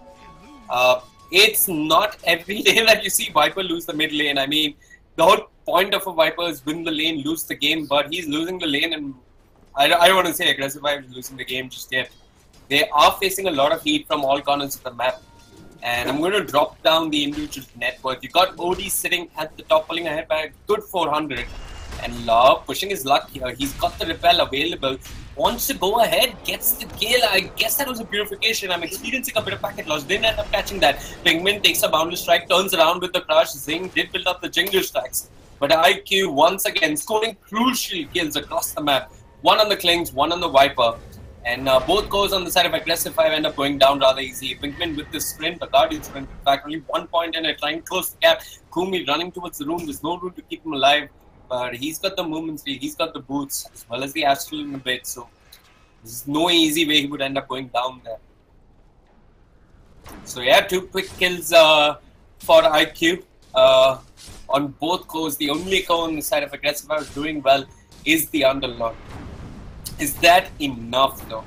It's not every day that you see Viper lose the mid lane. I mean, the whole point of a Viper is win the lane, lose the game, but he's losing the lane, and I don't want to say Aggressive Viper is losing the game just yet. They are facing a lot of heat from all corners of the map. And I'm going to drop down the individual net worth. You got OD sitting at the top, pulling ahead by a good 400. And Love pushing his luck here. He's got the repel available. Wants to go ahead, gets the kill. I guess that was a purification. I'm experiencing a bit of packet loss. Didn't end up catching that. Pingman takes a Boundless Strike, turns around with the crush. Zing did build up the Jingle stacks. But IQ once again scoring crucial kills across the map. One on the Klings, one on the Viper. And both goes on the side of Aggressive 5 end up going down rather easily. Pinkman with the sprint, the Guardian sprint, in fact only 1 point in it, trying to close the gap. Kumi running towards the room, there's no room to keep him alive. But he's got the movement speed, he's got the boots, as well as the Astral in the bit, so there's no easy way he would end up going down there. So yeah, 2 quick kills for IQ. On both cores, the only core on the side of Aggressive 5 doing well is the Underlord. Is that enough though?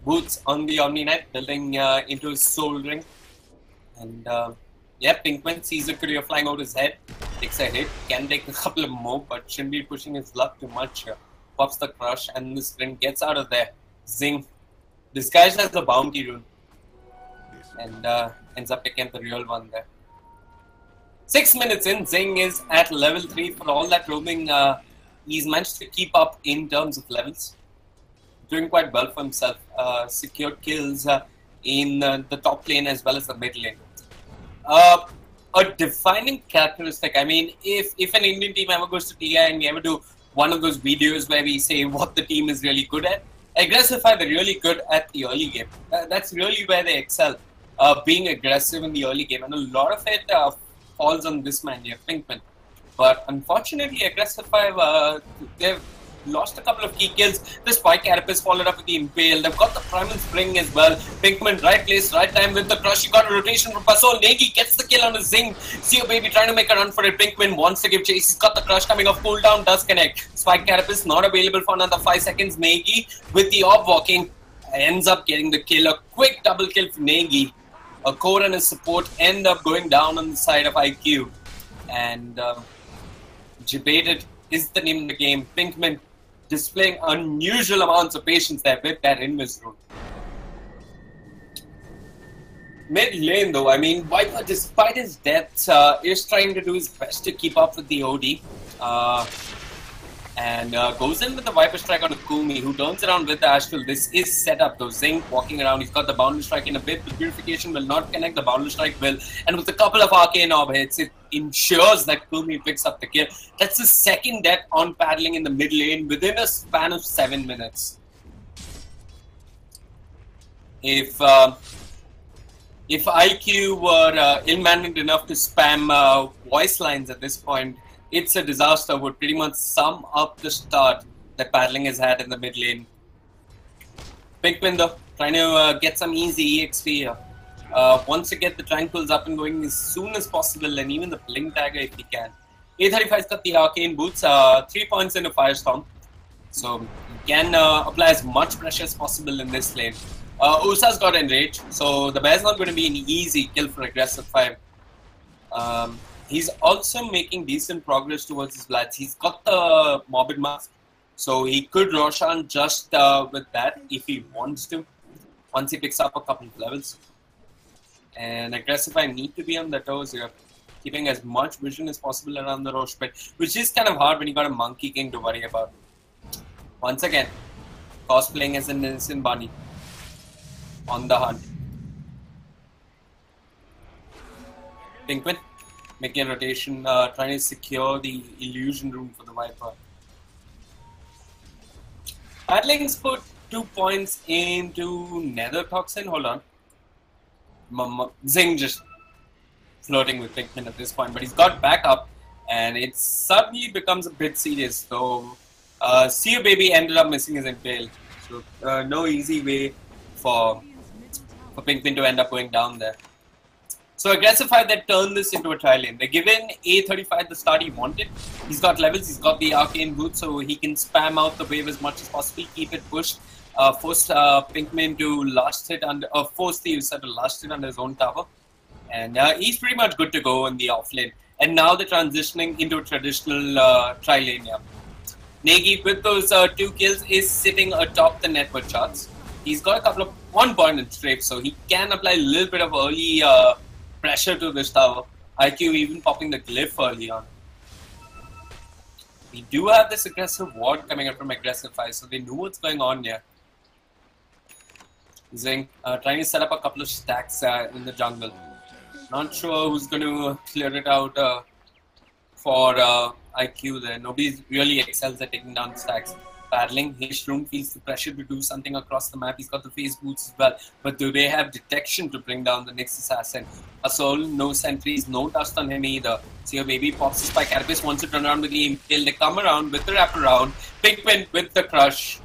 Boots on the Omni Knight, building into his soul ring. And yeah, Pinkman sees a career flying out his head, takes a hit, can take a couple of more, but shouldn't be pushing his luck too much here. Pops the crush and the sprint gets out of there. Zing. Disguised as the bounty rune. And ends up picking the real one there. 6 minutes in, Zing is at level 3 for all that roaming. He's managed to keep up in terms of levels. Doing quite well for himself. Secured kills in the top lane as well as the mid lane. A defining characteristic, I mean, if an Indian team ever goes to TI and we ever do one of those videos where we say what the team is really good at, Aggressive 5 are really good at the early game. That's really where they excel. Being aggressive in the early game, and a lot of it falls on this man here, Pinkman. But unfortunately, Aggressive 5, they've lost a couple of key kills. The Spike Carapace followed up with the Impale. They've got the Primal Spring as well. Pinkman, right place, right time with the crush. You got a rotation from Pasol. Negi gets the kill on a Zing. See you, baby, trying to make a run for it. Pinkman wants to give chase. He's got the crush coming off. Cooldown does connect. Spike Carapace not available for another 5 seconds. Negi with the orb walking ends up getting the kill. A quick double kill for Negi. Gore and his support end up going down on the side of IQ. And debated is the name of the game. Pinkman displaying unusual amounts of patience there with that invis rune. Mid lane though, I mean, Viper, despite his death, is trying to do his best to keep up with the OD. And goes in with the Viper Strike on Akumi, who turns around with the Astral. This is set up though. Zing walking around, he's got the Boundless Strike in a bit. The Purification will not connect, the Boundless Strike will. And with a couple of Arcane Orb hits, it ensures that Akumi picks up the kill. That's his second death on paddling in the mid lane within a span of 7 minutes. If IQ were ill-mannered enough to spam voice lines at this point, it's a disaster. Would pretty much sum up the start that paddling has had in the mid lane. Pinkman though, trying to get some easy EXP here. Wants to get the Tranquils up and going as soon as possible, and even the Blink Dagger if he can. A35's got the Arcane Boots, 3 points into Firestorm. So he can apply as much pressure as possible in this lane. Ursa's got Enrage, so the Bear's not going to be an easy kill for Aggressive 5. He's also making decent progress towards his Blades. He's got the Morbid Mask, so he could Roshan just with that if he wants to, once he picks up a couple of levels. And Aggressive 5 need to be on the toes here, keeping as much vision as possible around the Roche pit, which is kind of hard when you got a Monkey King to worry about. Once again, cosplaying as an innocent bunny. On the hunt. Pinkman making a rotation, trying to secure the illusion room for the Viper. Paddling's put 2 points into Nether Toxin. Hold on. Zing just flirting with Pinkman at this point, but he's got back up, and it suddenly becomes a bit serious. Though, See You Baby ended up missing his impale, so no easy way for Pinkman to end up going down there. So Aggressive 5 that turned this into a trial lane. They're given A35 the start he wanted. He's got levels, he's got the Arcane Boot, so he can spam out the wave as much as possible, keep it pushed, force Pinkman to last hit under, force the user to last hit under his own tower. And he's pretty much good to go in the off lane. And now they're transitioning into a traditional tri lane here. Negi with those 2 kills is sitting atop the network charts. He's got a couple of 1 point in strafe, so he can apply a little bit of early pressure to this tower. IQ even popping the glyph early on. We do have this aggressive ward coming up from Aggressive 5, so they know what's going on here. Zing trying to set up a couple of stacks in the jungle. Not sure who's going to clear it out for IQ there. Nobody really excels at taking down stacks. Paddling, Hishroom feels the pressure to do something across the map. He's got the phase boots as well. But do they have detection to bring down the next assassin? Assault, no sentries, no dust on him either. See your baby pops his spike. Carapace wants to turn around with the impale. They come around with the wraparound. Pinkman with the crush.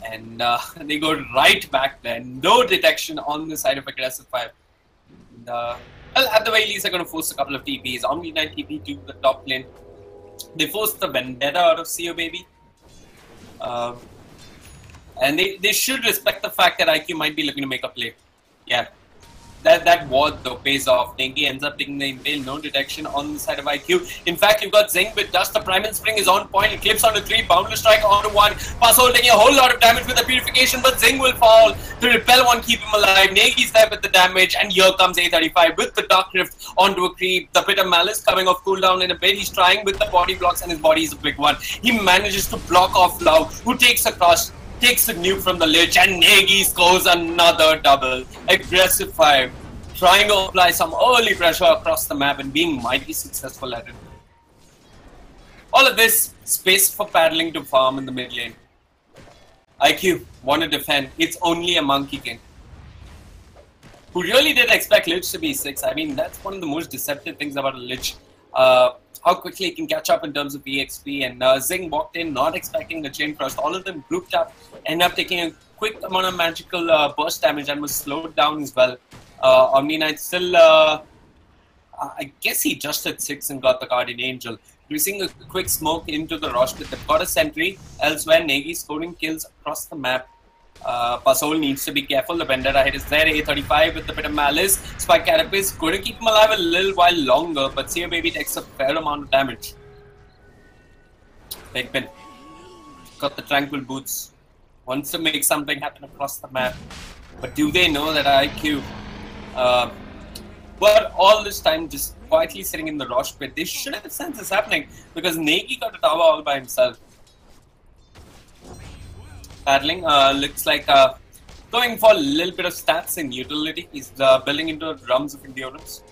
And they go right back there. No detection on the side of Aggressive 5. And, well, at the very least, they're going to force a couple of TPs. Omni Knight TP to the top lane. They forced the Vendetta out of See Your Baby. And they should respect the fact that IQ might be looking to make a play. Yeah. That ward though pays off. Negi ends up taking the impale, no detection on the side of IQ. In fact, you've got Zing with Dust. The Primal Spring is on point. It clips onto 3, Boundless Strike onto 1. Passhole taking a whole lot of damage with the Purification, but Zing will fall to repel 1, keep him alive. Negi's there with the damage, and here comes A35 with the Dark Rift onto a creep. The Pit of Malice coming off cooldown in a bit. He's trying with the body blocks, and his body is a big one. He manages to block off Love, who takes a cross, takes a nuke from the Lich, and Negi scores another double. Aggressive 5. Trying to apply some early pressure across the map and being mighty successful at it. All of this, space for paddling to farm in the mid lane. IQ, want to defend. It's only a Monkey King. Who really did expect Lich to be 6. I mean, that's one of the most deceptive things about a Lich. How quickly he can catch up in terms of EXP. And Zing walked in not expecting the chain first. All of them grouped up, ended up taking a quick amount of magical burst damage and was slowed down as well. Omni Knight still, I guess he just hit 6 and got the Guardian Angel. We're seeing a quick smoke into the Rosh pit. They've got a sentry. Elsewhere, Negi scoring kills across the map. Pasol needs to be careful. The Vendetta hit is there. A35 with the Pit of Malice. Spike Carapace going to keep him alive a little while longer, but See Your Baby takes a fair amount of damage. Pinkman got the tranquil boots. Wants to make something happen across the map. But do they know that IQ were all this time just quietly sitting in the Rosh pit? They should have sensed this happening because Negi got a tower all by himself. Paddling looks like going for a little bit of stats and utility. He's building into drums of endurance.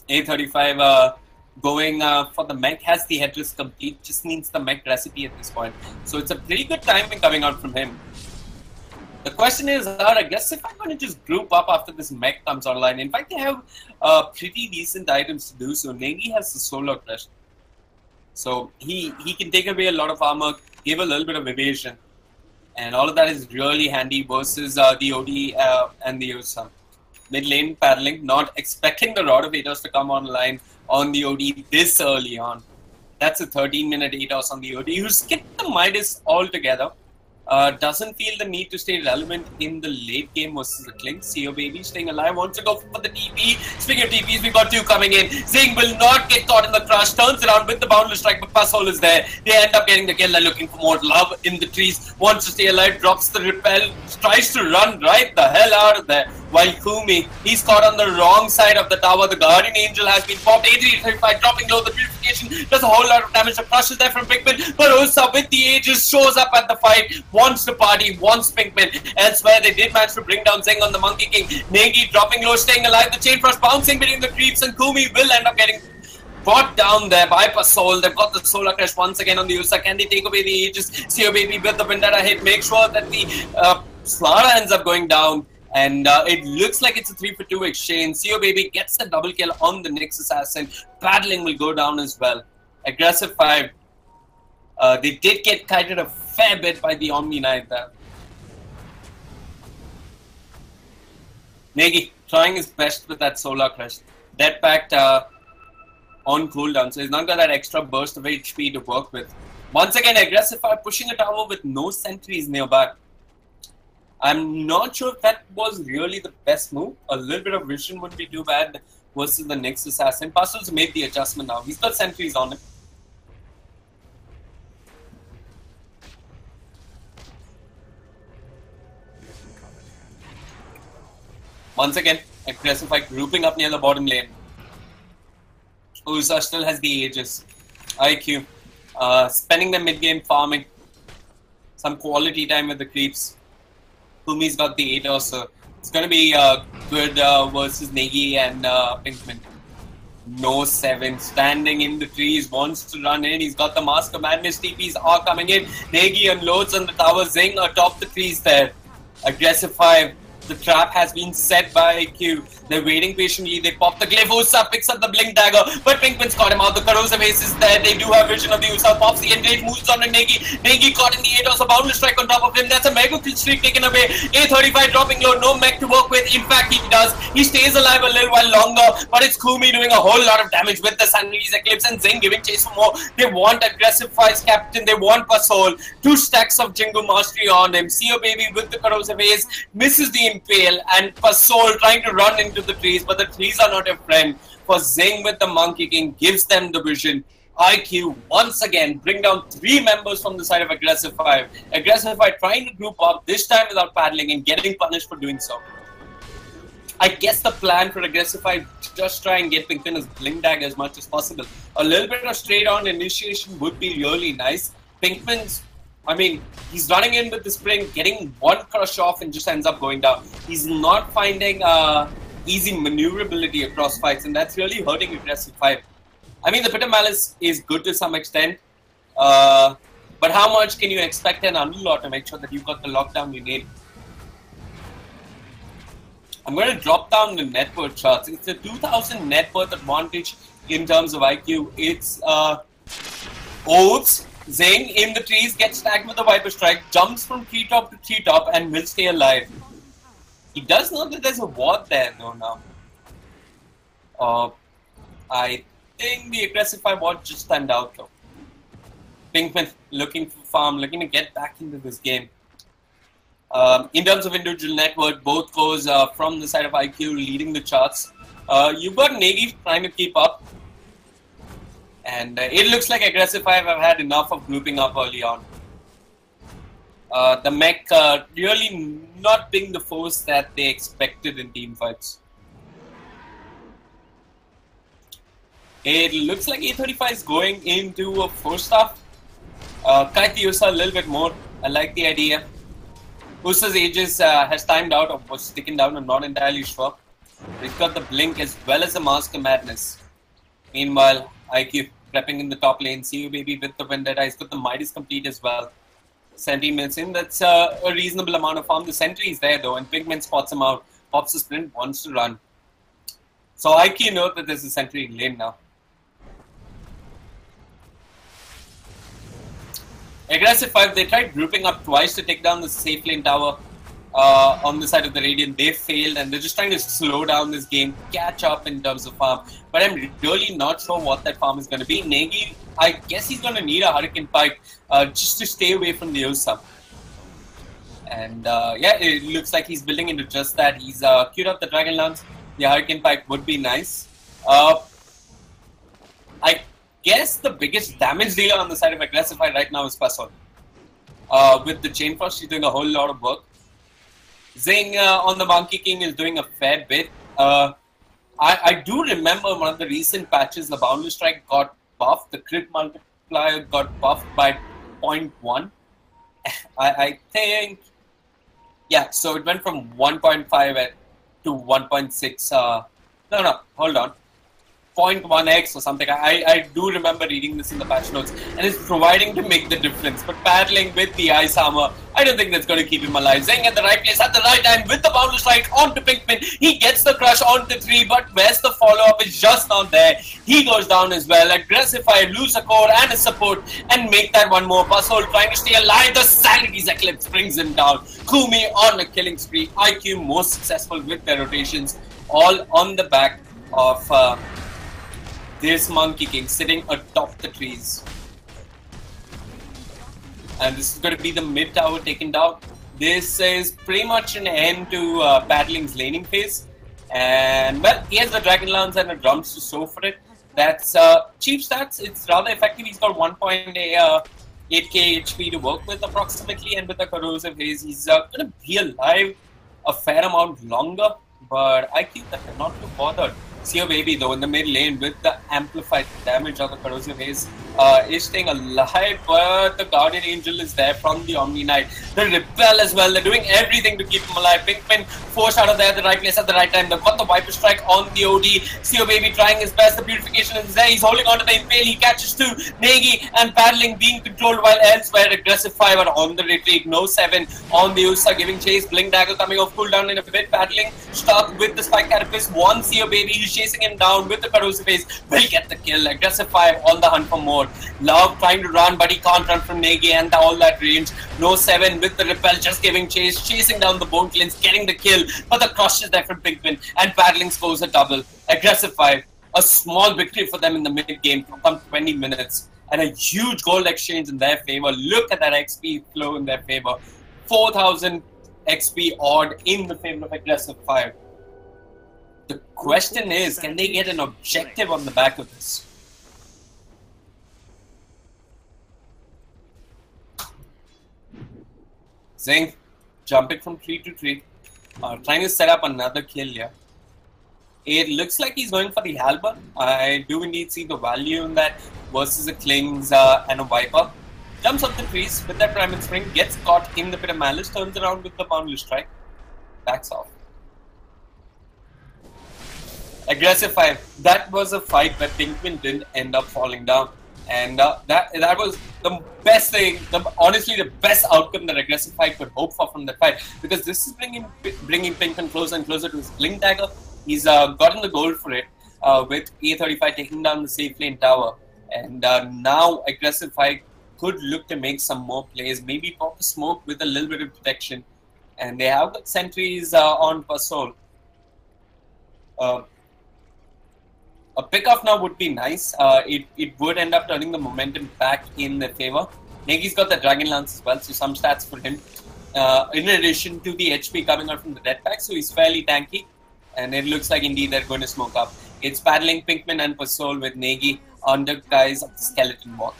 A35 going for the mech, has the headrest complete, just needs the mech recipe at this point. So it's a pretty good timing coming out from him. The question is, I guess if I'm going to just group up after this mech comes online. In fact, they have pretty decent items to do so. Negi has the solar crush. So he can take away a lot of armor, give a little bit of evasion. And all of that is really handy versus the OD and the USA. Mid lane paddling, not expecting the Rod of Atos to come online on the OD this early on. That's a 13-minute Atos on the OD who skipped the Midas altogether. Doesn't feel the need to stay relevant in the late game versus the Klink. CO Baby staying alive, wants to go for the TP. Speaking of TPs, we got two coming in. Zing will not get caught in the crush, turns around with the boundless strike, but Passhole is there. They end up getting the kill. They're looking for more love in the trees. Wants to stay alive, drops the repel, tries to run right the hell out of there. While Kumi, he's caught on the wrong side of the tower. The Guardian Angel has been popped. 835 dropping low. The purification does a whole lot of damage. The crush is there from Pinkman, but Osa with the Aegis shows up at the fight. Wants to party, wants Pinkman. Elsewhere, they did manage to bring down Zeng on the Monkey King. Negi dropping low, staying alive. The Chain Frost bouncing between the creeps, and Kumi will end up getting brought down there by Passhole. They've got the Solar Crash once again on the USA. Can they take away the Aegis? CO Baby with the Vendetta hit. Make sure that the Slara ends up going down. And it looks like it's a 3-for-2 exchange. CO Baby gets the double kill on the Nyx Assassin. Paddling will go down as well. Aggressive 5. They did get kited a fair bit by the Omni Knight there. Negi trying his best with that Solar Crush. Dead Pact on cooldown, so he's not got that extra burst of HP to work with. Once again, Aggressive 5 pushing a tower with no sentries nearby. I'm not sure if that was really the best move. A little bit of vision wouldn't be too bad versus the Nyx Assassin. Pastel's made the adjustment now. He's got sentries on him. Once again, Aggressive Fight grouping up near the bottom lane. Usa still has the Aegis. IQ. Spending the mid-game farming. Some quality time with the creeps. Kumi's got the 8 or so. It's going to be good versus Negi and Pinkman. No 7. Standing in the trees. Wants to run in. He's got the Mask of Madness. TPs are coming in. Negi unloads on the tower. Zing atop the trees there. Aggressive 5. The trap has been set by IQ. They're waiting patiently. They pop the glyph. Usa picks up the blink dagger, but Pinkman's got him out. The corrosive ace is there. They do have vision of the Usa. Pops the enrage, moves on to Negi. Negi caught in the 8 also. Boundless strike on top of him. That's a mega kill streak taken away. A35 dropping low. No mech to work with. In fact, he does. He stays alive a little while longer, but it's Kumi doing a whole lot of damage with the Sunrise Eclipse and Zing giving chase for more. They want Aggressive Fire's captain. They want Passhole. 2 stacks of Jingu Mastery on him. CO Baby with the corrosive ace misses the impale, and Passhole trying to run into the trees, but the trees are not a friend. For Zing with the Monkey King gives them the vision. IQ once again bring down 3 members from the side of Aggressive 5. Aggressive 5 trying to group up, this time without paddling and getting punished for doing so. I guess the plan for Aggressive 5 just try and get Pinkman as blink dagger as much as possible. A little bit of straight on initiation would be really nice. Pinkman's, I mean, he's running in with the spring, getting 1 crush off and just ends up going down. He's not finding easy maneuverability across fights, and that's really hurting Aggressive 5. I mean, the Pit of Malice is good to some extent, but how much can you expect an Unlock to make sure that you've got the lockdown you need? I'm going to drop down the net worth charts. It's a 2000 net worth advantage in terms of IQ. It's Oaths. Zing in the trees, gets tagged with the Viper Strike, jumps from treetop to treetop and will stay alive. He does know that there's a ward there though now. I think the Aggressive 5 ward just timed out though. Pinkman looking for farm, looking to get back into this game. In terms of individual net worth, both goes from the side of IQ leading the charts. You've got Negi trying to keep up. And it looks like Aggressive 5 have had enough of grouping up early on. The mech really not being the force that they expected in team fights. It looks like A35 is going into a 4-star. Kite the Usa a little bit more. I like the idea. Usa's Aegis has timed out or was sticking down, I'm not entirely sure. He's got the Blink as well as the Mask of Madness. Meanwhile, IQ prepping in the top lane. See you baby with the Vendetta. He's got the Midas complete as well. Sentry minutes in. That's a reasonable amount of farm. The Sentry is there though, and Pigman spots him out. Pops the sprint, wants to run. So IQ knows that there's a Sentry in lane now. Aggressive 5, they tried grouping up twice to take down the safe lane tower on the side of the Radiant. They failed and they're just trying to slow down this game, catch up in terms of farm. But I'm really not sure what that farm is going to be. Negi, I guess he's going to need a Hurricane Pike just to stay away from the Ursa. And yeah, it looks like he's building into just that. He's queued up the Dragon Lance. The Hurricane Pike would be nice. I guess the biggest damage dealer on the side of Aggressive right now is Fasol. With the Chain Frost, she's doing a whole lot of work. Zing on the Monkey King is doing a fair bit. I do remember one of the recent patches, the Boundless Strike got buffed. The crit multiplier got buffed by 0.1. I think, yeah, so it went from 1.5 to 1.6. No, hold on. 0.1x or something. I do remember reading this in the patch notes, and it's providing to make the difference. But battling with the Ice Armor, I don't think that's going to keep him alive. Zeng at the right place at the right time with the Boundless Strike onto Pinkman. He gets the crush onto 3, but where's the follow-up? It's just not there. He goes down as well. Aggressive, lose a core and a support and make that one more. Puzzle trying to stay alive. The Sanity's Eclipse brings him down. Kumi on a killing spree. IQ most successful with their rotations, all on the back of this Monkey King sitting atop the trees. And this is going to be the mid tower taken down. This is pretty much an end to Battling's laning phase. And well, he has the Dragon Lance and the drums to show for it. That's cheap stats. It's rather effective. He's got 1.8k HP to work with approximately, and with the Corrosive Haze, he's going to be alive a fair amount longer. But I keep that not too bothered. See your baby though in the mid lane with the amplified damage of the Corrosive Haze is staying alive, but the Guardian Angel is there from the Omni Knight. The Repel as well, they're doing everything to keep him alive. Pinkman forced out of there at the right place at the right time. They've got the Viper Strike on the OD. See your baby trying his best, the Purification is there. He's holding on to the Impale, he catches 2. Negi and Paddling being controlled, while elsewhere Aggressive 5 are on the retreat. No 7 on the Usa giving chase. Blink Dagger coming off cooldown in a bit. Paddling stuck with the Spike Carapace. One See your baby, he's chasing him down with the Corrosive Haze. Will get the kill. Aggressive 5 on the hunt for more. Love trying to run, but he can't run from Negi and all that range. No 7 with the Repel, just giving chase, chasing down the Bone Cleanse, getting the kill. But the crush is there from Pinkman, and Paddling scores a double. Aggressive 5, a small victory for them in the mid game for some 20 minutes. And a huge gold exchange in their favor. Look at that XP flow in their favor. 4,000 XP odd in the favor of Aggressive 5. The question is, can they get an objective on the back of this? Zing, jumping from tree to tree, trying to set up another kill here. It looks like he's going for the Halberd. I do indeed see the value in that versus a Klings and a Viper. Jumps up the trees with that Primal Spring, gets caught in the Pit of Malice, turns around with the Boundless Strike, backs off. Aggressive 5. That was a fight where Pinkman didn't end up falling down. And that was the best thing, honestly the best outcome that Aggressive 5 could hope for from that fight. Because this is bringing Pinkman closer and closer to his Blink Dagger. He's gotten the gold for it with A35 taking down the safe lane tower. And now Aggressive 5 could look to make some more plays. Maybe pop a smoke with a little bit of protection. And they have got sentries on Pasol. A pick-off now would be nice. It would end up turning the momentum back in their favor. Negi's got the Dragon Lance as well, so some stats for him. In addition to the HP coming out from the Death Pack, so he's fairly tanky. And it looks like indeed they're going to smoke up. It's Paddling, Pinkman and Pasol with Negi under guise of the skeleton walk.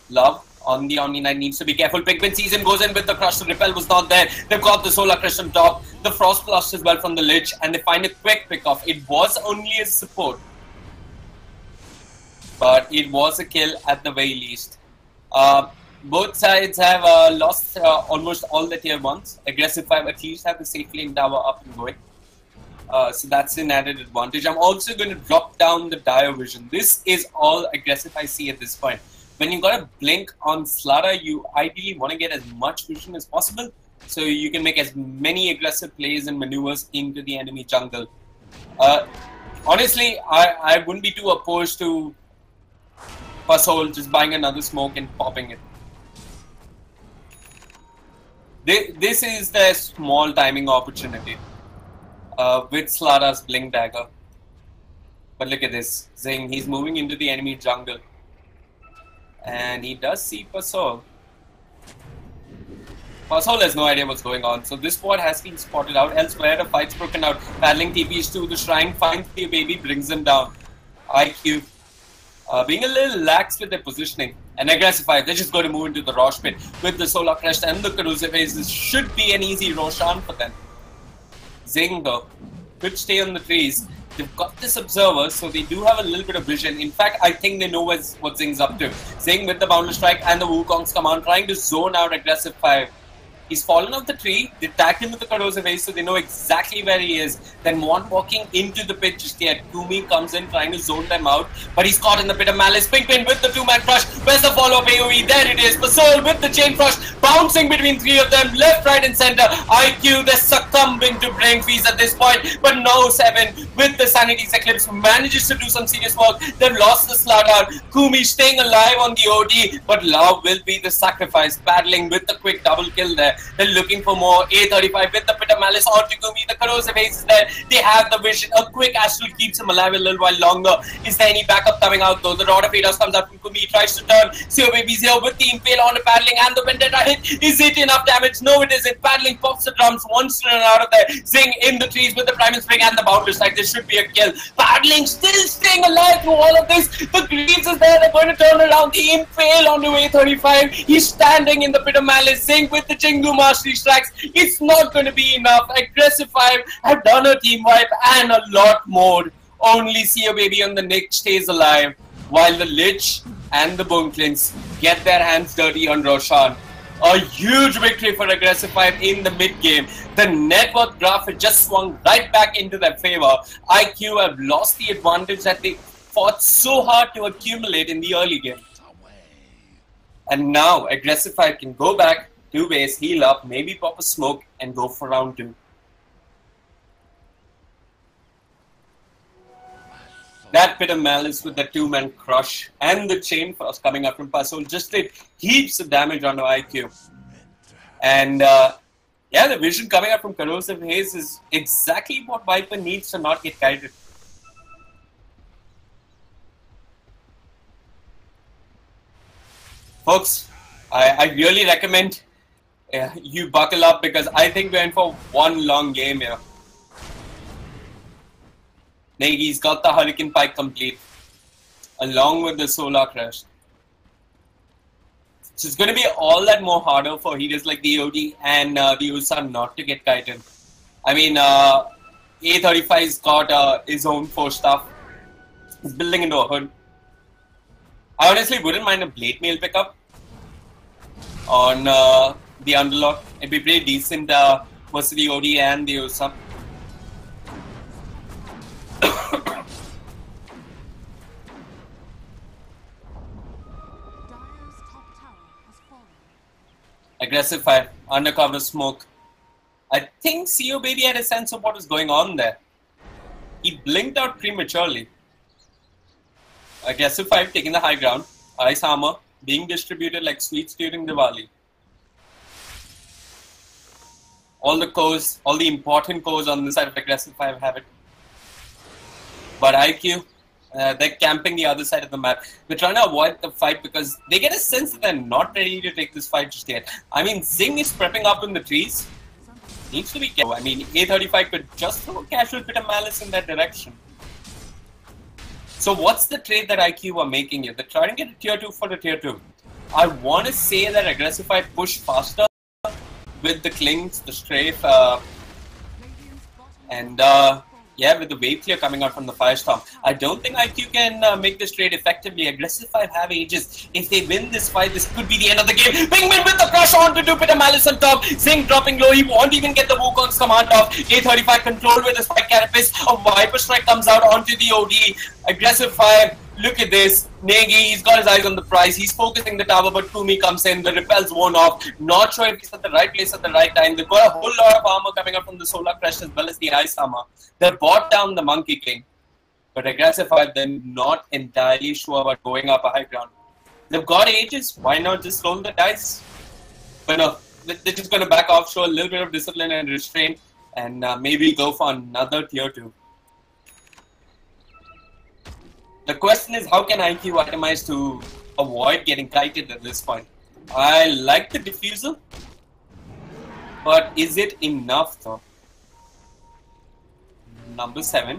Love on the Omni Knight needs to be careful. Pigment Season goes in with the crush. The repel was not there. They've got the Solar Crush on top. The Frost Blast as well from the Lich, and they find a quick pick off. It was only a support, but it was a kill at the very least. Both sides have lost almost all the tier 1s. Aggressive 5 at least have the safe lane tower up and going. So that's an added advantage. I'm also going to drop down the Dire Vision. This is all Aggressive I see at this point. When you got a blink on Slaughter, you ideally want to get as much vision as possible so you can make as many aggressive plays and maneuvers into the enemy jungle. Honestly, I wouldn't be too opposed to Puzzle just buying another smoke and popping it. This is the small timing opportunity with Slaughter's Blink Dagger. But look at this. Zing, he's moving into the enemy jungle. And he does see Puzzle. Puzzle has no idea what's going on. So this squad has been spotted out. Elsewhere, the fight's broken out. Paddling TPs to the shrine, finds the baby, brings him down. IQ. Being a little lax with their positioning. And Aggressive 5, they're just going to move into the Rosh Pit with the Solar Crest and the Corrosive Haze. This should be an easy Roshan for them. Zing though, could stay on the trees. They've got this Observer, so they do have a little bit of vision. In fact, I think they know what Zing's up to. Zing with the Boundless Strike and the Wukong's command, trying to zone out Aggressive 5. He's fallen off the tree. They tagged him with the Corrosive Haze, so they know exactly where he is. Then one walking into the pit just yet. Kumi comes in trying to zone them out, but he's caught in the pit of malice. Pinkpin with the 2-man crush. Where's the follow-up AoE? There it is. Basol with the chain crush, bouncing between 3 of them, left, right, and center. IQ, they're succumbing to Brain Freeze at this point, but no, 7 with the Sanity's Eclipse manages to do some serious work. They've lost the Slaughter. Kumi staying alive on the OD, but Love will be the sacrifice, paddling with the quick double kill there. They're looking for more. A35 with the Pit of Malice onto Kumi. The Corrosive Haze is there. They have the vision. A quick Astral keeps him alive a little while longer. Is there any backup coming out though? The Rod of Ados comes out from Kumi. He tries to turn. Seo Baby's here with the Impale on the paddling and the Vendetta hit. Is it enough damage? No, it isn't. Paddling pops the drums. Wants to run out of there. Zing in the trees with the Primal Spring and the Boundless Strike. This should be a kill. Paddling still staying alive through all of this. The Greaves is there. They're going to turn around. The Impale onto A35. He's standing in the Pit of Malice. Zing with the Chengdu Mastery Strikes. It's not going to be enough. Aggressive 5 have done a team wipe and a lot more. Only Seo Baby on the Nick stays alive, while the Lich and the Bunklings get their hands dirty on Roshan. A huge victory for Aggressive 5 in the mid-game. The net worth graph had just swung right back into their favor. IQ have lost the advantage that they fought so hard to accumulate in the early game. And now Aggressive 5 can go back to base, heal up, maybe pop a smoke, and go for round 2. That Pit of Malice with the 2-man crush and the chain frost coming up from Puzzle just did heaps of damage onto IQ. And yeah, the vision coming up from Corrosive Haze is exactly what Viper needs to not get guided. Folks, I really recommend you buckle up because I think we're in for one long game here. Nagy's got the Hurricane Pike complete, along with the Solar Crest. So it's going to be all that more harder for heroes like the OD and the USA not to get kited. I mean, A35's got his own 4 stuff. He's building into a hood. I honestly wouldn't mind a Blade Mail pickup on the Underlock. It'd be pretty decent versus the OD and the USA. Aggressive 5, undercover smoke. I think Seo Baby had a sense of what was going on there. He blinked out prematurely. Aggressive 5 taking the high ground. Ice armor being distributed like sweets during Diwali. All the cores, all the important cores on the side of Aggressive 5 have it. But IQ, they're camping the other side of the map. They're trying to avoid the fight because they get a sense that they're not ready to take this fight just yet. I mean, Zing is prepping up in the trees. Needs to be careful. I mean, A35 could just throw a casual Pit of Malice in that direction. So what's the trade that IQ are making here? They're trying to get a tier 2 for the tier 2. I want to say that Aggressify push faster with the Klings, the Strafe, and yeah, with the wave clear coming out from the Firestorm. I don't think IQ can make this trade effectively. Aggressify have ages. If they win this fight, this could be the end of the game. Pingman with the crush on to do Peter Malice on top. Zing dropping low. He won't even get the Wukong's command off. A35 controlled with the Spike Carapace. A Viper Strike comes out onto the OD. Aggressify. Look at this. Negi, he's got his eyes on the prize. He's focusing the tower, but Kumi comes in. The repels worn off. Not sure if he's at the right place at the right time. They've got a whole lot of armor coming up from the Solar Crest as well as the Ice Armor. They bought down the Monkey King. But Aggressified, they're not entirely sure about going up a high ground. They've got ages. Why not just roll the dice? But no, they're just going to back off, show a little bit of discipline and restraint, and maybe go for another tier 2. The question is, how can IQ itemize to avoid getting kited at this point? I like the diffuser, but is it enough though? Number 7.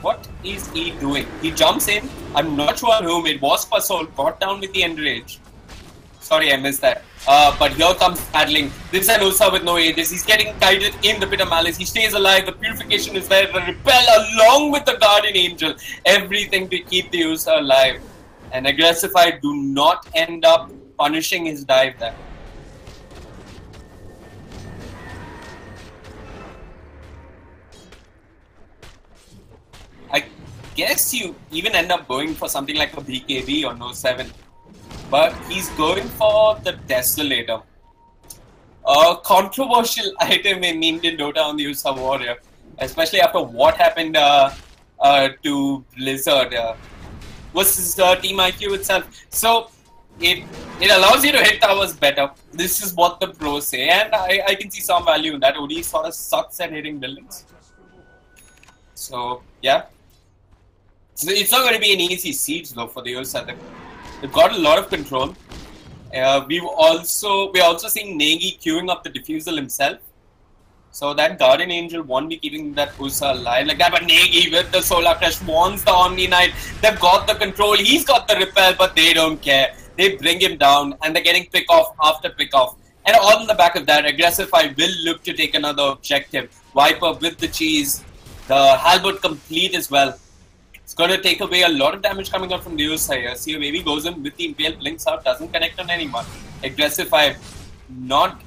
What is he doing? He jumps in. I'm not sure whom. It was for Soul. Got down with the Enrage. Sorry, I missed that. But here comes paddling. This is an Ursa with no ages. He's getting guided in the Pit of Malice. He stays alive. The Purification is there. The Repel along with the Guardian Angel. Everything to keep the Ursa alive. And Aggressify do not end up punishing his dive there. I guess you even end up going for something like a BKB or no 7. But he's going for the Desolator. A controversial item in Indian Dota on the Ursa Warrior. Especially after what happened to Blizzard versus Team IQ itself. So, it allows you to hit towers better. This is what the pros say. And I can see some value in that. OD sort of sucks at hitting buildings. So, yeah. So it's not going to be an easy siege though for the Ursa. They've got a lot of control. We're also seeing Negi queuing up the Diffusal himself. So that Guardian Angel won't be keeping that Ursa alive like that. But Negi with the Solar Crest wants the Omni Knight. They've got the control. He's got the repel, but they don't care. They bring him down and they're getting pick off after pick off. And on the back of that, Aggressify will look to take another objective. Viper with the cheese. The Halberd complete as well. It's going to take away a lot of damage coming out from the Ursa here. See, maybe goes in with the Impale, blinks out, doesn't connect on anyone. Aggressify, not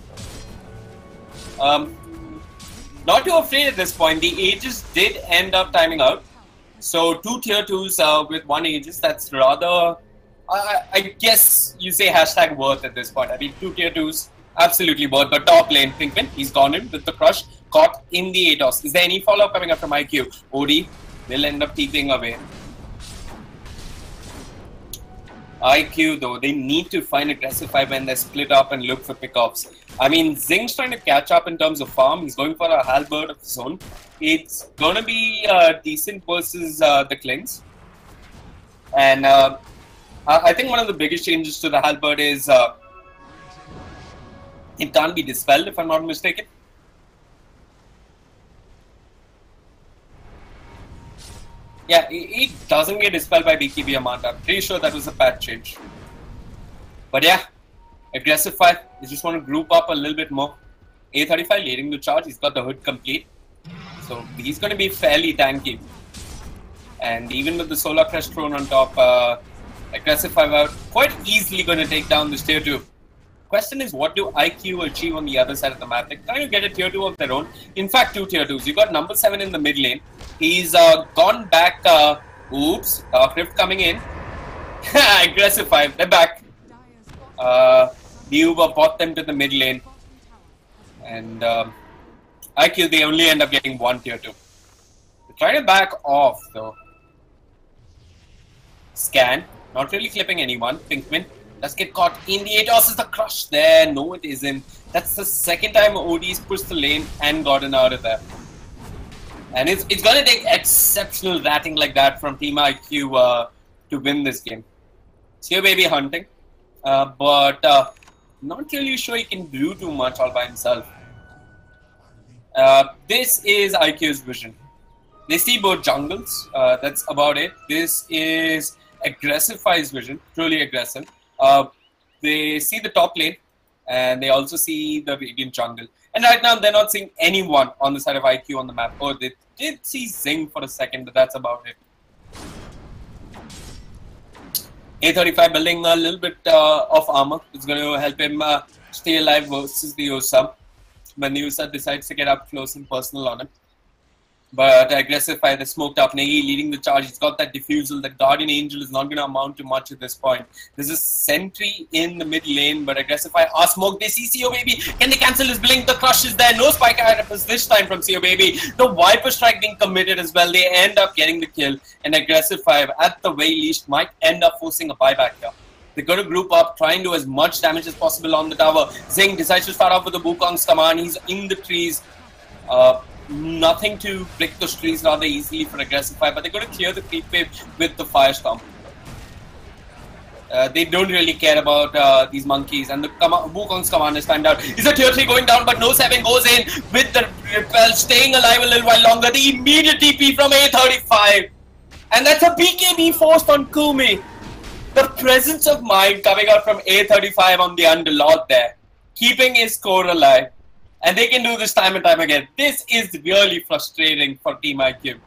too afraid at this point. The Aegis did end up timing out. So 2 tier 2s with 1 Aegis, that's rather, I guess you say hashtag worth at this point. I mean, 2 tier 2s, absolutely worth. But top lane, Pinkman, he's gone in with the crush, caught in the ATOS. Is there any follow-up coming up from IQ? OD will end up keeping away. IQ though, they need to find Aggressify when they split up and look for pickoffs. I mean, Zing's trying to catch up in terms of farm. He's going for a Halberd of his own. It's gonna be decent versus the Klings. And I think one of the biggest changes to the Halberd is it can't be dispelled if I'm not mistaken. Yeah, it doesn't get dispelled by BKB amount. I'm pretty sure that was a patch change. But yeah, Aggressify. You just want to group up a little bit more. A35 leading the charge. He's got the hood complete. So he's going to be fairly tanky. And even with the Solar Crest thrown on top, Aggressify are quite easily going to take down this tier 2. Question is, what do IQ achieve on the other side of the map? They're trying to get a tier 2 of their own. In fact, 2 tier 2s. You got number 7 in the mid lane. He's gone back. Oops. Rift coming in. Aggressify. They're back. Uber bought them to the mid lane. And IQ, they only end up getting 1 tier 2. They're trying to back off, though. Scan. Not really clipping anyone. Pinkman does get caught in the ATOS. Is the crush there? No, it isn't. That's the second time OD's pushed the lane and gotten out of there. And it's going to take exceptional ratting like that from Team IQ to win this game. So you're maybe hunting. But not really sure he can do too much all by himself. This is IQ's vision. They see both jungles. That's about it. This is aggressive Fire's vision, truly aggressive. They see the top lane, and they also see the Radiant jungle. And right now, they're not seeing anyone on the side of IQ on the map. Oh, they did see Zing for a second, but that's about it. A35 building a little bit of armor. It's going to help him stay alive versus the Ursa. When the Ursa decides to get up close and personal on him. But aggressive Fire, the smoked up Negi leading the charge. He's got that diffusal. The Guardian Angel is not going to amount to much at this point. There's a sentry in the mid lane, but aggressive Fire are smoked. They see CO Baby. Can they cancel his blink? The crush is there. No spike items this time from CO Baby. The Viper Strike being committed as well. They end up getting the kill. And aggressive Fire, at the very least, might end up forcing a buyback here. They're going to group up, try and do as much damage as possible on the tower. Zing decides to start off with the Wukong's command. He's in the trees. Nothing to break those trees rather easily for aggressive Fire, but they're going to clear the creep wave with the Firestorm. They don't really care about these monkeys, and the Wukong's command is timed out. Is a tier 3 going down, but no 7 goes in with the repel, staying alive a little while longer. The immediate TP from A35, and that's a BKB forced on Kumi. The presence of mind coming out from A35 on the Underlord there, keeping his core alive. And they can do this time and time again. This is really frustrating for Team IQ.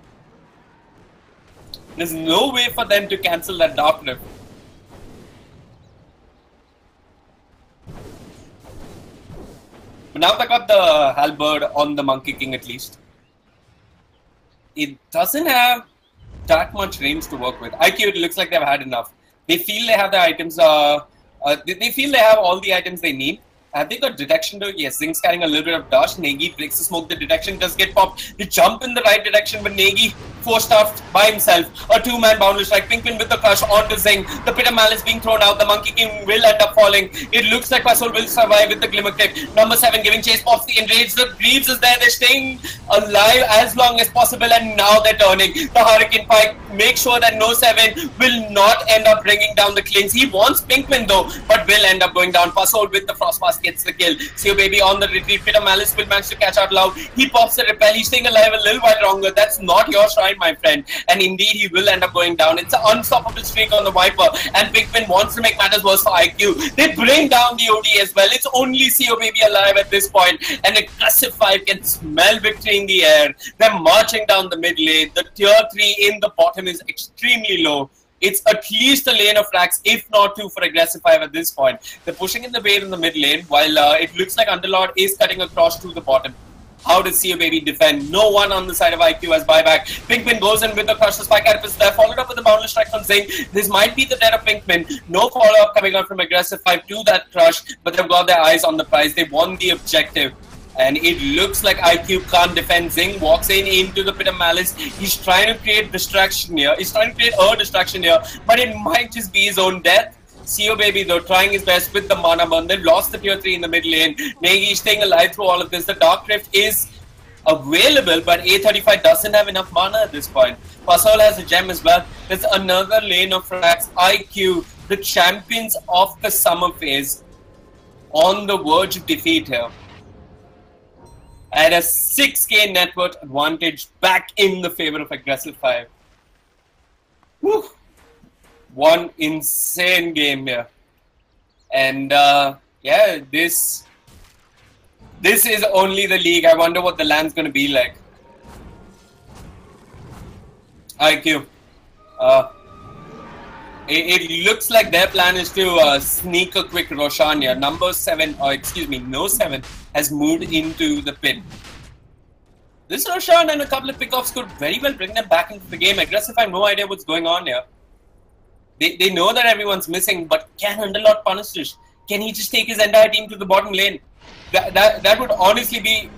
There's no way for them to cancel that Dark Rift. But now they got the Halberd on the Monkey King at least. It doesn't have that much range to work with. IQ, it looks like they've had enough. They feel they have the items, they feel they have all the items they need. Have they got detection though? Yes, Zing's carrying a little bit of dash. Negi breaks the smoke. The detection does get popped. They jump in the right direction, but Negi forced out by himself. A 2-man boundless strike. Pinkman with the crush onto Zing. The Pit of Malice being thrown out. The Monkey King will end up falling. It looks like Pasol will survive with the Glimmer Clip. Number 7 giving chase, pops the enrage. The Greaves is there. They're staying alive as long as possible, and now they're turning. The Hurricane Pike make sure that no 7 will not end up bringing down the Klings. He wants Pinkman though, but will end up going down. Pasol with the Frostpass gets the kill. CO Baby on the retreat. Pit of Malice will manage to catch out loud. He pops the repel. He's staying alive a little while longer. That's not your shrine, my friend. And indeed, he will end up going down. It's an unstoppable streak on the Viper. And Pinkman wants to make matters worse for IQ. They bring down the OD as well. It's only CO Baby alive at this point. And aggressive 5 can smell victory in the air. They're marching down the mid lane. The tier 3 in the bottom is extremely low. It's at least a lane of racks, if not 2 for aggressive 5 at this point. They're pushing in the wave in the mid lane, while it looks like Underlord is cutting across to the bottom. How does CO Baby defend? No one on the side of IQ has buyback. Pinkman goes in with the crush. The Spike Carapace there, followed up with the boundless strike from Zing. This might be the death of Pinkman. No follow-up coming out from aggressive 5 to that crush, but they've got their eyes on the prize. They won the objective. And it looks like IQ can't defend. Zing walks into the Pit of Malice. He's trying to create distraction here. He's trying to create a distraction here. But it might just be his own death. CO Baby though trying his best with the mana burn. They've lost the tier 3 in the mid lane. Negi staying alive through all of this. The Dark Rift is available, but A35 doesn't have enough mana at this point. Pasol has a gem as well. There's another lane of racks. IQ, the champions of the summer phase, on the verge of defeat here. At a 6k net worth advantage back in the favor of aggressive 5. Woo! One insane game here. And yeah, this is only the league. I wonder what the land's going to be like. IQ. It looks like their plan is to sneak a quick Roshan here. Number 7, or excuse me, no 7, has moved into the pin. This Roshan and a couple of pickoffs could very well bring them back into the game. Aggressive have no idea what's going on here. They know that everyone's missing, but can Underlord punish this? Can he just take his entire team to the bottom lane? That would honestly be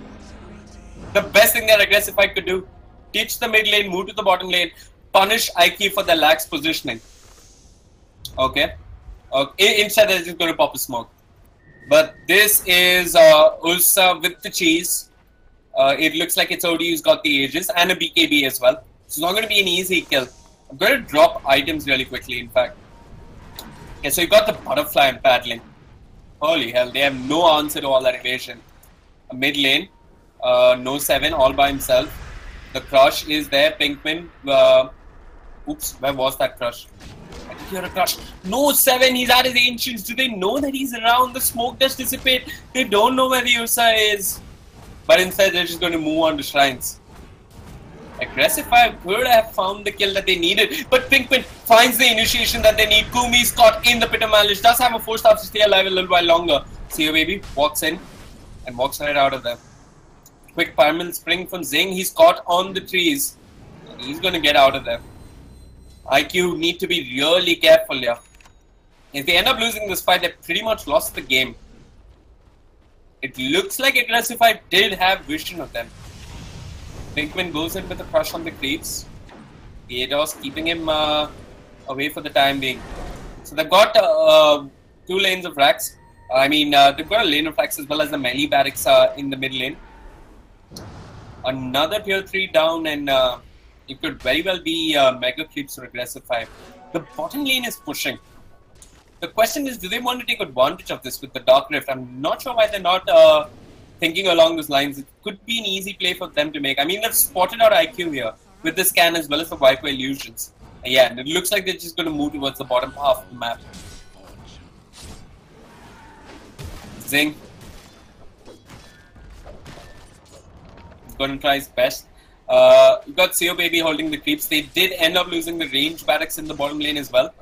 the best thing that aggressive could do. Teach the mid lane, move to the bottom lane, punish IQ for the lax positioning. Okay. Instead, they're just going to pop a smoke. But this is Ursa with the cheese. It looks like it's OD who's got the Aegis and a BKB as well. It's not going to be an easy kill. I'm going to drop items really quickly, in fact. Okay, so you got the butterfly and paddling. Holy hell, they have no answer to all that evasion. A mid lane, no 7, all by himself. The crush is there, Pinkman. Oops, where was that crush? I did hear a crush. No, 7, he's at his ancients. Do they know that he's around? The smoke does dissipate. They don't know where the Ursa is. But instead, they're just going to move on to shrines. Aggressive Fire could have found the kill that they needed, but Pinkman finds the initiation that they need. Kumi's caught in the pit of malice, does have a force staff to stay alive a little while longer. See you, baby, walks in and walks right out of there. Quick pyramid spring from Zing, he's caught on the trees. He's going to get out of there. IQ need to be really careful here. If they end up losing this fight, they pretty much lost the game. It looks like Aggressive Fire did have vision of them. Pinkman goes in with a crush on the creeps. Ados keeping him away for the time being. So they've got 2 lanes of racks. They've got a lane of racks as well as the melee barracks in the mid lane. Another tier 3 down, and it could very well be mega creeps or Aggressive Fire. The bottom lane is pushing. The question is, do they want to take advantage of this with the Dark Rift? I'm not sure why they're not thinking along those lines. It could be an easy play for them to make. I mean, they've spotted out IQ here with the scan as well as the Viper illusions. Yeah, and it looks like they're just going to move towards the bottom half of the map. Zing. He's going to try his best. You got Seo Baby holding the creeps. They did end up losing the range barracks in the bottom lane as well.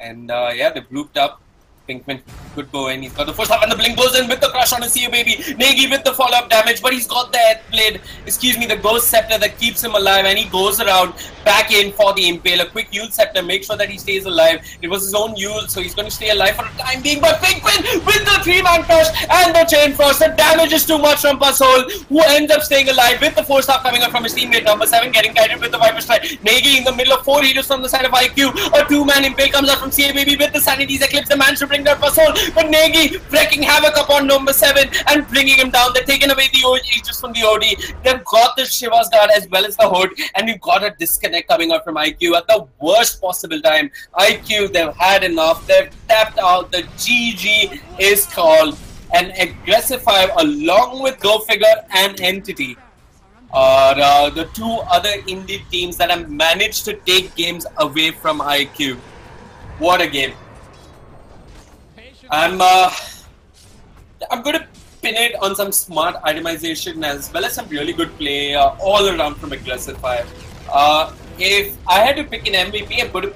And yeah, they've grouped up. Pinkman could go in. He's got the first half and the blink goes in with the crush on his CEO baby. Negi with the follow-up damage, but he's got the Earthblade, the Ghost Scepter that keeps him alive, and he goes around back in for the Impale. A quick Yule Scepter, make sure that he stays alive. It was his own Yule, so he's going to stay alive for the time being. But Pinkman with the 3-man crush and the Chain Frost. The damage is too much from Pasol, who ends up staying alive with the 4-star coming up from his teammate number 7, getting guided with the Viper Strike. Negi in the middle of 4 heroes from the side of IQ. A 2-man Impale comes out from CA Baby with the Sanity's Eclipse. The man should bring down Pasol, but Negi wreaking havoc upon number 7 and bringing him down. They're taking away the OG just from the OD. They've got the Shiva's Guard as well as the Hood, and you've got a disconnect coming out from IQ at the worst possible time. IQ, they've had enough. They've tapped out. The GG is called. An Aggressive Fire along with Go Figure and Entity are the 2 other indie teams that have managed to take games away from IQ. What a game. I'm going to pin it on some smart itemization as well as some really good play all around from Aggressive Fire. If I had to pick an MVP, I put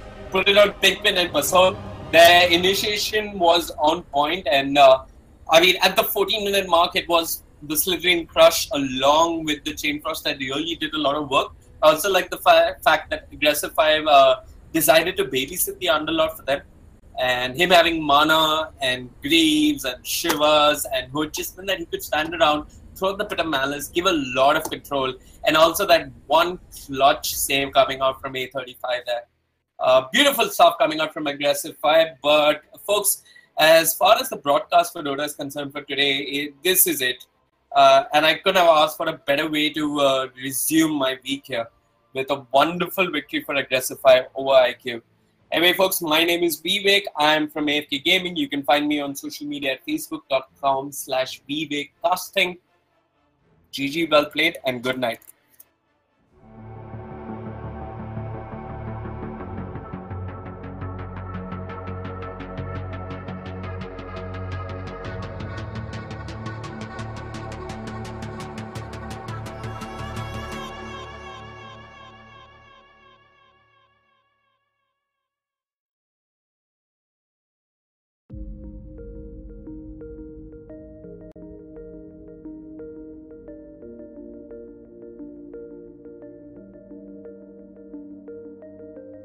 it on Pinkman and Pasol. Their initiation was on point, and at the 14-minute mark, it was the Slithering Crush along with the Chain Frost that really did a lot of work. I also like the fact that Aggressive Fire decided to babysit the Underlord for them. And him having mana and Greaves and Shivas and Hood, just meant that he could stand around, throw the Pit of Malice, give a lot of control, and also that one clutch save coming out from A35 there. Beautiful stuff coming out from Aggressive Fire, but folks, as far as the broadcast for Dota is concerned for today, this is it. And I couldn't have asked for a better way to resume my week here with a wonderful victory for Aggressive Fire over IQ. Anyway, folks, my name is Vivek. I'm from AFK Gaming. You can find me on social media at facebook.com/VivekCasting. GG, well played, and good night.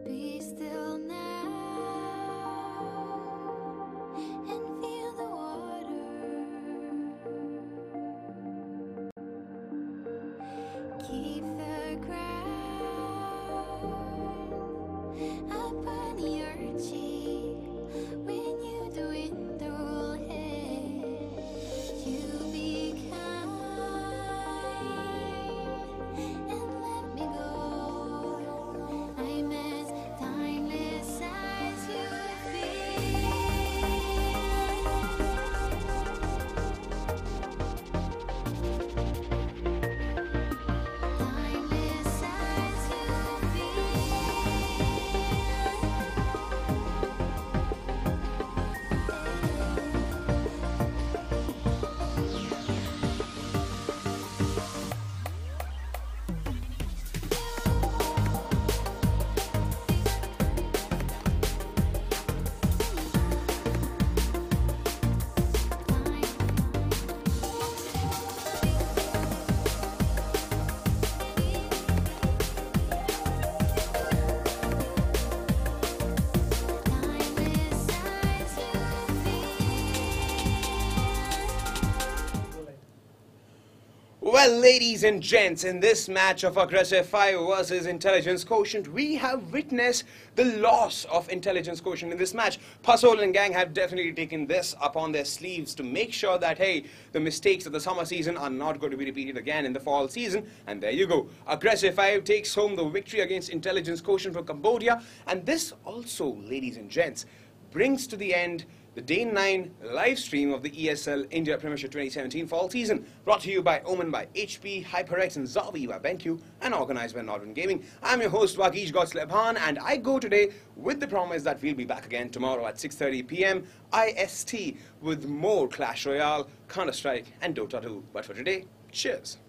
Be still now and feel the water. Keep the ground up on your cheek when you dwindle in. You be kind and let me go. I'm as timeless as you feel. Timeless Well, ladies and gents, in this match of Aggressive 5 versus Intelligence Quotient, we have witnessed the loss of Intelligence Quotient in this match. Pasol and gang have definitely taken this upon their sleeves to make sure that, hey, the mistakes of the summer season are not going to be repeated again in the fall season. And there you go. Aggressive 5 takes home the victory against Intelligence Quotient for Cambodia. And this also, ladies and gents, brings to the end the Day 9 live stream of the ESL India Premiership 2017 fall season, brought to you by Omen by HP, HyperX and Zavi by BenQ, and organized by Northern Gaming. I'm your host Wagish Gotslebhan, and I go today with the promise that we'll be back again tomorrow at 6:30 PM IST with more Clash Royale, Counter-Strike and Dota 2. But for today, cheers.